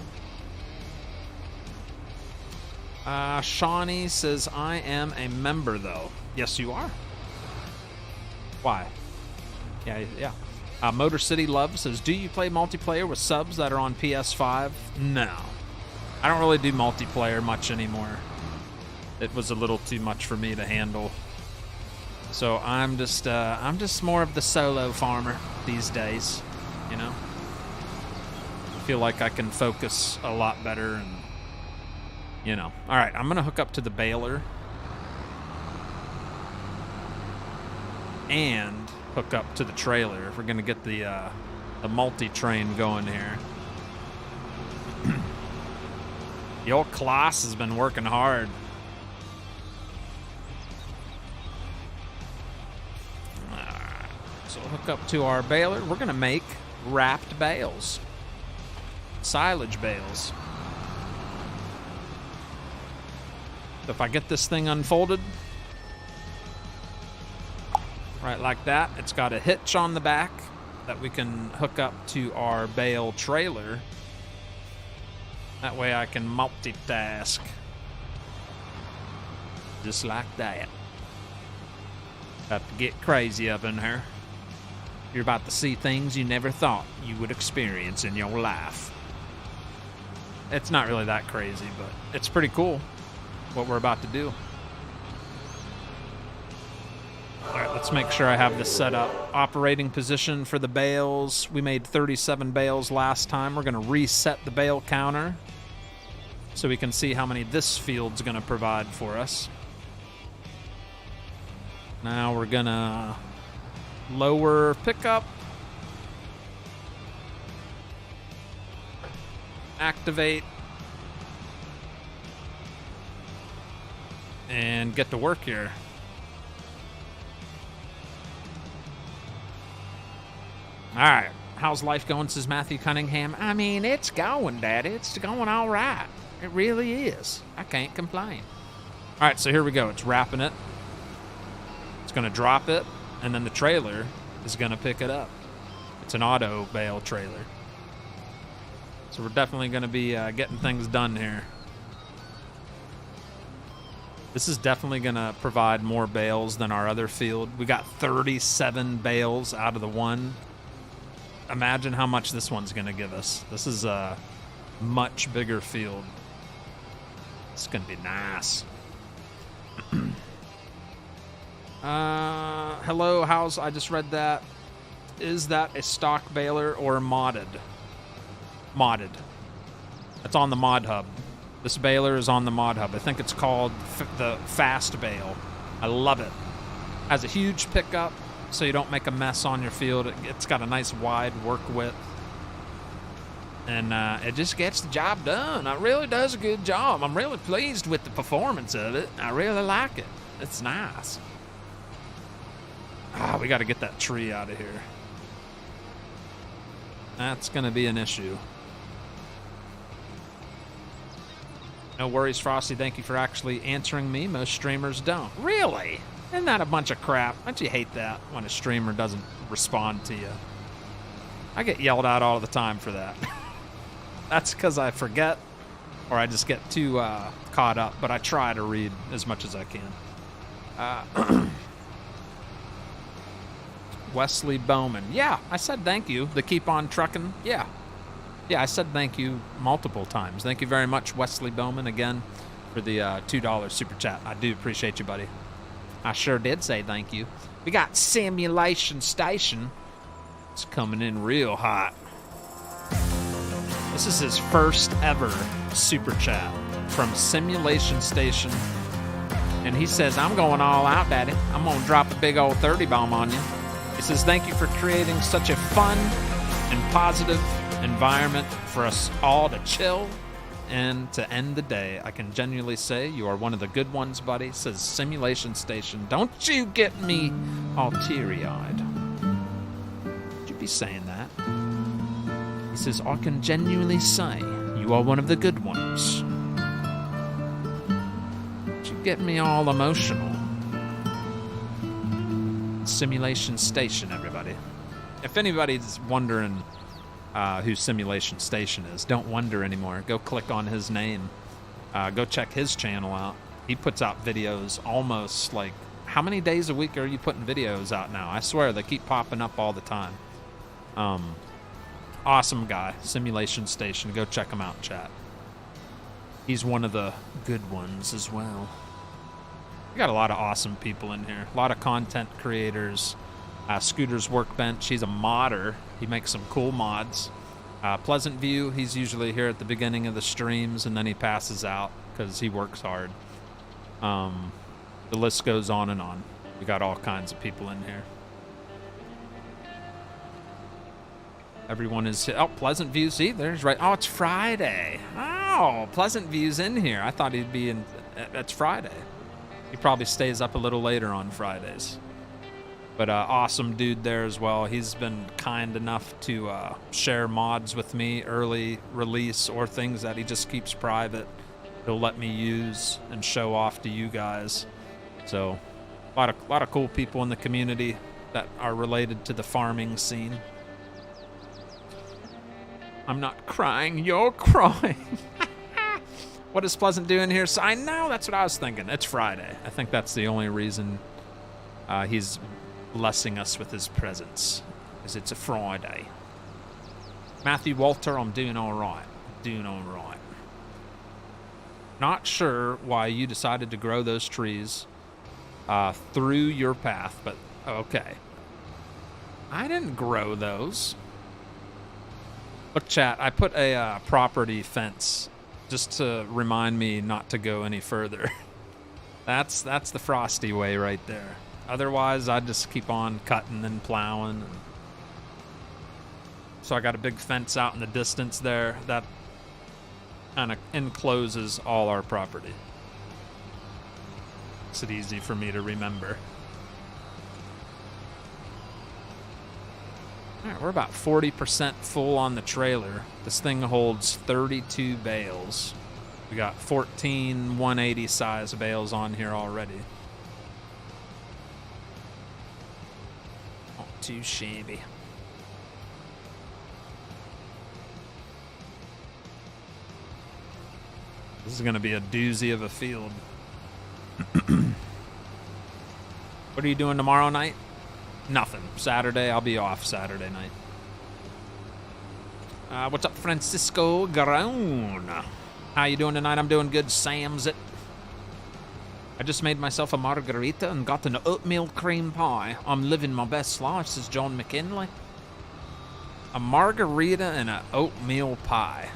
Shawnee says, I am a member, though. Yes, you are. Why? Yeah. Motor City Love says, do you play multiplayer with subs that are on PS5? No. I don't really do multiplayer much anymore. It was a little too much for me to handle. So I'm just more of the solo farmer these days, you know? I feel like I can focus a lot better and, you know. All right, I'm going to hook up to the baler and hook up to the trailer. We're going to get the multi-train going here. The old class has been working hard. So we'll hook up to our baler. We're going to make wrapped bales. Silage bales. So if I get this thing unfolded, right like that, it's got a hitch on the back that we can hook up to our bale trailer. That way I can multitask. Just like that. About to get crazy up in here. You're about to see things you never thought you would experience in your life. It's not really that crazy, but it's pretty cool what we're about to do. All right, let's make sure I have this set up. Operating position for the bales. We made 37 bales last time. We're going to reset the bale counter so we can see how many this field's going to provide for us. Now we're going to lower pickup. Activate. And get to work here. All right. How's life going, says Matthew Cunningham? I mean, it's going, Daddy. It's going all right. It really is. I can't complain. All right, so here we go. It's wrapping it. It's going to drop it, and then the trailer is going to pick it up. It's an auto bale trailer. So we're definitely going to be getting things done here. This is definitely going to provide more bales than our other field. We got 37 bales out of the one. Imagine how much this one's going to give us. This is a much bigger field. It's going to be nice. Hello, how's... I just read that. Is that a stock baler or modded? Modded. It's on the mod hub. This baler is on the mod hub. I think it's called the Fast Bale. I love it. Has a huge pickup, so you don't make a mess on your field. It's got a nice wide work width. And it just gets the job done. It really does a good job. I'm really pleased with the performance of it. I really like it. It's nice. We got to get that tree out of here. That's going to be an issue. No worries, Frosty. Thank you for actually answering me. Most streamers don't. Really? Isn't that a bunch of crap? Don't you hate that when a streamer doesn't respond to you? I get yelled at all the time for that. That's because I forget or I just get too caught up, but I try to read as much as I can. Wesley Bowman. Yeah, I said thank you. The Keep On Trucking. Yeah, I said thank you multiple times. Thank you very much, Wesley Bowman, again, for the $2 super chat. I do appreciate you, buddy. I sure did say thank you. We got Simulation Station. It's coming in real hot. This is his first ever super chat from Simulation Station. And he says, I'm going all out, Daddy. I'm going to drop a big old 30 bomb on you. He says, thank you for creating such a fun and positive environment for us all to chill and to end the day. I can genuinely say you are one of the good ones, buddy. Says Simulation Station. Don't you get me all teary-eyed. Would you be saying that? He says, I can genuinely say you are one of the good ones. Don't you get me all emotional. Simulation Station, everybody. If anybody's wondering who Simulation Station is, don't wonder anymore. Go click on his name Go check his channel out. He puts out videos almost like, how many days a week are you putting videos out now? I swear they keep popping up all the time. Awesome guy. Simulation Station. Go check him out, chat. He's one of the good ones as well. We got a lot of awesome people in here. A lot of content creators. Scooter's Workbench. He's a modder. He makes some cool mods. Pleasant View. He's usually here at the beginning of the streams, and then he passes out because he works hard. The list goes on and on. We got all kinds of people in here. Everyone is... Oh, Pleasant View. See, there's right... Oh, it's Friday. Oh, Pleasant View's in here. I thought he'd be in... It's Friday. He probably stays up a little later on Fridays. But awesome dude there as well. He's been kind enough to share mods with me, early release, or things that he just keeps private. He'll let me use and show off to you guys. So, a lot of cool people in the community that are related to the farming scene. I'm not crying, you're crying. What is Pleasant doing here? So I know, that's what I was thinking. It's Friday. I think that's the only reason he's blessing us with his presence, is it's a Friday. Matthew Walter, I'm doing all right. Doing all right. Not sure why you decided to grow those trees through your path, but okay. I didn't grow those. Look, chat, I put a property fence just to remind me not to go any further. That's the Frosty way right there. Otherwise, I'd just keep on cutting and plowing. So I got a big fence out in the distance there that kind of encloses all our property. Makes it easy for me to remember. All right, we're about 40% full on the trailer. This thing holds 32 bales. We got 14 180 size bales on here already. Not too shabby. This is going to be a doozy of a field. What are you doing tomorrow night? Nothing. Saturday, I'll be off Saturday night. What's up, Francisco Garon? How you doing tonight? I'm doing good. Sam's it. I just made myself a margarita and got an oatmeal cream pie. I'm living my best life, says John McKinley. A margarita and an oatmeal pie.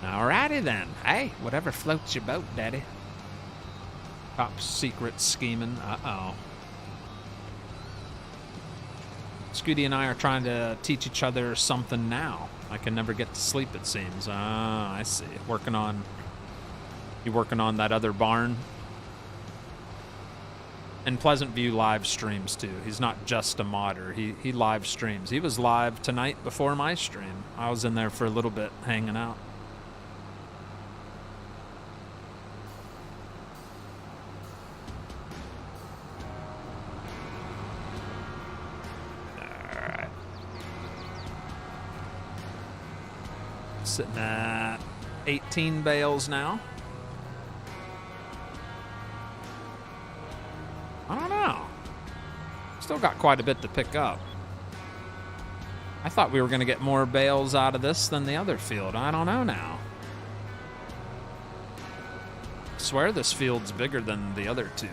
Alrighty then. Hey, whatever floats your boat, Daddy. Top secret scheming. Uh-oh. Scooty and I are trying to teach each other something now. I can never get to sleep, it seems. Ah, I see. You working on that other barn? And Pleasant View live streams too. He's not just a modder. He live streams. He was live tonight before my stream. I was in there for a little bit hanging out. Sitting at 18 bales now. I don't know. Still got quite a bit to pick up. I thought we were going to get more bales out of this than the other field. I don't know now. I swear this field's bigger than the other two.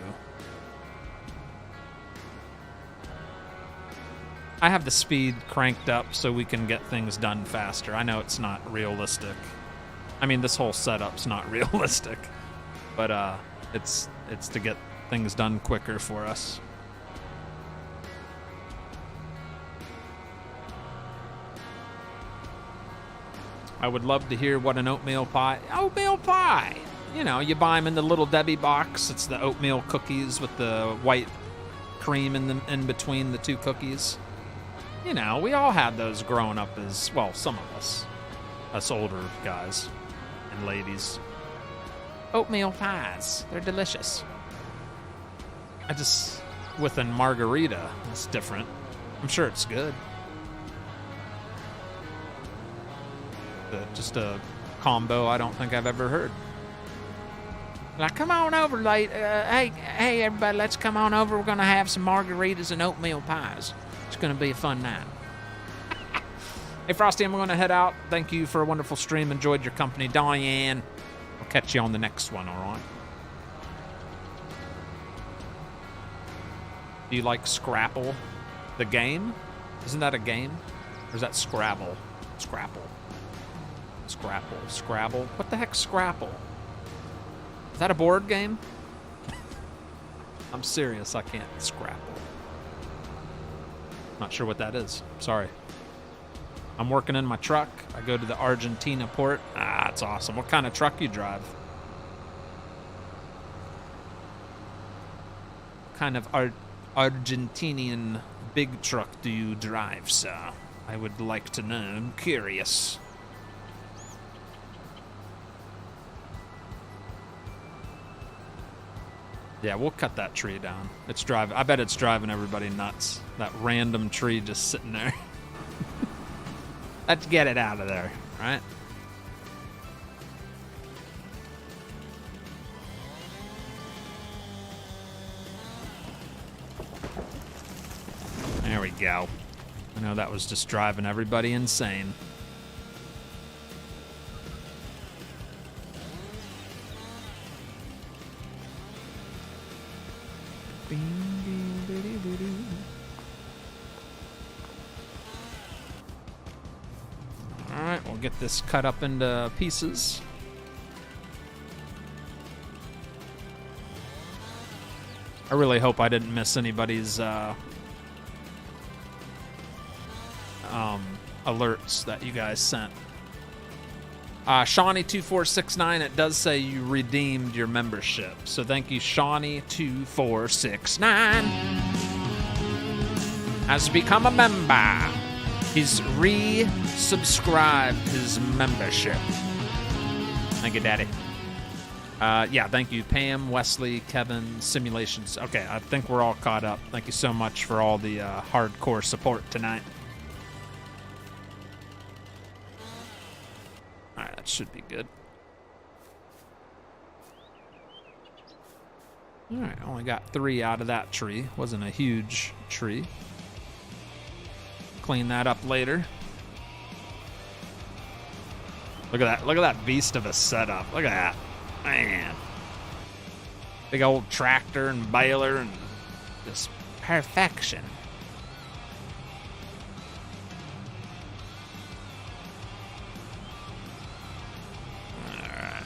I have the speed cranked up so we can get things done faster. I know it's not realistic. I mean, this whole setup's not realistic, but it's to get things done quicker for us. I would love to hear what an oatmeal pie... Oatmeal pie! You know, you buy them in the Little Debbie box. It's the oatmeal cookies with the white cream in between the two cookies. You know, we all had those growing up as, well, some of us. Us older guys and ladies. Oatmeal pies. They're delicious. With a margarita, it's different. I'm sure it's good. Just a combo I don't think I've ever heard. Like, come on over, hey, everybody, let's come on over. We're gonna have some margaritas and oatmeal pies. It's gonna be a fun night. Hey, Frosty, I'm going to head out. Thank you for a wonderful stream. Enjoyed your company, Diane. I'll catch you on the next one, all right? Do you like Scrapple, the game? Isn't that a game? Or is that Scrabble? Scrapple. Scrabble. What the heck's Scrapple? Is that a board game? I'm serious, I can't Scrapple. Not sure what that is. Sorry. I'm working in my truck. I go to the Argentina port. Ah, it's awesome. What kind of truck you drive? What kind of Argentinian big truck do you drive, sir? I would like to know. I'm curious. Yeah, we'll cut that tree down. It's driving. I bet it's driving everybody nuts. That random tree just sitting there. Let's get it out of there, right? There we go. I know that was just driving everybody insane. Alright, we'll get this cut up into pieces. I really hope I didn't miss anybody's alerts that you guys sent. Shawnee2469, it does say you redeemed your membership. So thank you, Shawnee2469. Has become a member. He's re-subscribed his membership. Thank you, Daddy. Yeah, thank you, Pam, Wesley, Kevin, Simulations. Okay, I think we're all caught up. Thank you so much for all the hardcore support tonight. All right, that should be good. All right, only got 3 out of that tree. Wasn't a huge tree. Clean that up later. Look at that. Look at that beast of a setup. Look at that. Man. Big old tractor and baler and just perfection. Alright.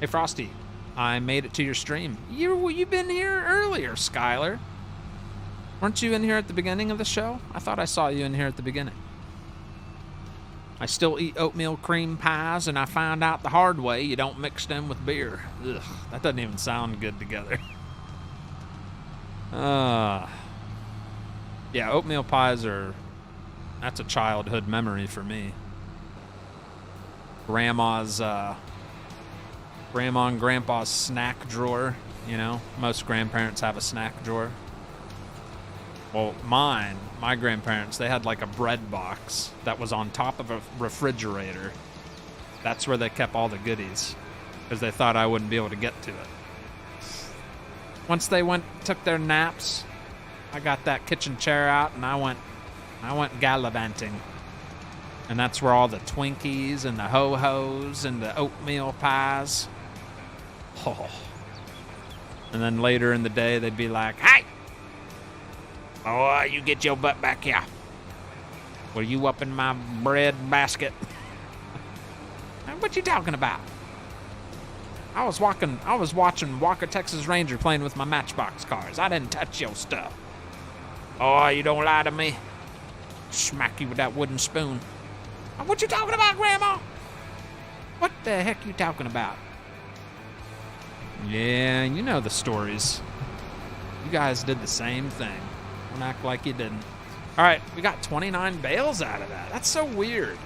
Hey, Frosty. I made it to your stream. You've been here earlier, Skylar. Weren't you in here at the beginning of the show? I thought I saw you in here at the beginning. I still eat oatmeal cream pies, and I found out the hard way you don't mix them with beer. Ugh, that doesn't even sound good together. Yeah, oatmeal pies that's a childhood memory for me. Grandma and Grandpa's snack drawer. You know, most grandparents have a snack drawer. Well, my grandparents, they had like a bread box that was on top of a refrigerator. That's where they kept all the goodies, because they thought I wouldn't be able to get to it. Once they took their naps, I got that kitchen chair out and I went gallivanting. And that's where all the Twinkies and the Ho-Hos and the oatmeal pies. Oh. And then later in the day, they'd be like, "Hey! Oh, you get your butt back here. Were you up in my bread basket?" What you talking about? I was watching Walker Texas Ranger playing with my Matchbox cars. I didn't touch your stuff. Oh, you don't lie to me. Smack you with that wooden spoon. What you talking about, Grandma? What the heck you talking about? Yeah, you know the stories. You guys did the same thing. Don't act like you didn't. All right, we got 29 bales out of that. That's so weird.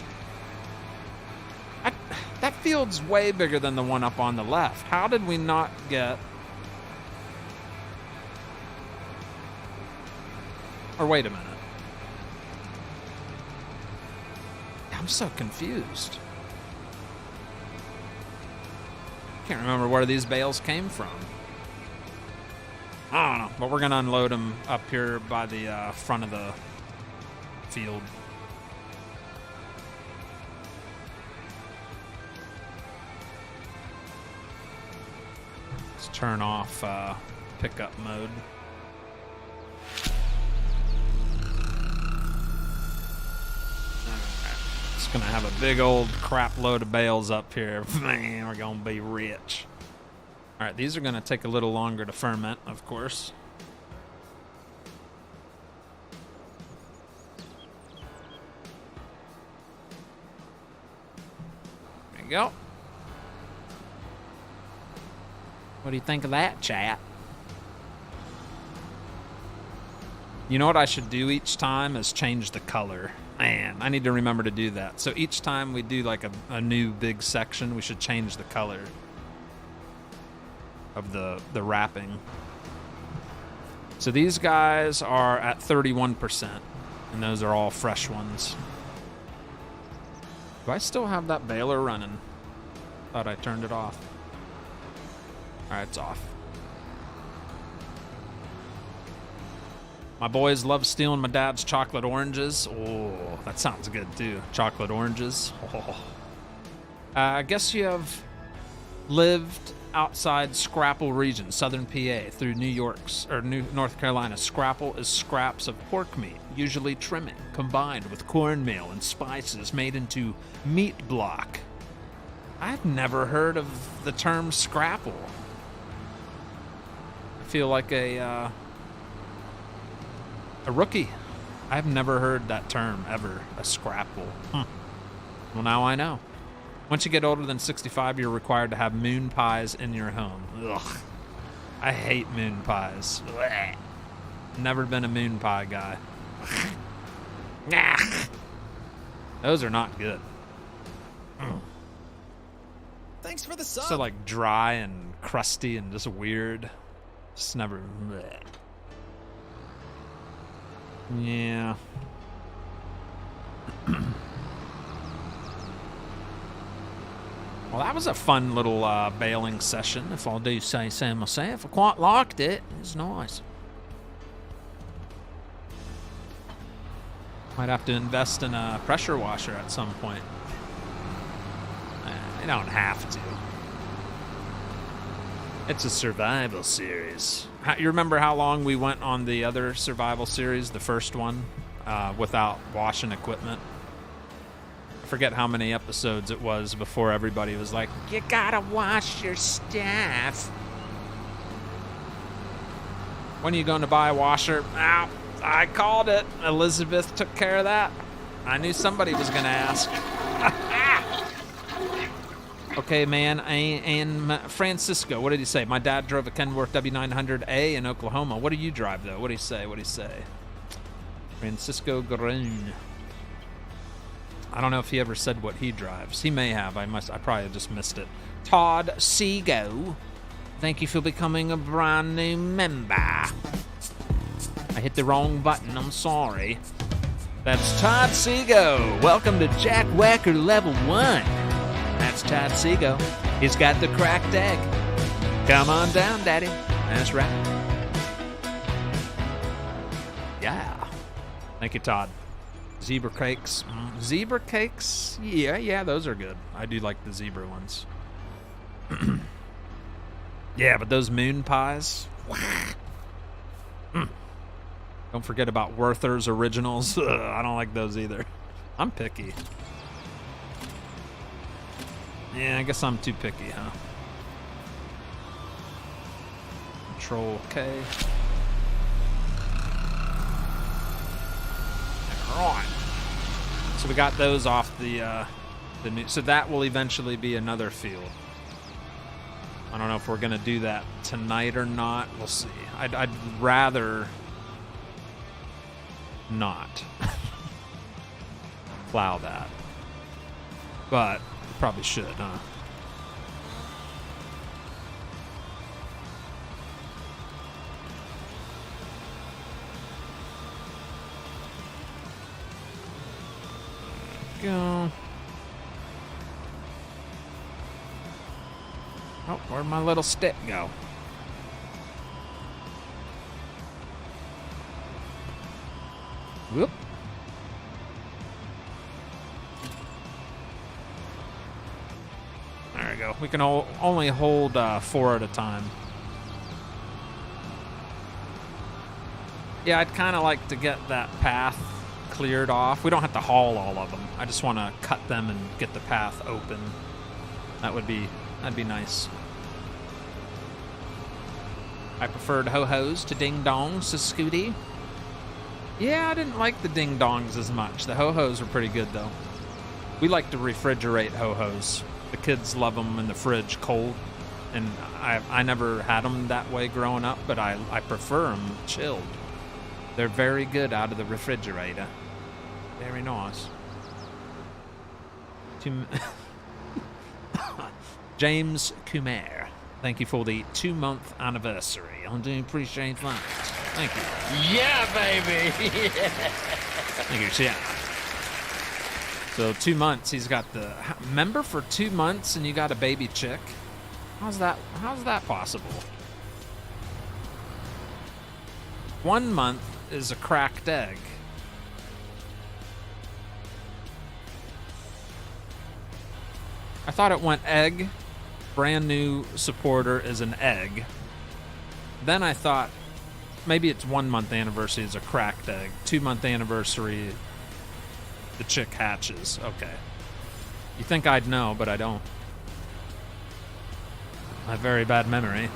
That field's way bigger than the one up on the left. How did we not get... Or wait a minute. I'm so confused. Can't remember where these bales came from. I don't know, but we're gonna unload them up here by the front of the field. Let's turn off pickup mode. Gonna have a big old crap load of bales up here. Man, we're gonna be rich. All right, these are gonna take a little longer to ferment, of course. There you go. What do you think of that, chat? You know what I should do each time is change the color. Man, I need to remember to do that. So each time we do like a new big section, we should change the color of the wrapping. So these guys are at 31%, and those are all fresh ones. Do I still have that baler running? Thought I turned it off. All right, it's off. My boys love stealing my dad's chocolate oranges. Oh, that sounds good too. Chocolate oranges. Oh. I guess you have lived outside Scrapple region, southern PA, through North Carolina. Scrapple is scraps of pork meat, usually trimming, combined with cornmeal and spices made into meat block. I've never heard of the term scrapple. I feel like a rookie. I've never heard that term ever, a scrapple. Well, now I know. Once you get older than 65, you're required to have moon pies in your home. Ugh. I hate moon pies. Blech. Never been a moon pie guy. Those are not good. Thanks for the sub. So like dry and crusty and just weird. Just never. Blech. Yeah. Well, that was a fun little baling session, if I do say so myself. I quite liked it. It was nice. Might have to invest in a pressure washer at some point. You don't have to. It's a survival series. You remember how long we went on the other survival series, the first one, without washing equipment? I forget how many episodes it was before everybody was like, you gotta wash your stuff. When are you going to buy a washer? Oh, I called it. Elizabeth took care of that. I knew somebody was going to ask. Okay, man, and Francisco, what did he say? My dad drove a Kenworth W900A in Oklahoma. What do you drive, though? What do you say? What do you say? Francisco Garoon. I don't know if he ever said what he drives. He may have. I probably just missed it. Todd Seago, thank you for becoming a brand new member. I hit the wrong button. I'm sorry. That's Todd Seago. Welcome to Jack Whacker Level 1. That's Todd Seago. He's got the cracked egg. Come on down, Daddy. That's right. Yeah. Thank you, Todd. Zebra cakes. Zebra cakes? Yeah, those are good. I do like the zebra ones. Yeah, but those moon pies. Don't forget about Werther's Originals. I don't like those either. I'm picky. Yeah, I guess I'm too picky, huh? Control K. Alright. So we got those off the new. So that will eventually be another field. I don't know if we're gonna do that tonight or not. We'll see. I'd rather not plow that, but probably should, huh? go. Oh, where'd my little stick go? Whoop. There we go. We can only hold 4 at a time. Yeah, I'd kind of like to get that path cleared off. We don't have to haul all of them. I just want to cut them and get the path open. That'd be nice. I preferred ho-hos to ding-dongs, says Scooty. Yeah, I didn't like the ding-dongs as much. The ho-hos were pretty good, though. We like to refrigerate ho-hos. The kids love them in the fridge cold, and I never had them that way growing up, but I prefer them chilled. They're very good out of the refrigerator. Very nice. James Kumar, thank you for the 2-month anniversary. I do appreciate that. Thank you. Yeah, baby. Thank you, yeah. So 2 months, he's got the member for 2 months, and you got a baby chick. How's that possible? 1 month is a cracked egg. I thought it went egg, brand new supporter is an egg. Then I thought maybe it's 1 month anniversary is a cracked egg. 2 month anniversary, the chick hatches. Okay. You think I'd know, but I don't. I have very bad memory.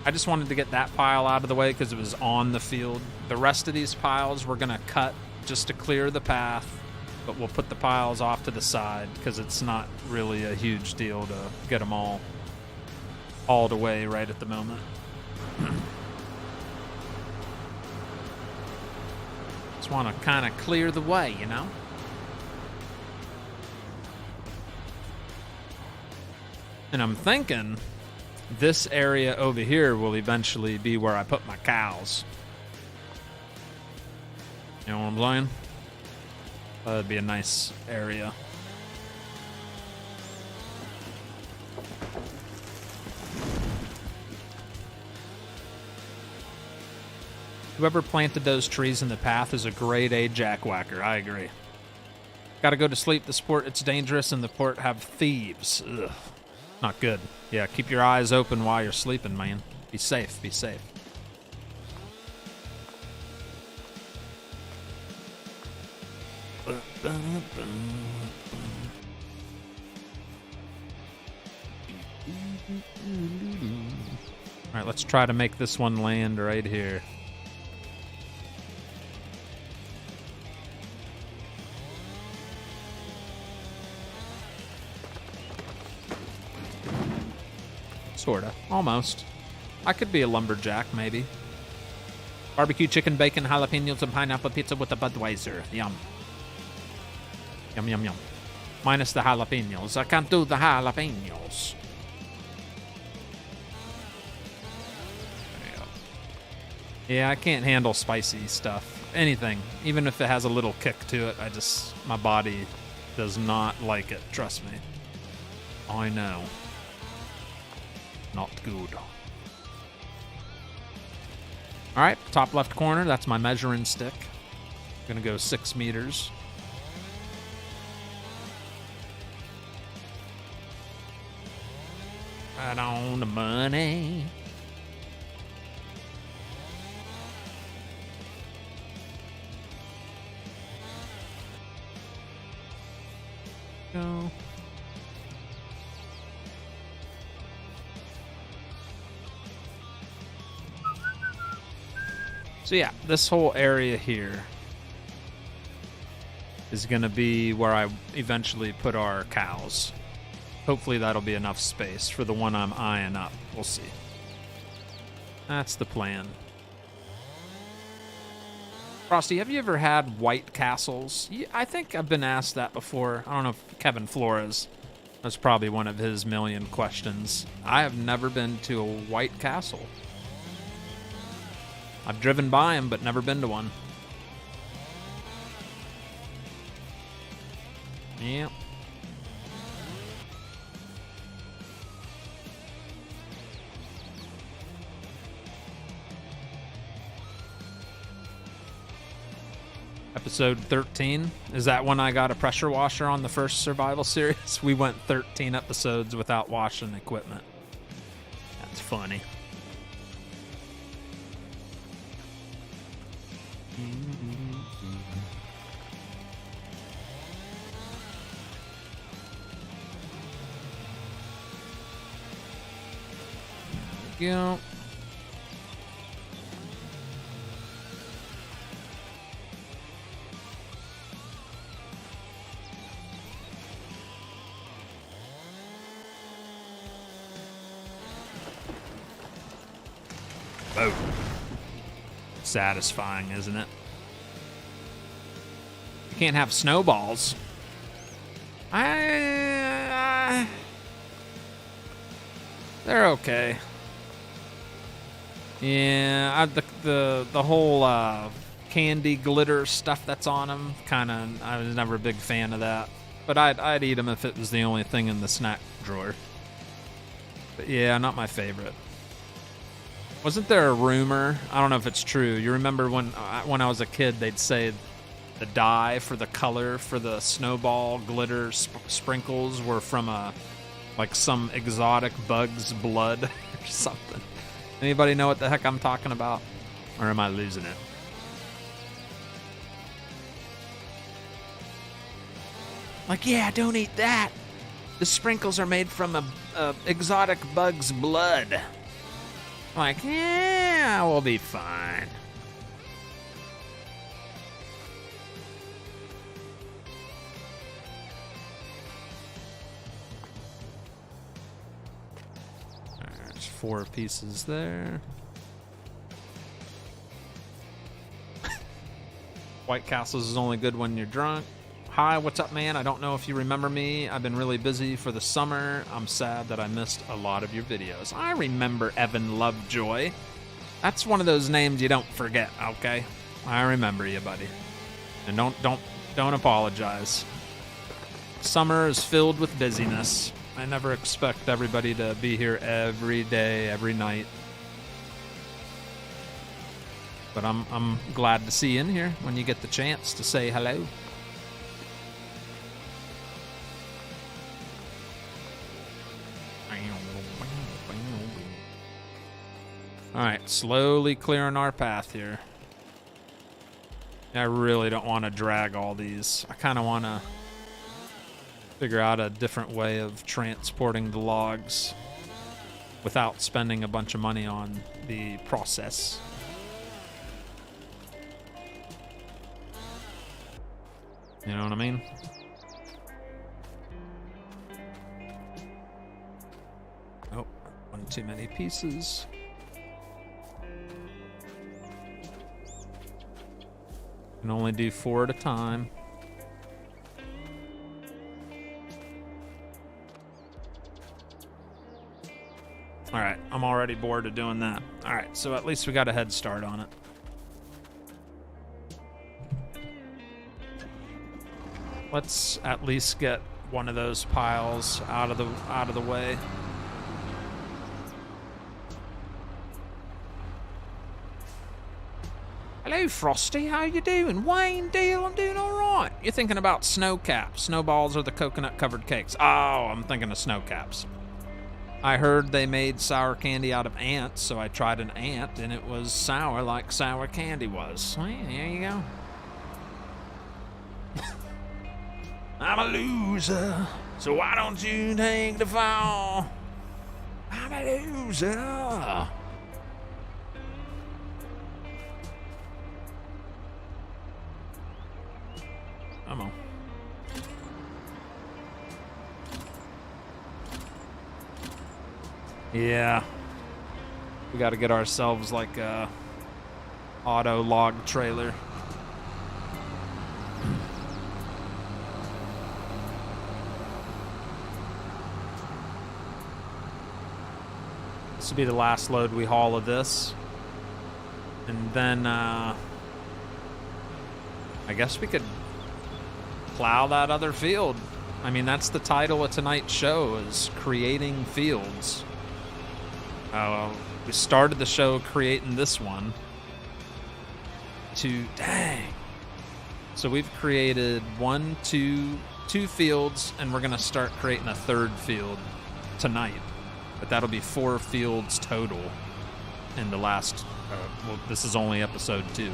I just wanted to get that pile out of the way because it was on the field. The rest of these piles we're going to cut just to clear the path, but we'll put the piles off to the side because it's not really a huge deal to get them all hauled away right at the moment. Just want to kind of clear the way, you know? And I'm thinking this area over here will eventually be where I put my cows. You know what I'm saying? That'd be a nice area. Whoever planted those trees in the path is a grade A jackwhacker. I agree. Gotta go to sleep. The sport, it's dangerous, and the port have thieves. Ugh. Not good. Yeah, keep your eyes open while you're sleeping, man. Be safe, be safe. Alright, let's try to make this one land right here. Sorta. Almost. I could be a lumberjack, maybe. Barbecue chicken, bacon, jalapenos, and pineapple pizza with a Budweiser. Yum. Yum, yum, yum. Minus the jalapenos. I can't do the jalapenos. There you go. Yeah, I can't handle spicy stuff. Anything. Even if it has a little kick to it, my body does not like it. Trust me. I know. Not good. All right, top left corner. That's my measuring stick. I'm gonna go 6 meters. Right on the money. Go. So yeah, this whole area here is going to be where I eventually put our cows. Hopefully that'll be enough space for the one I'm eyeing up. We'll see. That's the plan. Frosty, have you ever had White Castles? I think I've been asked that before. I don't know if Kevin Flores, that's probably one of his million questions. I have never been to a White Castle. I've driven by them, but never been to one. Yep. Episode 13. Is that when I got a pressure washer on the first survival series? We went 13 episodes without washing equipment. That's funny. There we go. Oh. Satisfying, isn't it? You can't have snowballs. They're okay. Yeah, the whole candy glitter stuff that's on them, I was never a big fan of that. But I'd eat them if it was the only thing in the snack drawer. But yeah, not my favorite. Wasn't there a rumor? I don't know if it's true. You remember when I was a kid, they'd say the dye for the color for the snowball glitter sprinkles were from some exotic bug's blood or something. Anybody know what the heck I'm talking about? Or am I losing it? Like, yeah, don't eat that. The sprinkles are made from a exotic bug's blood. Like, yeah, we'll be fine. There's 4 pieces there. White Castles is only good when you're drunk. Hi, what's up, man? I don't know if you remember me. I've been really busy for the summer. I'm sad that I missed a lot of your videos. I remember Evan Lovejoy. That's one of those names you don't forget, okay? I remember you, buddy. And don't apologize. Summer is filled with busyness. I never expect everybody to be here every day, every night. But I'm glad to see you in here when you get the chance to say hello. Alright, slowly clearing our path here. I really don't want to drag all these. I kind of want to figure out a different way of transporting the logs without spending a bunch of money on the process. You know what I mean? Oh, one too many pieces. Can only do 4 at a time. Alright, I'm already bored of doing that. Alright, so at least we got a head start on it. Let's at least get one of those piles out of the way. Hello, Frosty. How you doing? Wayne Deal, I'm doing all right. You're thinking about snow caps. Snowballs are the coconut-covered cakes. Oh, I'm thinking of snow caps. I heard they made sour candy out of ants, so I tried an ant, and it was sour like sour candy was. Well, there you go. I'm a loser, so why don't you take the fall? I'm a loser. Come on. Yeah. We got to get ourselves like a auto log trailer. This will be the last load we haul of this. And then, I guess we could plow that other field. I mean, that's the title of tonight's show, is creating fields. We started the show creating this one. Dang. So we've created two fields, and we're going to start creating a third field tonight. But that'll be 4 fields total in the last, well, this is only episode 2.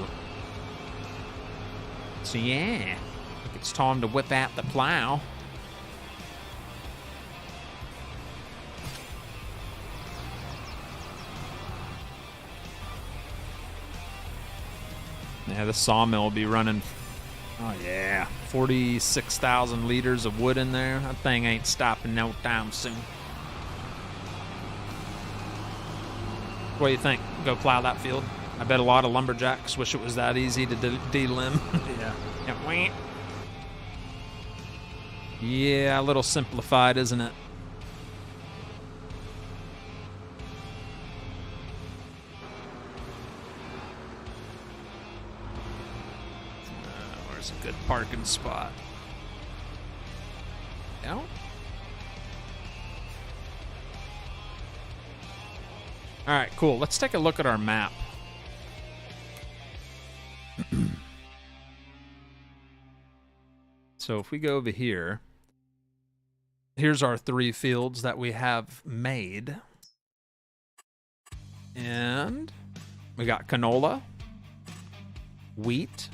So yeah, I think it's time to whip out the plow. Yeah, the sawmill will be running, oh yeah, 46,000 liters of wood in there. That thing ain't stopping no time soon. What do you think? Go plow that field? I bet a lot of lumberjacks wish it was that easy to delimb. Yeah. Yeah, a little simplified, isn't it? Where's a good parking spot? No? All right, cool. Let's take a look at our map. So if we go over here, here's our 3 fields that we have made. And we got canola, wheat,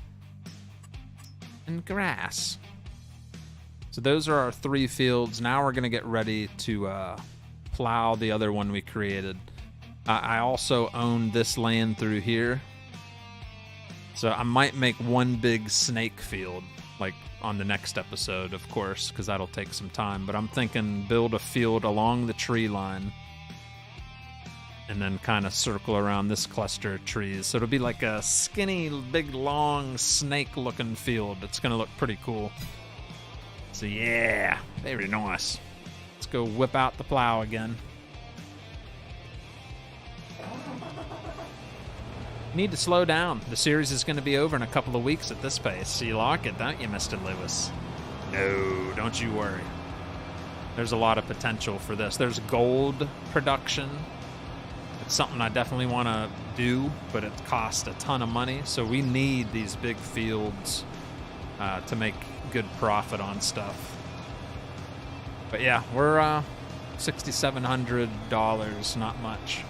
and grass. So those are our 3 fields. Now we're going to get ready to plow the other one we created. I also own this land through here. So I might make one big snake field, like on the next episode, of course, because that'll take some time. But I'm thinking build a field along the tree line and then kind of circle around this cluster of trees. So it'll be like a skinny, big, long, snake-looking field. It's going to look pretty cool. So yeah, very nice. Let's go whip out the plow again. Need to slow down. The series is going to be over in a couple of weeks at this pace. So you like it, don't you, Mr. Lewis? No, don't you worry. There's a lot of potential for this. There's gold production. It's something I definitely want to do, but it costs a ton of money. So we need these big fields to make good profit on stuff. But yeah, we're $6,700, not much.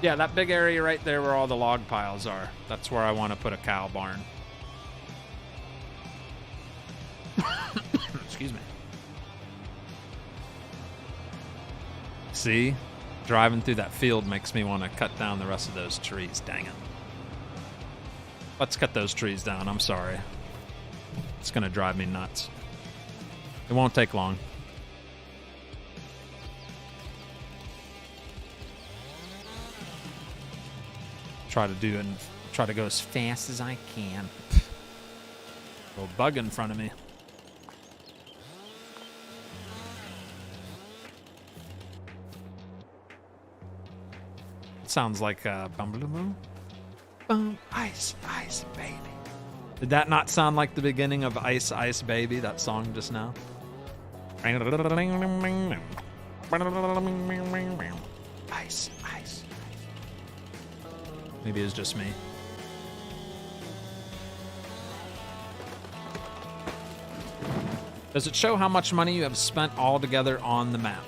Yeah, that big area right there where all the log piles are. That's where I want to put a cow barn. Excuse me. See? Driving through that field makes me want to cut down the rest of those trees. Dang it. Let's cut those trees down. I'm sorry. It's going to drive me nuts. It won't take long. Try to go as fast as I can. Little bug in front of me. Sounds like bum ice ice baby. Did that not sound like the beginning of Ice Ice Baby, that song just now? Ice ice. Maybe it's just me. Does it show how much money you have spent altogether on the map?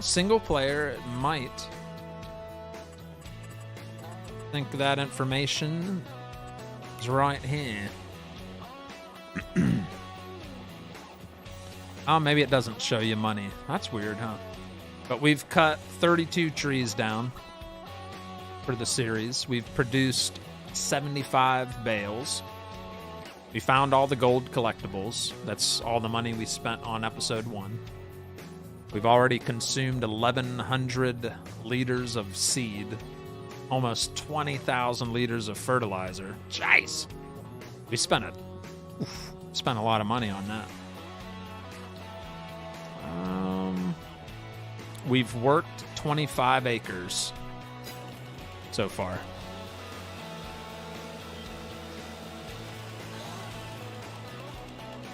Single player, it might. I think that information is right here. Oh, maybe it doesn't show you money. That's weird, huh? But we've cut 32 trees down for the series. We've produced 75 bales. We found all the gold collectibles. That's all the money we spent on episode 1. We've already consumed 1,100 liters of seed, almost 20,000 liters of fertilizer. Jeez! We spent a lot of money on that. We've worked 25 acres. so far.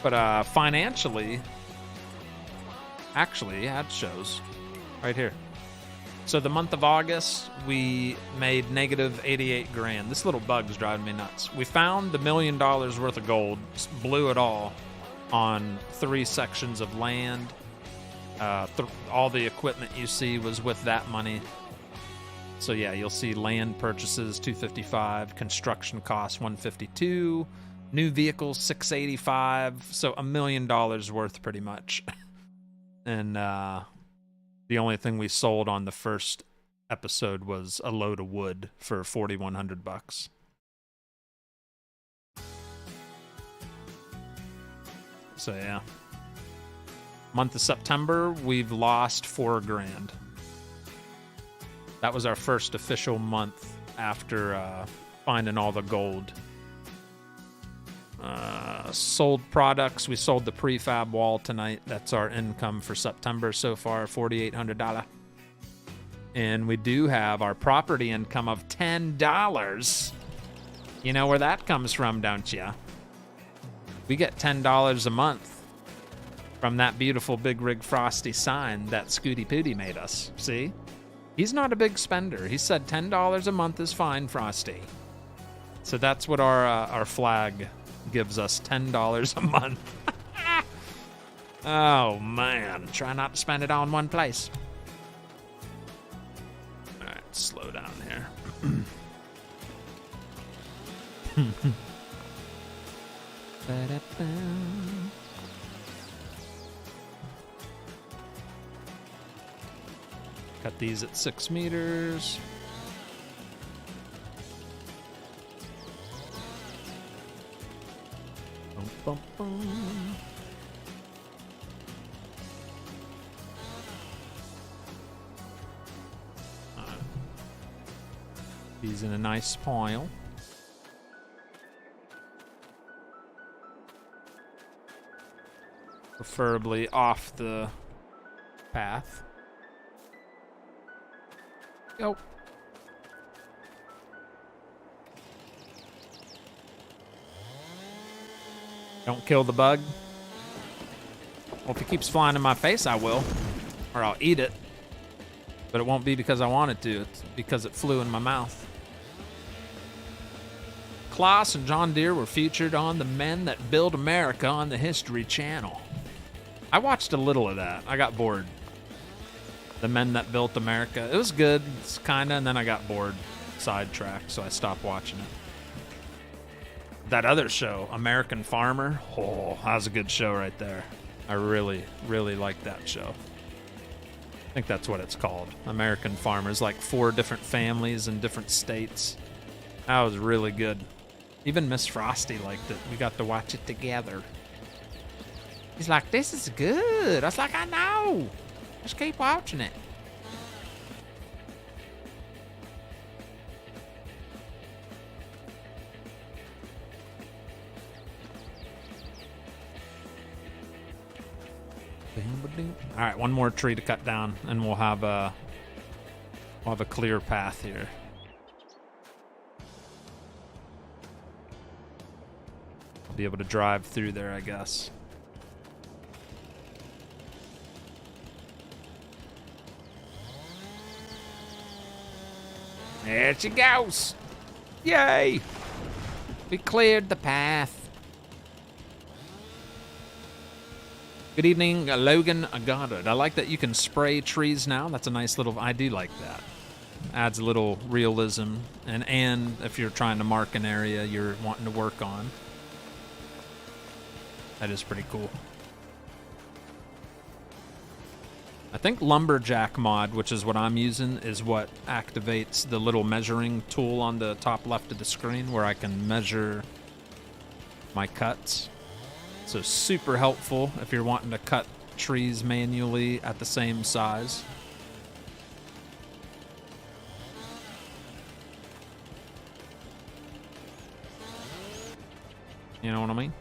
But financially, actually, it shows right here. So the month of August, we made negative 88 grand. This little bug's driving me nuts. We found $1 million worth of gold, blew it all on 3 sections of land. All the equipment you see was with that money. So yeah, you'll see land purchases 255, construction costs 152, new vehicles 685. So $1 million worth pretty much. And the only thing we sold on the first episode was a load of wood for $4,100. So yeah. Month of September, we've lost 4 grand. That was our first official month after finding all the gold. Sold products. We sold the prefab wall tonight. That's our income for September so far, $4,800. And we do have our property income of $10. You know where that comes from, don't you? We get $10 a month from that beautiful Bigrigfrosty sign that Scooty Pooty made us. See? He's not a big spender. He said $10 a month is fine, Frosty. So that's what our flag gives us, $10 a month. Oh, man. Try not to spend it all in one place. All right, slow down here. Cut these at 6 meters. Bum, bum, bum. These in a nice pile. Preferably off the path. Go. Don't kill the bug. Well, if he keeps flying in my face, I will. Or I'll eat it. But it won't be because I want it to. It's because it flew in my mouth. Klaus and John Deere were featured on The Men That Build America on the History Channel. I watched a little of that. I got bored. The Men That Built America. It was good, it's kinda, and then I got bored, sidetracked, so I stopped watching it. That other show, American Farmer, oh, that was a good show right there. I really, really liked that show. I think that's what it's called, American Farmers, like 4 different families in different states. That was really good. Even Miss Frosty liked it. We got to watch it together. He's like, this is good. I was like, I know. Just keep watching it. All right, one more tree to cut down, and we'll have a clear path here. I'll be able to drive through there, I guess. There she goes. Yay! We cleared the path. Good evening, Logan Goddard. I like that you can spray trees now. That's a nice little... I do like that. Adds a little realism. And if you're trying to mark an area you're wanting to work on. That is pretty cool. I think Lumberjack mod, which is what I'm using, is what activates the little measuring tool on the top left of the screen where I can measure my cuts. So super helpful if you're wanting to cut trees manually at the same size. You know what I mean?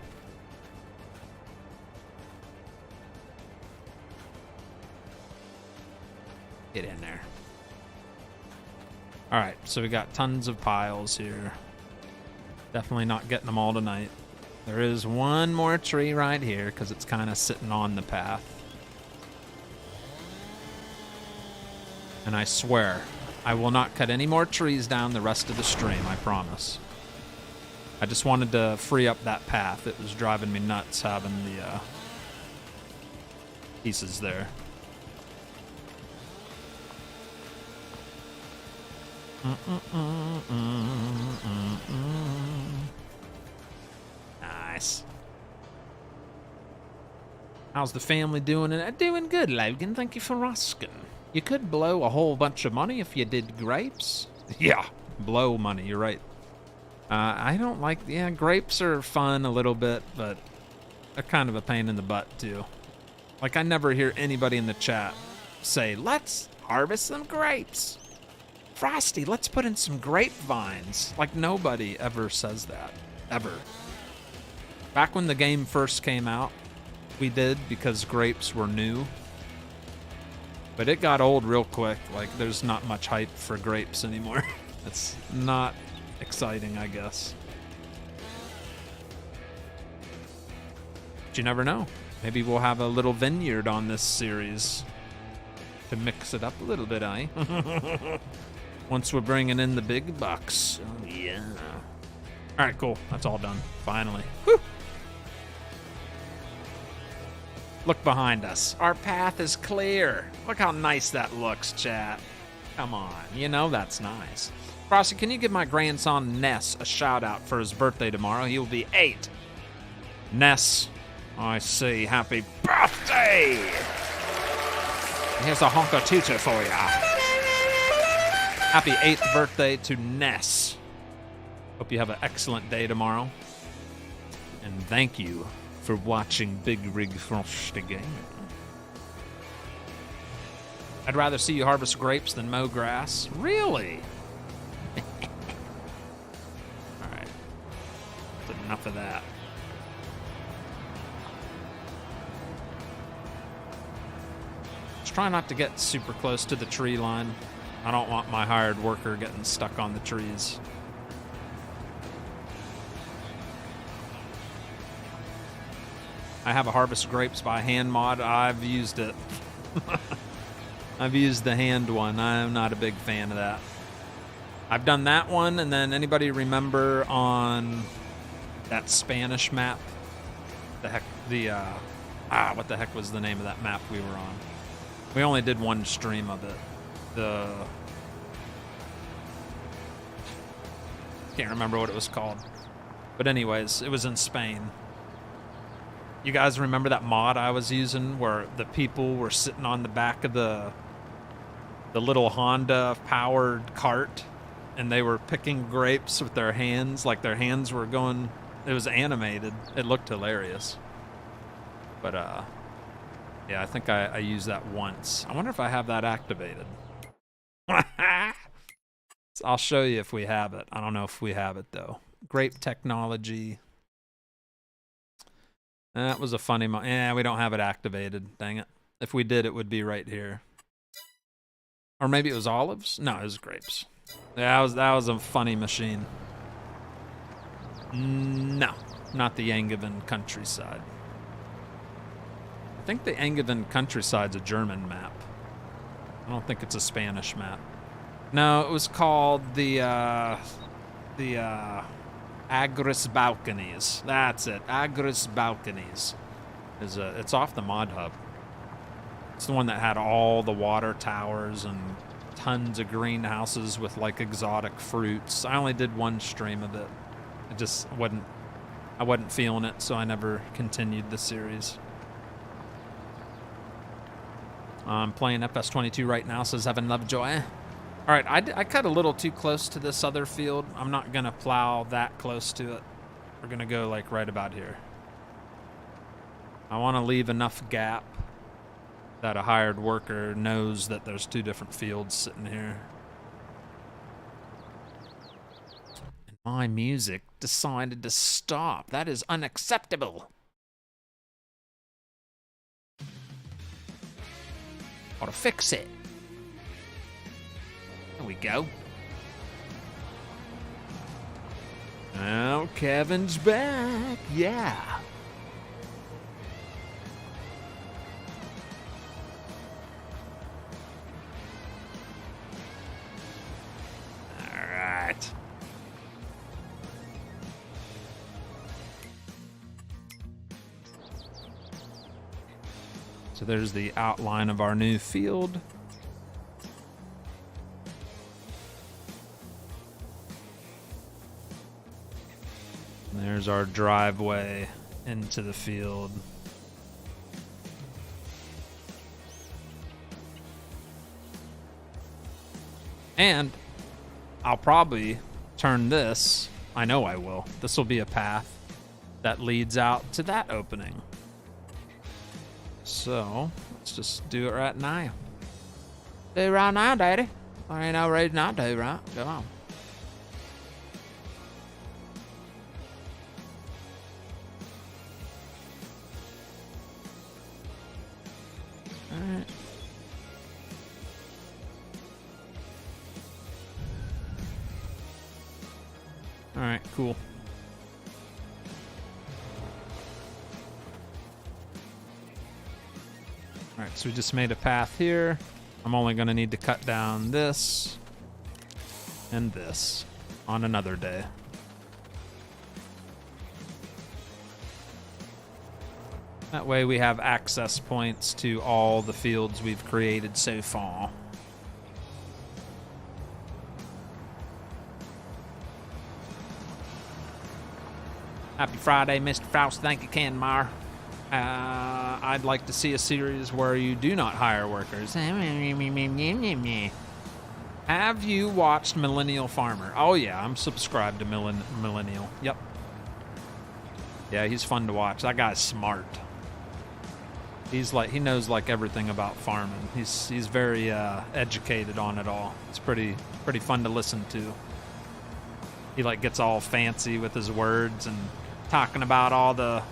Get in there. All right, so we got tons of piles here. Definitely not getting them all tonight. There is one more tree right here because it's kind of sitting on the path. And I swear, I will not cut any more trees down the rest of the stream, I promise. I just wanted to free up that path. It was driving me nuts having the pieces there. Nice. How's the family doing? Doing good, Logan. Thank you for asking. You could blow a whole bunch of money if you did grapes. Yeah, blow money. You're right. I don't like... Yeah, grapes are fun a little bit, but they're kind of a pain in the butt, too. Like, I never hear anybody in the chat say, let's harvest some grapes. Frosty, let's put in some grapevines. Like, nobody ever says that. Ever. Back when the game first came out, we did because grapes were new. But it got old real quick. Like, there's not much hype for grapes anymore. It's not exciting, I guess. But you never know. Maybe we'll have a little vineyard on this series to mix it up a little bit, eh? Once we're bringing in the big bucks. Oh, yeah. All right, cool. That's all done. Finally. Whew. Look behind us. Our path is clear. Look how nice that looks, chat. Come on. You know that's nice. Frosty, can you give my grandson Ness a shout out for his birthday tomorrow? He will be 8. Ness, I see. Happy birthday! Here's a honka tutu for ya. Happy 8th birthday to Ness. Hope you have an excellent day tomorrow. And thank you for watching Bigrigfrosty Gaming. I'd rather see you harvest grapes than mow grass. Really? Alright. That's enough of that. Just try not to get super close to the tree line. I don't want my hired worker getting stuck on the trees. I have a harvest grapes by hand mod. I've used it. I've used the hand one. I'm not a big fan of that. I've done that one, and then anybody remember on that Spanish map? What the heck was the name of that map we were on? We only did one stream of it. Can't remember what it was called. But anyways, it was in Spain. You guys remember that mod I was using where the people were sitting on the back of the little Honda powered cart and they were picking grapes with their hands, like their hands were going, it was animated. It looked hilarious. But yeah, I think I used that once. I wonder if I have that activated. I'll show you if we have it. I don't know if we have it though. Grape technology. That was a funny yeah, we don't have it activated. Dang it. If we did, it would be right here. Or maybe it was olives? No, it was grapes. Yeah, that was a funny machine. No, not the Angevin countryside. I think the Angevin countryside's a German map. I don't think it's a Spanish map. No, it was called the Aorus Balconies. That's it. Aorus Balconies. It's off the mod hub. It's the one that had all the water towers and tons of greenhouses with like exotic fruits. I only did one stream of it. It just I wasn't feeling it, so I never continued the series. I'm playing FS22 right now, says Evan Lovejoy. All right, I cut a little too close to this other field. I'm not gonna plow that close to it. We're gonna go like right about here. I wanna leave enough gap that a hired worker knows that there's 2 different fields sitting here. And my music decided to stop. That is unacceptable. Gotta fix it. There we go. Well, Kevin's back. Yeah. All right. So there's the outline of our new field. There's our driveway into the field. And I'll probably turn this, I know I will, this will be a path that leads out to that opening. So, let's just do it right now. Do right now, Daddy. There ain't no reason not to, right? Go on. Alright. Alright, cool. Alright, so we just made a path here. I'm only going to need to cut down this and this on another day. That way we have access points to all the fields we've created so far. Happy Friday, Mr. Faust. Thank you, Ken Meyer. I'd like to see a series where you do not hire workers. Have you watched Millennial Farmer? Oh yeah, I'm subscribed to Millennial. Yep. Yeah, he's fun to watch. That guy's smart. He's like, he knows like everything about farming. He's very educated on it all. It's pretty fun to listen to. He like gets all fancy with his words and talking about all the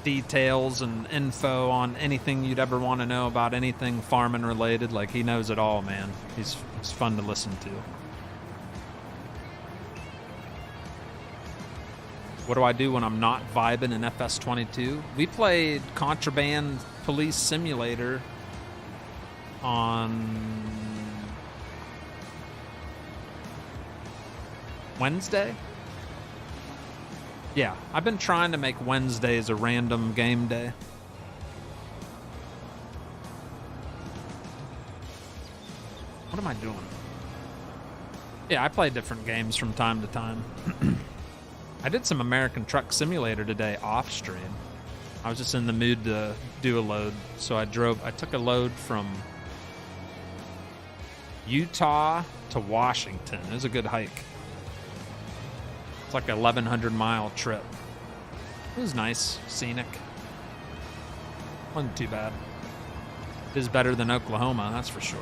details and info on anything you'd ever want to know about anything farming related. Like, he knows it all, man. He's fun to listen to. What do I do when I'm not vibing in FS22? We played Contraband Police Simulator on Wednesday? Yeah, I've been trying to make Wednesdays a random game day. What am I doing? Yeah, I play different games from time to time. I did some American Truck Simulator today off stream. I was just in the mood to do a load, so I took a load from Utah to Washington. It was a good hike. It's like a 1,100-mile trip. It was nice, scenic. Wasn't too bad. It is better than Oklahoma, that's for sure.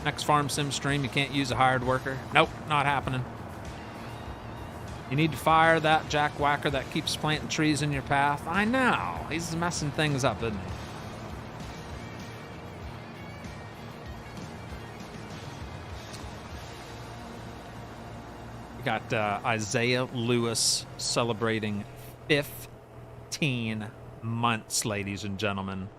Next farm sim stream, you can't use a hired worker. Nope, not happening. You need to fire that jackwhacker that keeps planting trees in your path. I know, he's messing things up, isn't he? We got Isaiah Lewis celebrating 15 months, ladies and gentlemen.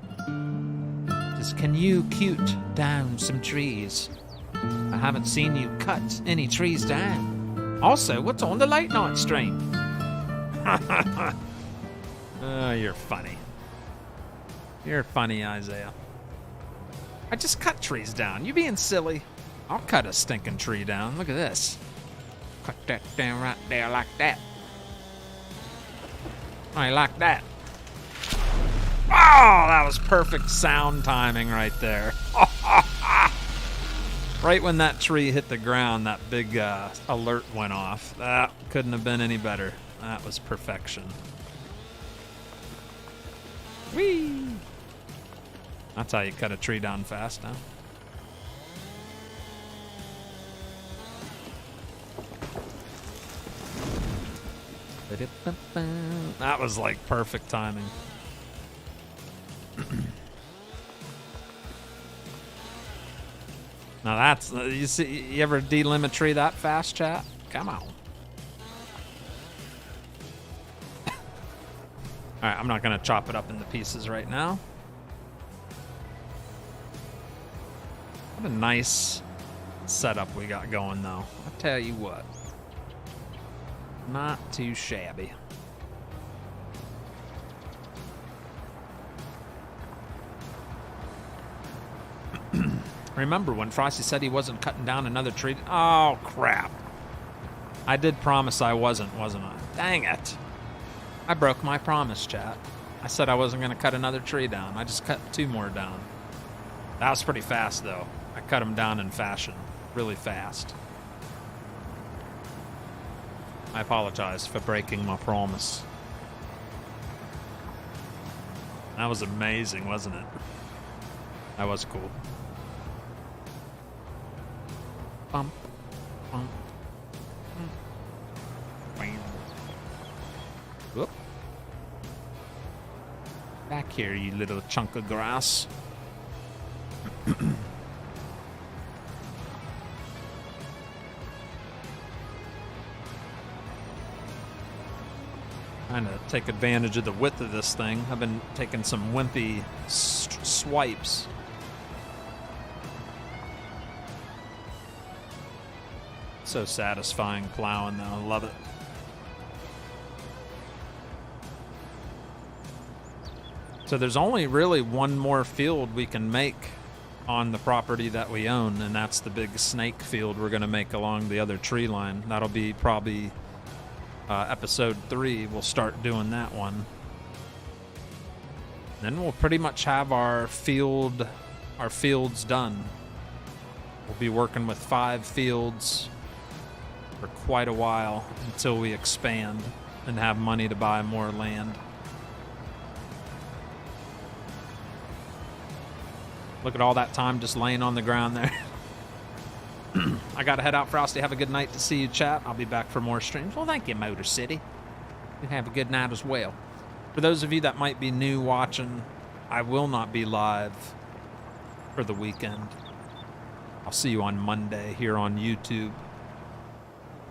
Just, can you cute down some trees? I haven't seen you cut any trees down. Also, what's on the late night stream? Oh, you're funny. You're funny, Isaiah. I just cut trees down. You being silly? I'll cut a stinking tree down. Look at this. Cut that down right there like that. I like that. Oh, that was perfect sound timing right there. Right when that tree hit the ground, that big alert went off. That couldn't have been any better. That was perfection. Whee! That's how you cut a tree down fast, huh? That was like perfect timing. Now that's, you ever delimit tree that fast, chat? Come on. All right, I'm not gonna chop it up into pieces right now. What a nice setup we got going, though. I'll tell you what. Not too shabby. Remember when Frosty said he wasn't cutting down another tree? Oh, crap. I did promise I wasn't I? Dang it. I broke my promise, chat. I said I wasn't going to cut another tree down. I just cut 2 more down. That was pretty fast, though. I cut them down in fashion. Really fast. I apologize for breaking my promise. That was amazing, wasn't it? That was cool. Bump, bump. Whoop. Back here, you little chunk of grass. Trying to take advantage of the width of this thing. I've been taking some wimpy swipes. So satisfying plowing, though. I love it. So there's only really one more field we can make on the property that we own, and that's the big snake field we're going to make along the other tree line. That'll be probably episode 3. We'll start doing that one. Then we'll pretty much have our fields done. We'll be working with 5 fields for quite a while until we expand and have money to buy more land. Look at all that time just laying on the ground there. I gotta head out, Frosty. Have a good night. To see you, chat. I'll be back for more streams. Well, thank you, Motor City. You have a good night as well. For those of you that might be new watching, I will not be live for the weekend. I'll see you on Monday here on YouTube.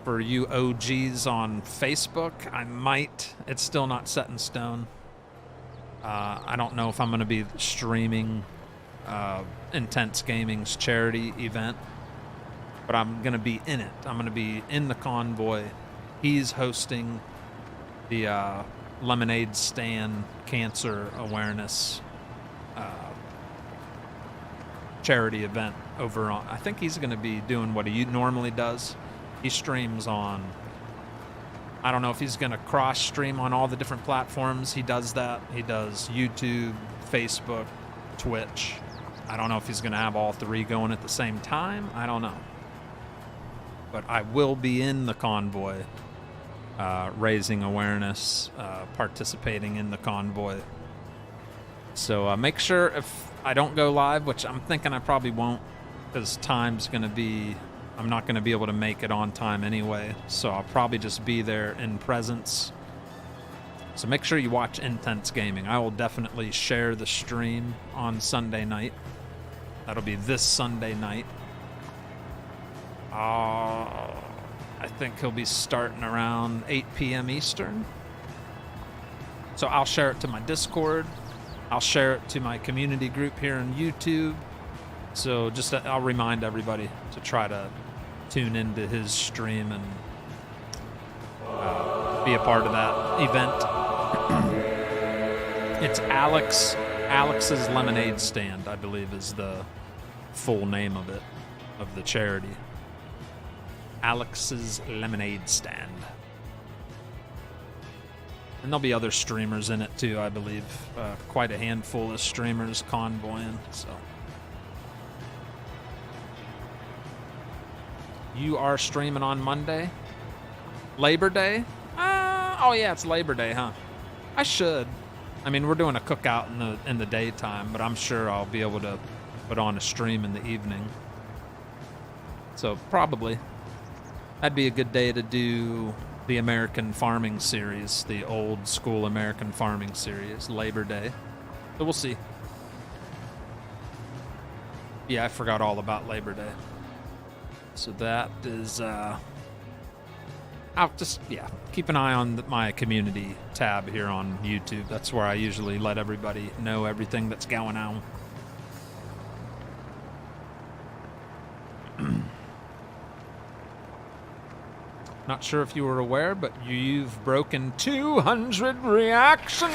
For you OGs on Facebook, I might. It's still not set in stone. I don't know if I'm going to be streaming Intense Gaming's charity event, but I'm going to be in it. I'm going to be in the convoy. He's hosting the lemonade stand cancer awareness charity event over on. I think he's going to be doing what he normally does. He streams on, I don't know if he's going to cross stream on all the different platforms. He does that. He does YouTube, Facebook, Twitch. I don't know if he's going to have all 3 going at the same time. I don't know. But I will be in the convoy, raising awareness, participating in the convoy. So make sure if I don't go live, which I'm thinking I probably won't, because time's going to be, I'm not going to be able to make it on time anyway. So I'll probably just be there in presence. So make sure you watch Intense Gaming. I will definitely share the stream on Sunday night. That'll be this Sunday night. I think he'll be starting around 8 p.m. Eastern. So I'll share it to my Discord. I'll share it to my community group here on YouTube. So just I'll remind everybody to try to tune into his stream and be a part of that event. It's Alex's Lemonade Stand, I believe, is the full name of it, of the charity. Alex's Lemonade Stand. And there'll be other streamers in it too, I believe. Quite a handful of streamers convoying, so. You are streaming on Monday? Labor Day? Oh yeah, it's Labor Day, huh? I should. I mean, we're doing a cookout in the daytime, but I'm sure I'll be able to put on a stream in the evening. So probably. That'd be a good day to do the American Farming Series, the old school American Farming Series, Labor Day. So we'll see. Yeah, I forgot all about Labor Day. So that is, I'll just, yeah, keep an eye on my community tab here on YouTube. That's where I usually let everybody know everything that's going on. Not sure if you were aware, but you've broken 200 reactions.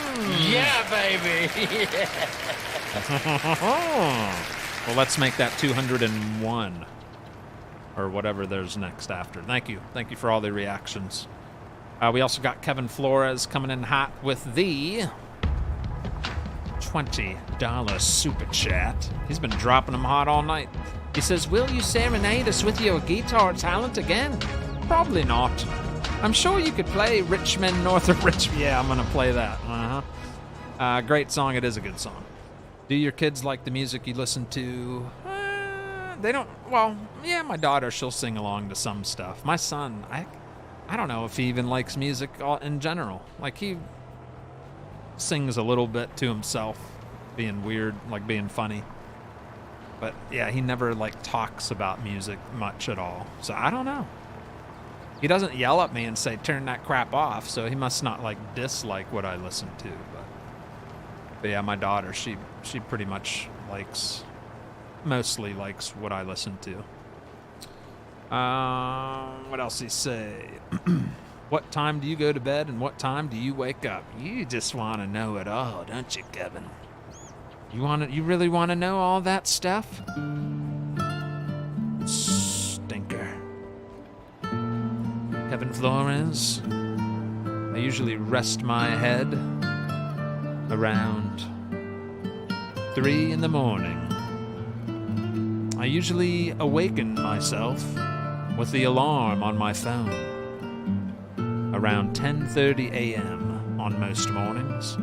Yeah, baby. Well, let's make that 201 or whatever there's next after. Thank you. Thank you for all the reactions. We also got Kevin Flores coming in hot with the $20 super chat. He's been dropping them hot all night. He says, will you serenade us with your guitar talent again? Probably not. I'm sure you could play Richmond North of Richmond. Yeah, I'm going to play that. Great song. It is a good song. Do your kids like the music you listen to? They don't. Well, yeah, my daughter, she'll sing along to some stuff. My son, I don't know if he even likes music in general. Like, he sings a little bit to himself, being weird, like being funny. But yeah, he never like talks about music much at all. So I don't know. He doesn't yell at me and say, turn that crap off, so he must not like dislike what I listen to. But yeah, my daughter, she pretty much mostly likes what I listen to. What else he say? What time do you go to bed and what time do you wake up? You just want to know it all, don't you, Kevin? You really want to know all that stuff? Stinker. Kevin Flores. I usually rest my head around 3 in the morning. I usually awaken myself with the alarm on my phone around 10:30 a.m. on most mornings.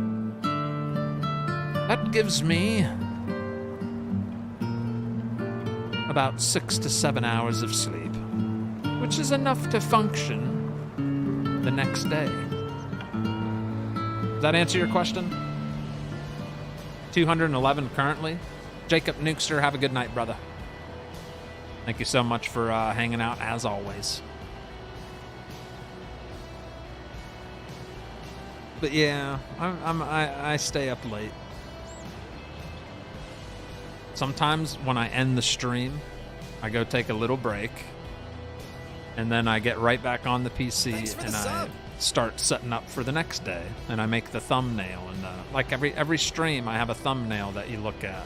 That gives me about 6 to 7 hours of sleep, which is enough to function the next day. Does that answer your question? 211 currently. Jacob Nukester, have a good night, brother. Thank you so much for hanging out, as always. But yeah, I stay up late. Sometimes when I end the stream, I go take a little break, and then I get right back on the PC and I start setting up for the next day, and I make the thumbnail. And like every stream, I have a thumbnail that you look at.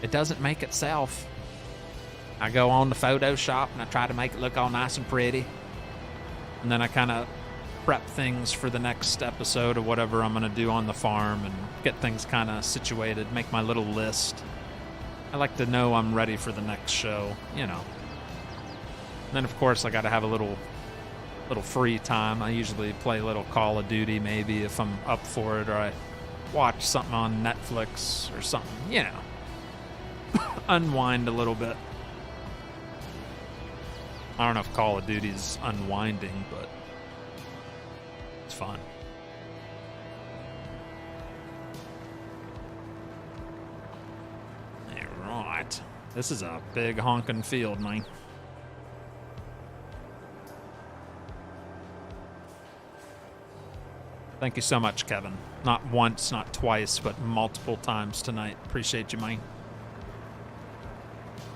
It doesn't make itself. I go on to Photoshop and I try to make it look all nice and pretty, and then I kind of prep things for the next episode of whatever I'm going to do on the farm and get things kind of situated, make my little list. I like to know I'm ready for the next show, you know. And then, of course, I got to have a little free time. I usually play a little Call of Duty, maybe, if I'm up for it, or I watch something on Netflix or something, you know. Unwind a little bit. I don't know if Call of Duty's unwinding, but it's fun. Alright. This is a big honking field, man. Thank you so much, Kevin. Not once, not twice, but multiple times tonight. Appreciate you, man.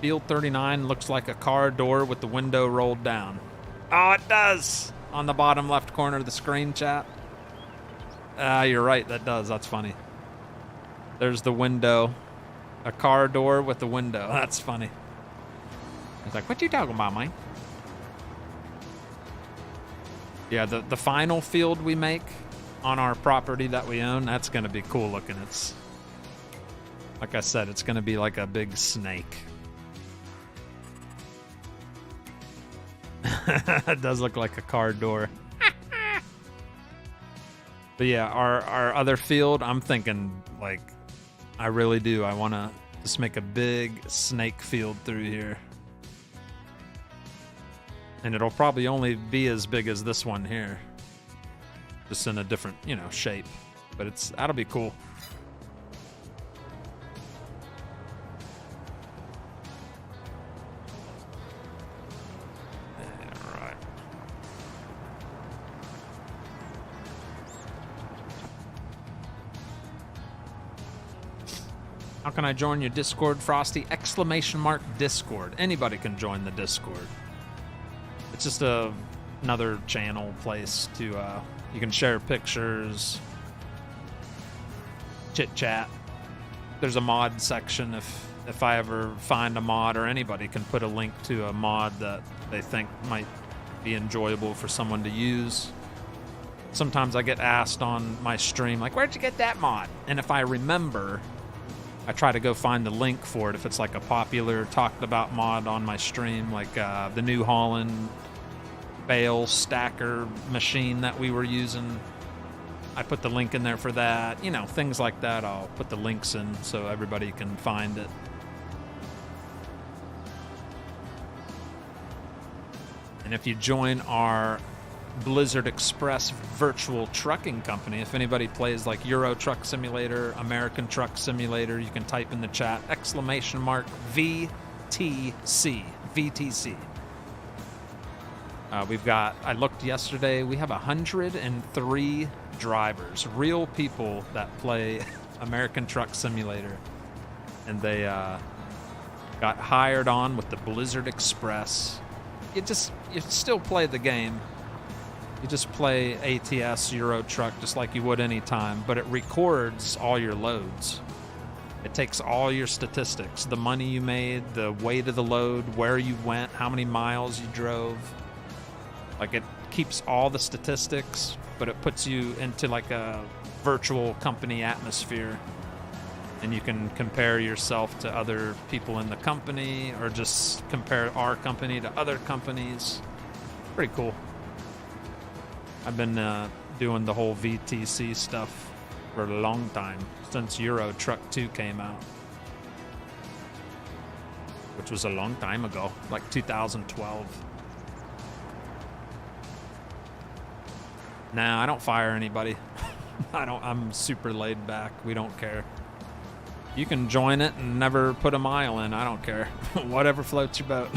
Field 39 looks like a car door with the window rolled down. Oh, it does! On the bottom left corner of the screen, chat. You're right, that does. That's funny. There's the window. A car door with the window. That's funny. It's like, what you talking about, man? Yeah, the final field we make on our property that we own, that's going to be cool looking. It's, like I said, it's going to be like a big snake. It does look like a car door. But yeah, our other field, I'm thinking, like, I really do. I want to just make a big snake field through here. And it'll probably only be as big as this one here. Just in a different, you know, shape. But that'll be cool. How can I join your Discord, Frosty? ! Discord. Anybody can join the Discord. It's just another channel place to, you can share pictures, chit chat. There's a mod section if I ever find a mod, or anybody can put a link to a mod that they think might be enjoyable for someone to use. Sometimes I get asked on my stream, like, where'd you get that mod? And if I remember, I try to go find the link for it if it's like a popular talked about mod on my stream, like the New Holland bale stacker machine that we were using. I put the link in there for that. You know, things like that. I'll put the links in so everybody can find it. And if you join our Blizzard Express virtual trucking company, if anybody plays like Euro Truck Simulator, American Truck Simulator, you can type in the chat !VTC. VTC. We've got, I looked yesterday, we have 103 drivers, real people that play American Truck Simulator. And they got hired on with the Blizzard Express. You still play the game. You just play ATS Euro Truck just like you would anytime, but it records all your loads. It takes all your statistics, the money you made, the weight of the load, where you went, how many miles you drove. Like, it keeps all the statistics, but it puts you into like a virtual company atmosphere. And you can compare yourself to other people in the company, or just compare our company to other companies. Pretty cool. I've been doing the whole VTC stuff for a long time, since Euro Truck 2 came out, which was a long time ago, like 2012. Nah, I don't fire anybody. I'm super laid back. We don't care. You can join it and never put a mile in. I don't care. Whatever floats your boat.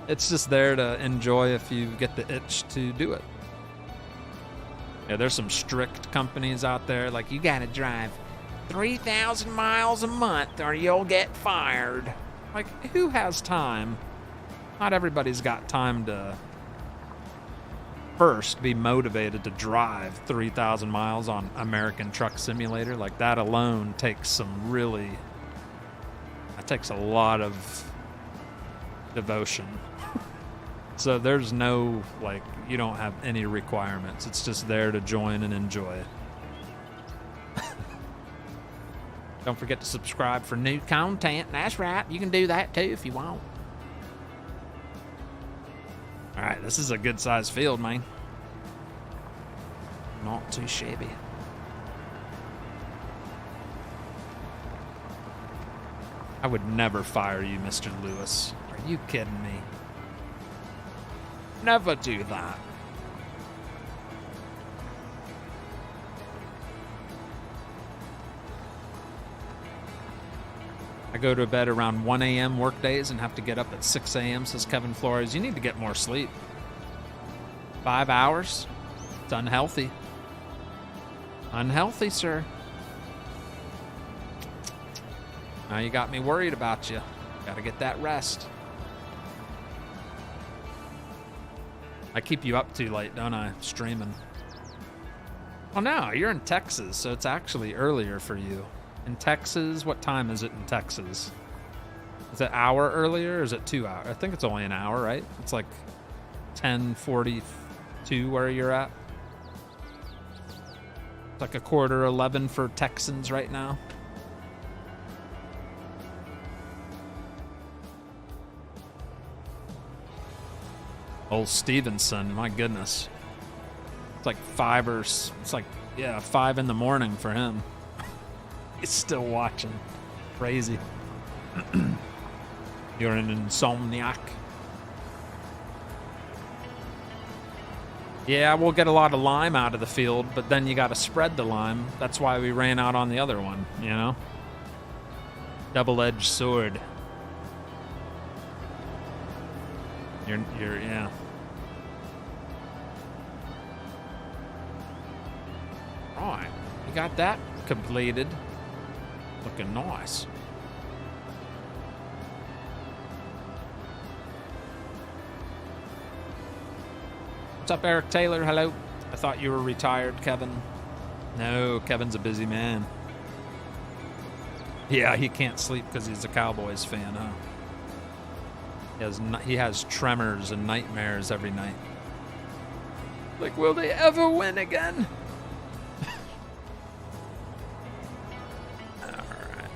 It's just there to enjoy if you get the itch to do it. Yeah, there's some strict companies out there, like, you gotta drive 3,000 miles a month or you'll get fired. Like, who has time? Not everybody's got time to first be motivated to drive 3,000 miles on American Truck Simulator. Like, that alone takes that takes a lot of devotion. So there's no, like, you don't have any requirements. It's just there to join and enjoy. Don't forget to subscribe for new content. That's right. You can do that too if you want. All right, this is a good sized field, man. Not too shabby. I would never fire you, Mr. Lewis. Are you kidding me? Never do that. I go to bed around 1 a.m. work days and have to get up at 6 a.m., says Kevin Flores. You need to get more sleep. 5 hours? It's unhealthy. Unhealthy, sir. Now you got me worried about you. Gotta get that rest. I keep you up too late, don't I? Streaming. Oh no, you're in Texas, so it's actually earlier for you. In Texas, what time is it in Texas? Is it an hour earlier or is it 2 hours? I think it's only an hour, right? It's like 10:42 where you're at. It's like 10:45 for Texans right now. Old Stevenson, my goodness. It's like 5 in the morning for him. He's still watching. Crazy. You're an insomniac. Yeah, we'll get a lot of lime out of the field, but then you got to spread the lime. That's why we ran out on the other one, you know? Double-edged sword. You're yeah. All right, you got that completed. Looking nice. What's up, Eric Taylor? Hello. I thought you were retired, Kevin. No, Kevin's a busy man. Yeah, he can't sleep because he's a Cowboys fan, huh? He has tremors and nightmares every night. Like, will they ever win again? All right.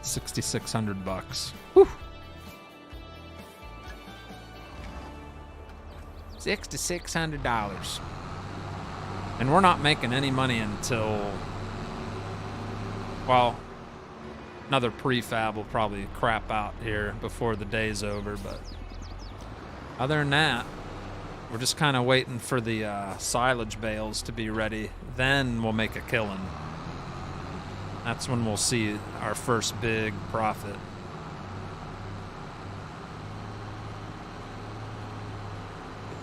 6,600 bucks. Whew. $6,600. And we're not making any money until, well, another prefab will probably crap out here before the day's over, but other than that, we're just kind of waiting for the silage bales to be ready. Then we'll make a killing. That's when we'll see our first big profit.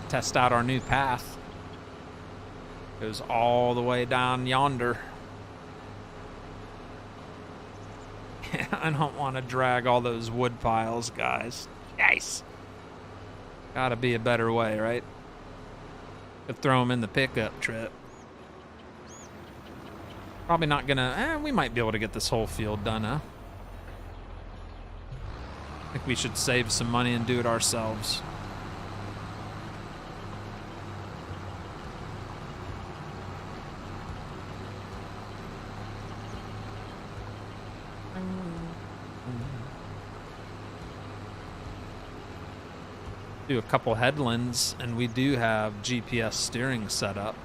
Test out our new path. Goes all the way down yonder. I don't want to drag all those wood piles, guys. Nice. Gotta be a better way, right? Could throw them in the pickup trip. Probably not gonna, we might be able to get this whole field done, huh? I think we should save some money and do it ourselves. Do a couple headlands, and we do have GPS steering set up.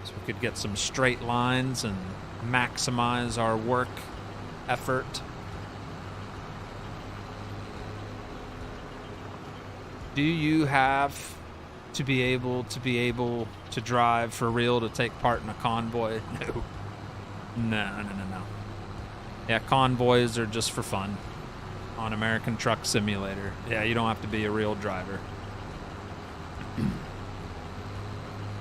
So we could get some straight lines and maximize our work effort. Do you have to be able to drive for real to take part in a convoy? No. No. Yeah, convoys are just for fun on American Truck Simulator. Yeah, you don't have to be a real driver.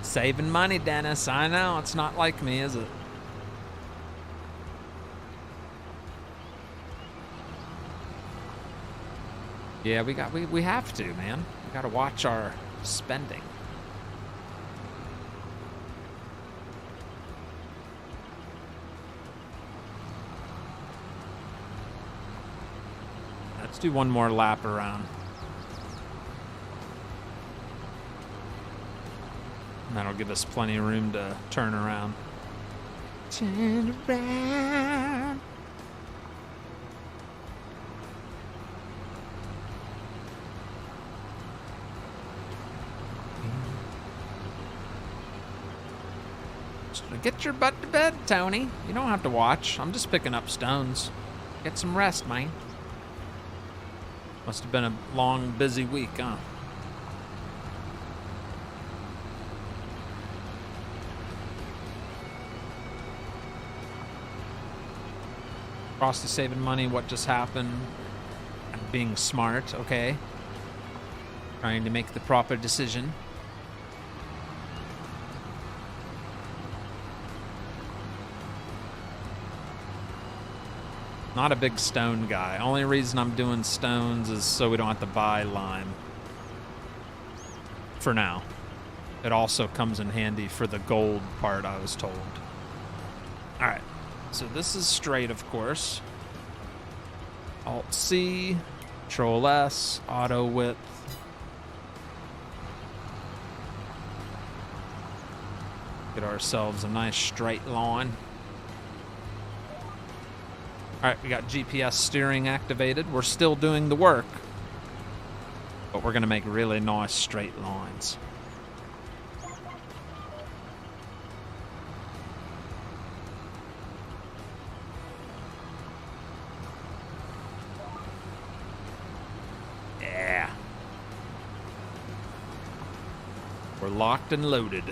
Saving money, Dennis. I know, it's not like me, is it? Yeah, we have to, man. We gotta watch our spending. Let's do one more lap around. And that'll give us plenty of room to turn around. Turn around. Get your butt to bed, Tony. You don't have to watch. I'm just picking up stones. Get some rest, man. Must have been a long, busy week, huh? Frosty saving money, what just happened? I'm being smart, okay. Trying to make the proper decision. Not a big stone guy. Only reason I'm doing stones is so we don't have to buy lime. For now. It also comes in handy for the gold part, I was told. Alright. So this is straight, of course. Alt-C. Control-S. Auto-width. Get ourselves a nice straight line. Alright, we got GPS steering activated. We're still doing the work, but we're going to make really nice straight lines. Yeah. We're locked and loaded.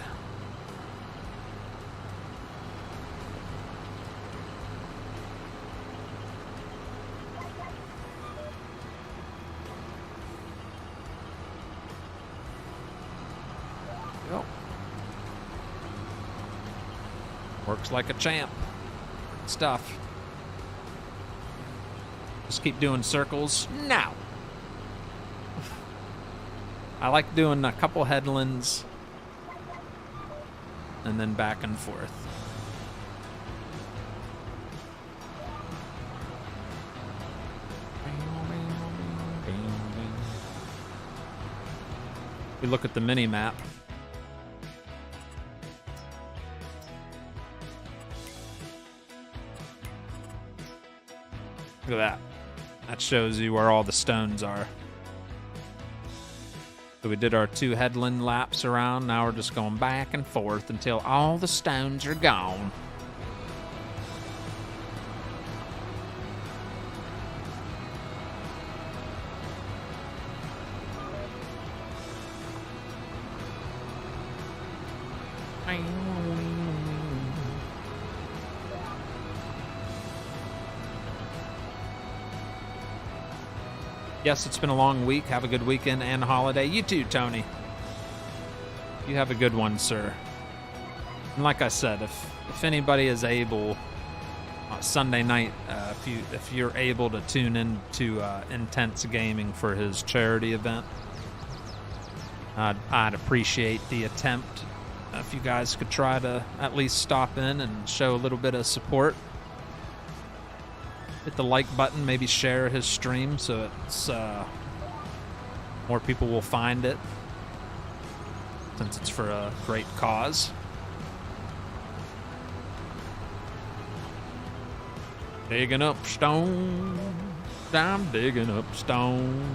Works like a champ. Stuff. Just keep doing circles. No. I like doing a couple headlands and then back and forth. We look at the mini map. Look at that. That shows you where all the stones are. So we did our 2 headland laps around. Now we're just going back and forth until all the stones are gone. Yes, it's been a long week. Have a good weekend and holiday. You too, Tony. You have a good one, sir. And like I said, if anybody is able, Sunday night, if you're able to tune in to Intense Gaming for his charity event, I'd appreciate the attempt. If you guys could try to at least stop in and show a little bit of support. Hit the like button, maybe share his stream so it's more people will find it, since it's for a great cause. Digging up stone, I'm digging up stone.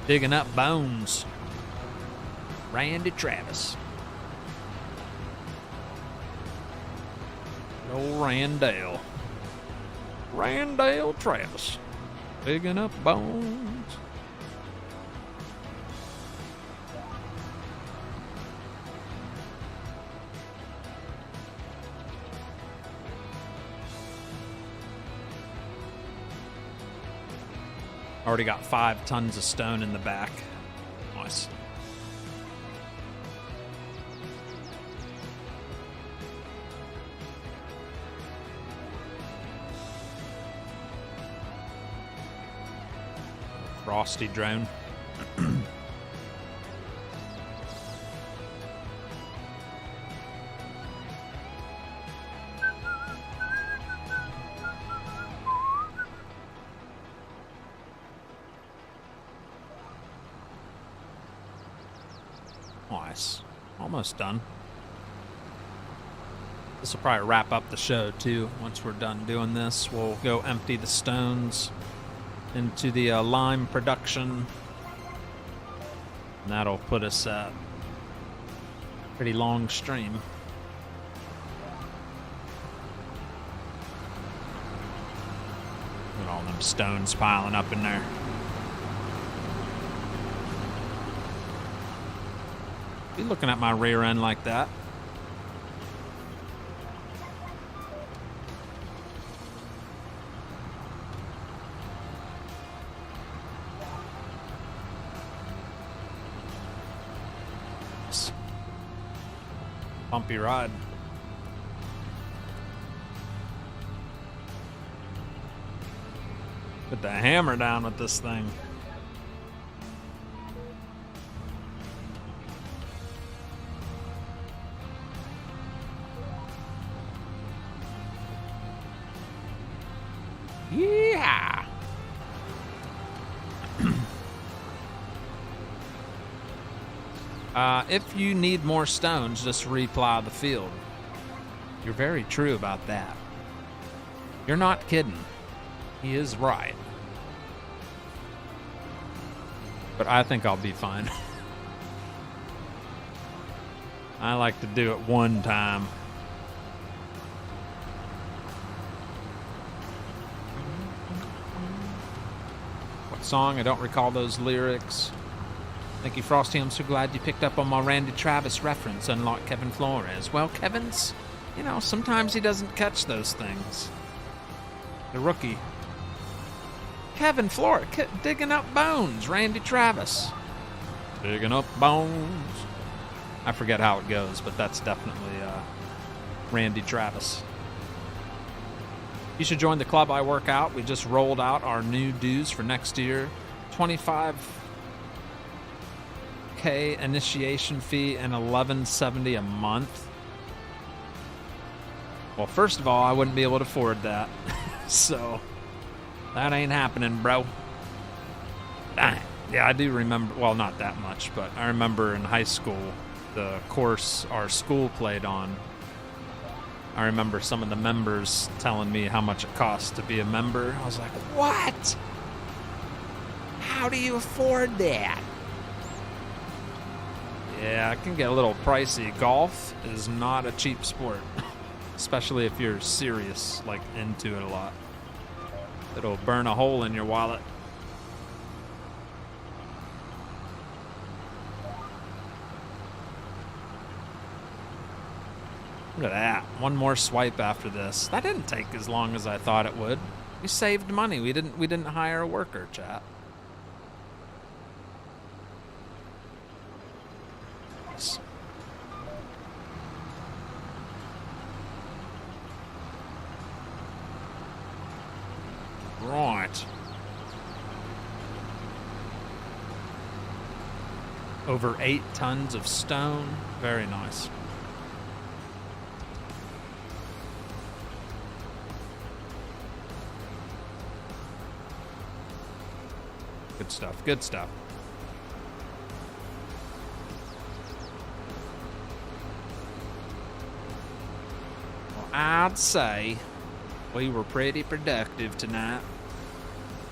Digging up bones. Randy Travis. Old Randall. Randall Travis. Digging up bones. Already got 5 tons of stone in the back. Nice. Frosty drone. Nice. Almost done. This will probably wrap up the show too. Once we're done doing this, we'll go empty the stones into the lime production. And that'll put us at pretty long stream. Look at all them stones piling up in there. Be looking at my rear end like that. Bumpy ride. Put the hammer down with this thing. Yeah. If you need more stones, just replow the field. You're very true about that. You're not kidding. He is right. But I think I'll be fine. I like to do it one time. What song? I don't recall those lyrics. Thank you, Frosty. I'm so glad you picked up on my Randy Travis reference, unlike Kevin Flores. Well, Kevin's, you know, sometimes he doesn't catch those things. The rookie. Kevin Flores, digging up bones, Randy Travis. Digging up bones. I forget how it goes, but that's definitely Randy Travis. You should join the club I work out. We just rolled out our new dues for next year. $25K initiation fee and $11.70 a month. Well, first of all, I wouldn't be able to afford that. So that ain't happening, bro. Dang. Yeah, I do remember, well, not that much, but I remember in high school, the course our school played on, I remember some of the members telling me how much it costs to be a member. I was like, what? How do you afford that? Yeah, it can get a little pricey. Golf is not a cheap sport, especially if you're serious, like into it a lot. It'll burn a hole in your wallet. Look at that. One more swipe after this. That didn't take as long as I thought it would. We saved money. We didn't hire a worker, chat. Nice. Right. Over 8 tons of stone. Very nice. Good stuff, good stuff. Well, I'd say we were pretty productive tonight.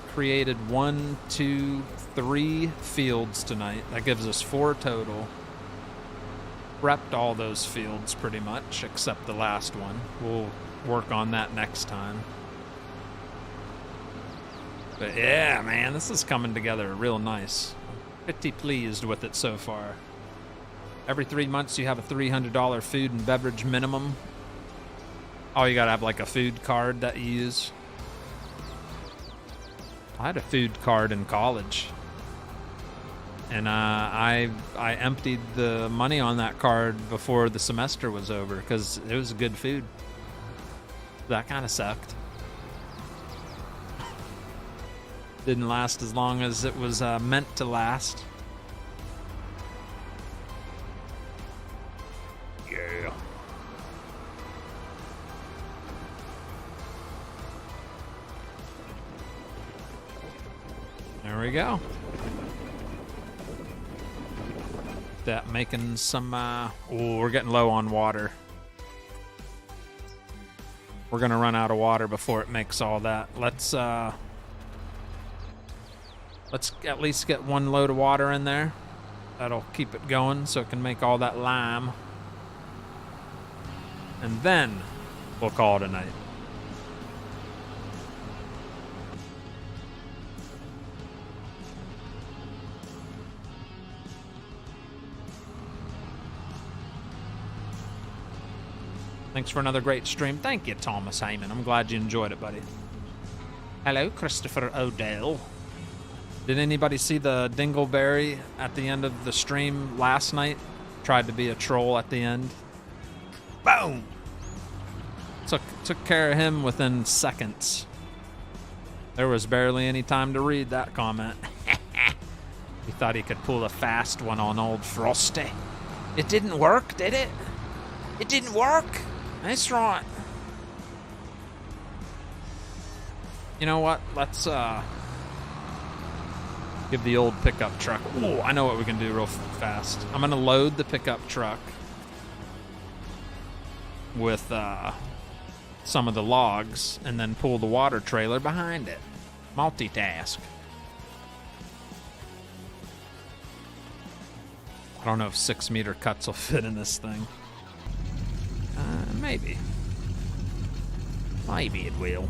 Created 1, 2, 3 fields tonight. That gives us 4 total. Prepped all those fields pretty much, except the last one. We'll work on that next time. But yeah, man, this is coming together real nice. Pretty pleased with it so far. Every 3 months you have a $300 food and beverage minimum. Oh, you gotta have like a food card that you use. I had a food card in college. And I emptied the money on that card before the semester was over because it was good food. That kind of sucked. Didn't last as long as it was meant to last. Yeah. There we go. That making some, oh, we're getting low on water. We're gonna run out of water before it makes all that. Let's at least get 1 load of water in there. That'll keep it going so it can make all that lime. And then we'll call it a night. Thanks for another great stream. Thank you, Thomas Heyman. I'm glad you enjoyed it, buddy. Hello, Christopher Odell. Did anybody see the Dingleberry at the end of the stream last night? Tried to be a troll at the end. Boom! Took care of him within seconds. There was barely any time to read that comment. He thought he could pull a fast one on old Frosty. It didn't work, did it? It didn't work? That's right. You know what? Let's give the old pickup truck. Oh, I know what we can do real fast. I'm gonna load the pickup truck with some of the logs and then pull the water trailer behind it. Multitask. I don't know if 6-meter cuts will fit in this thing. Maybe. Maybe it will.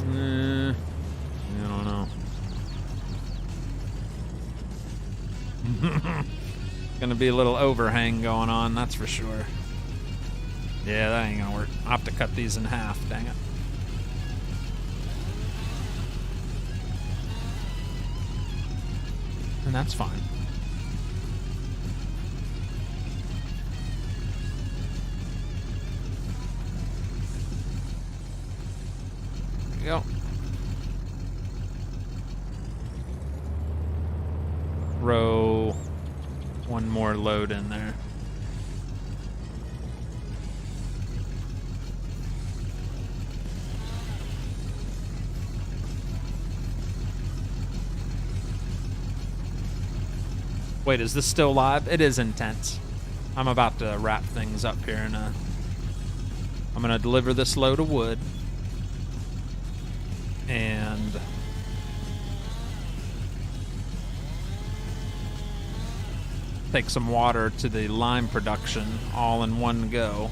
I don't know. Gonna be a little overhang going on, that's for sure. Yeah, that ain't gonna work. I'll have to cut these in half, dang it. And that's fine. There we go. Row one more load in there. Wait, is this still live? It is intense. I'm about to wrap things up here, and I'm gonna deliver this load of wood and take some water to the lime production all in one go.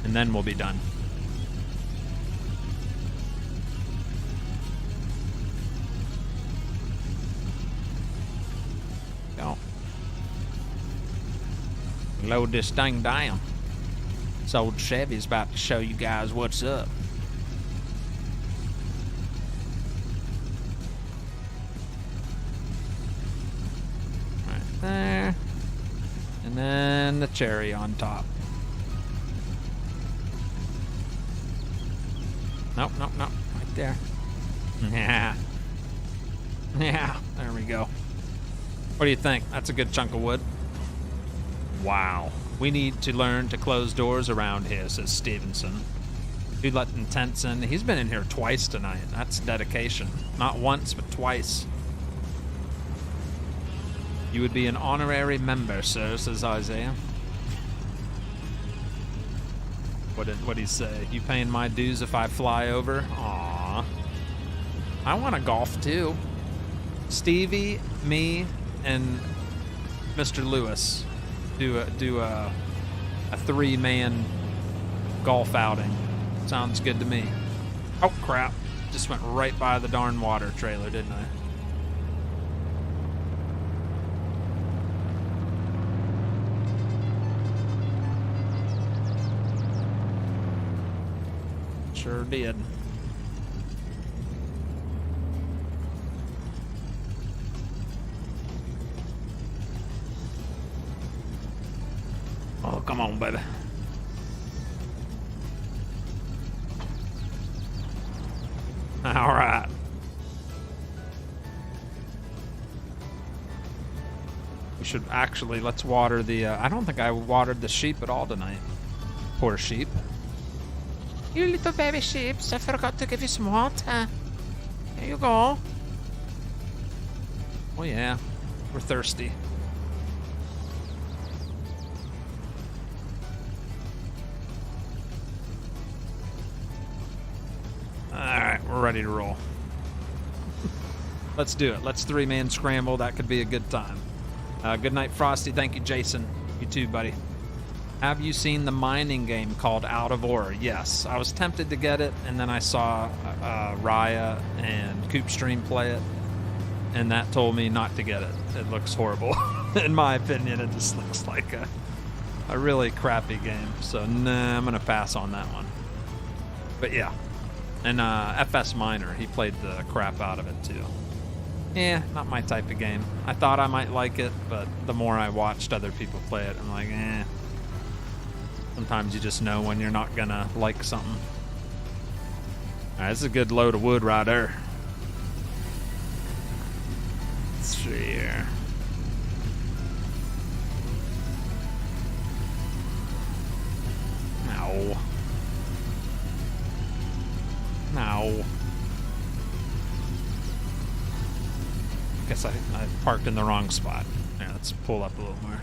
And then we'll be done. Go. Load this thing down. This old Chevy's about to show you guys what's up. There, and then the cherry on top. Nope, nope, nope, right there. Yeah, yeah, there we go. What do you think? That's a good chunk of wood. Wow, we need to learn to close doors around here, says Stevenson. Dude letting tents in. He's been in here twice tonight. That's dedication. Not once, but twice. You would be an honorary member, sir, says Isaiah. What'd he say? You paying my dues if I fly over? Aww. I want to golf too. Stevie, me, and Mr. Lewis do a three-man golf outing. Sounds good to me. Oh crap! Just went right by the darn water trailer, didn't I? Sure did. Oh, come on, baby. All right. We should actually, let's water the, I don't think I watered the sheep at all tonight. Poor sheep. You little baby sheeps, I forgot to give you some water. Here you go. Oh yeah, we're thirsty. Alright, we're ready to roll. Let's do it. Let's three-man scramble. That could be a good time. Good night, Frosty. Thank you, Jason. You too, buddy. Have you seen the mining game called Out of Ore? Yes. I was tempted to get it, and then I saw Raya and Coopstream play it, and that told me not to get it. It looks horrible. In my opinion, it just looks like a really crappy game. So, nah, I'm going to pass on that one. But yeah. And FS Minor, he played the crap out of it, too. Yeah, not my type of game. I thought I might like it, but the more I watched other people play it, I'm like, eh. Sometimes you just know when you're not gonna like something. Alright, this is a good load of wood right there. Let's see here. No. No. Guess I parked in the wrong spot. Yeah, let's pull up a little more.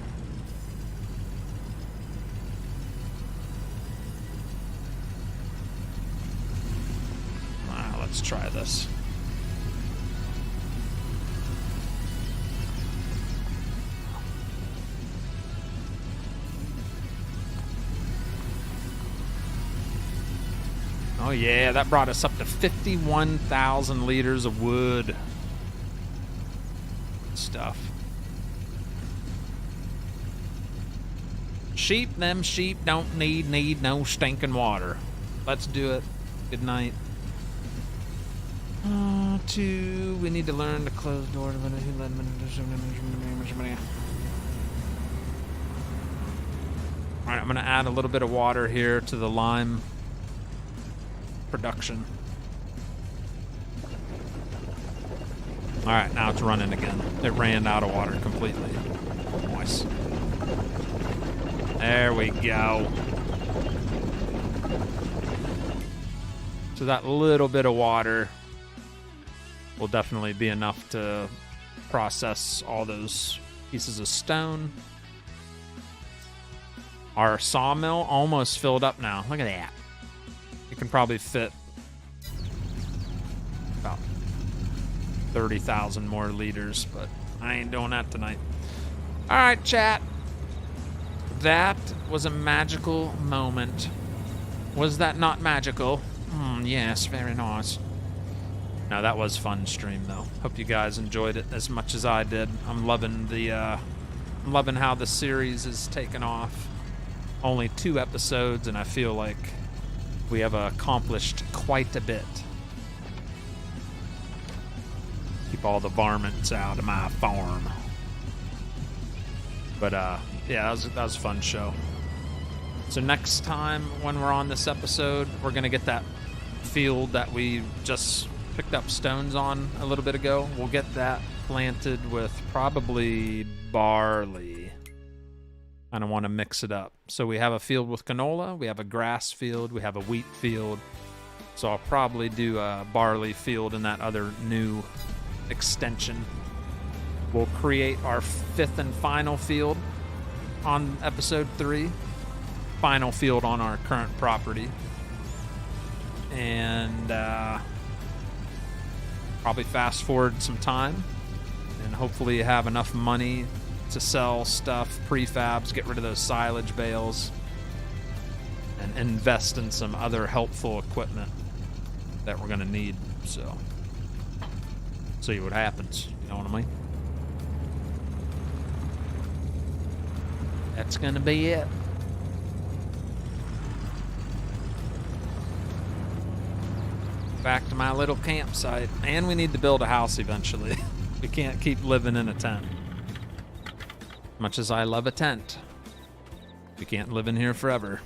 Let's try this. Oh yeah, that brought us up to 51,000 liters of wood. Good stuff. Sheep, them sheep don't need no stinking water. Let's do it. Good night. 2, we need to learn to close door. Alright, I'm gonna add a little bit of water here to the lime production. Alright, now it's running again. It ran out of water completely. Nice. There we go. So that little bit of water will definitely be enough to process all those pieces of stone. Our sawmill almost filled up now. Look at that. It can probably fit about 30,000 more liters, but I ain't doing that tonight. All right, chat. That was a magical moment. Was that not magical? Yes, very nice. Now that was fun stream though. Hope you guys enjoyed it as much as I did. I'm loving how the series is taking off. Only 2 episodes, and I feel like we have accomplished quite a bit. Keep all the varmints out of my farm. But yeah, that was a fun show. So next time when we're on this episode, we're gonna get that field that we just picked up stones on a little bit ago. We'll get that planted with probably barley. I don't want to mix it up. So we have a field with canola, we have a grass field, we have a wheat field. So I'll probably do a barley field in that other new extension. We'll create our 5th and final field on episode 3. Final field on our current property. And probably fast forward some time and hopefully have enough money to sell stuff, prefabs, get rid of those silage bales, and invest in some other helpful equipment that we're going to need. So, see what happens. You know what I mean? That's going to be it. Back to my little campsite. And we need to build a house eventually. We can't keep living in a tent. Much as I love a tent, we can't live in here forever.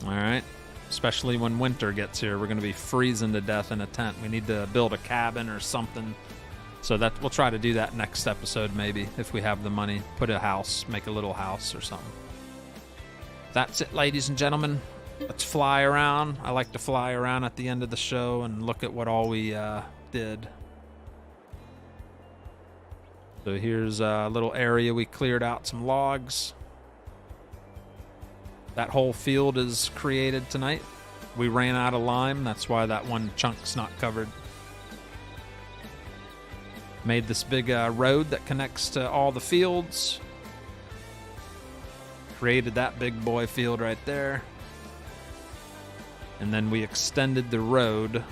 Alright? Especially when winter gets here, we're going to be freezing to death in a tent. We need to build a cabin or something. So that we'll try to do that next episode maybe, if we have the money. Put a house, make a little house or something. That's it, ladies and gentlemen. Let's fly around. I like to fly around at the end of the show and look at what all we did. So here's a little area we cleared out some logs. That whole field is created tonight. We ran out of lime, that's why that one chunk's not covered. Made this big road that connects to all the fields. Created that big boy field right there. And then we extended the road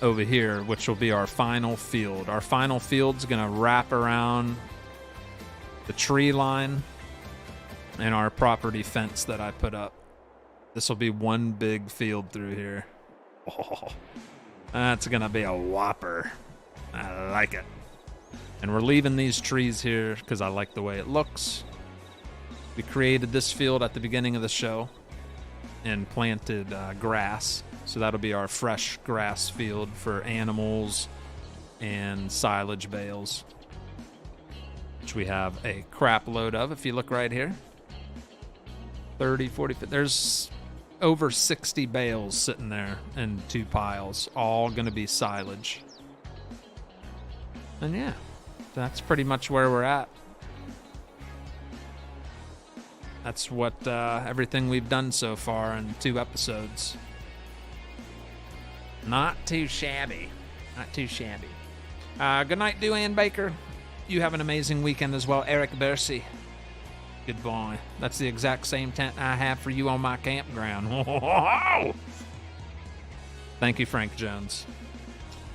over here, which will be our final field. Our final field's gonna wrap around the tree line and our property fence that I put up. This will be one big field through here. Oh, that's gonna be a whopper. I like it. And we're leaving these trees here because I like the way it looks. We created this field at the beginning of the show and planted grass. So that'll be our fresh grass field for animals and silage bales, which we have a crap load of. If you look right here, 30, 40, there's over 60 bales sitting there in 2 piles, all gonna be silage. And yeah, that's pretty much where we're at. That's what everything we've done so far in 2 episodes. Not too shabby. Not too shabby. Good night, Duane Baker. You have an amazing weekend as well. Eric Bercy. Goodbye. That's the exact same tent I have for you on my campground. Thank you, Frank Jones.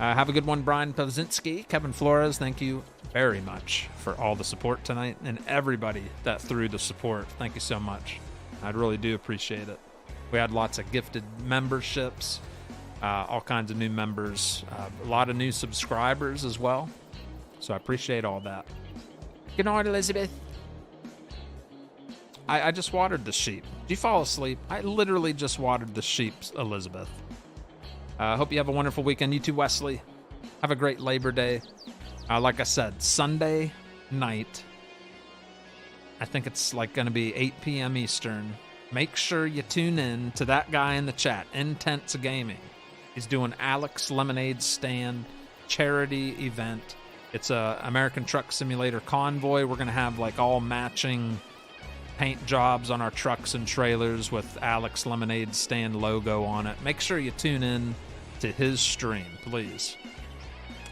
Have a good one, Brian Pawzinski. Kevin Flores, thank you very much for all the support tonight, and everybody that threw the support. Thank you so much. I really do appreciate it. We had lots of gifted memberships, all kinds of new members, a lot of new subscribers as well. So I appreciate all that. Good night, Elizabeth. I just watered the sheep. Did you fall asleep? I literally just watered the sheep, Elizabeth. Hope you have a wonderful weekend. You too, Wesley. Have a great Labor Day. Like I said, Sunday night. I think it's like going to be 8 p.m. Eastern. Make sure you tune in to that guy in the chat, Intense Gaming. He's doing Alex Lemonade Stand charity event. It's a American Truck Simulator convoy. We're going to have like all matching paint jobs on our trucks and trailers with Alex Lemonade Stand logo on it. Make sure you tune in to his stream, please,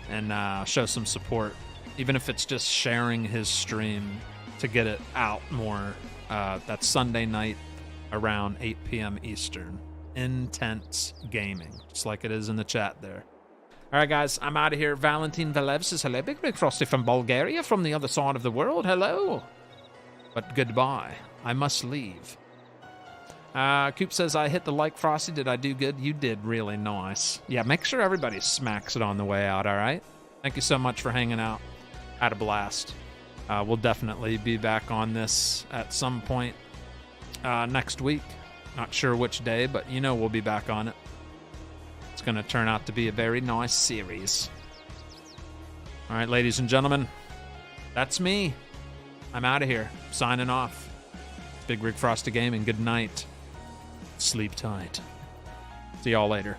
and show some support, even if it's just sharing his stream to get it out more. That's Sunday night around 8 p.m. Eastern. Intense Gaming, just like it is in the chat there. All right, guys, I'm out of here. Valentin Velev says, hello, Bigrigfrosty from Bulgaria, from the other side of the world. Hello. But goodbye. I must leave. Coop says, I hit the like, Frosty. Did I do good? You did really nice. Yeah, make sure everybody smacks it on the way out, all right? Thank you so much for hanging out. Had a blast. We'll definitely be back on this at some point next week. Not sure which day, but you know we'll be back on it. It's going to turn out to be a very nice series. All right, ladies and gentlemen, that's me. I'm out of here. Signing off. Bigrigfrosty Gaming. Good night. Sleep tight. See y'all later.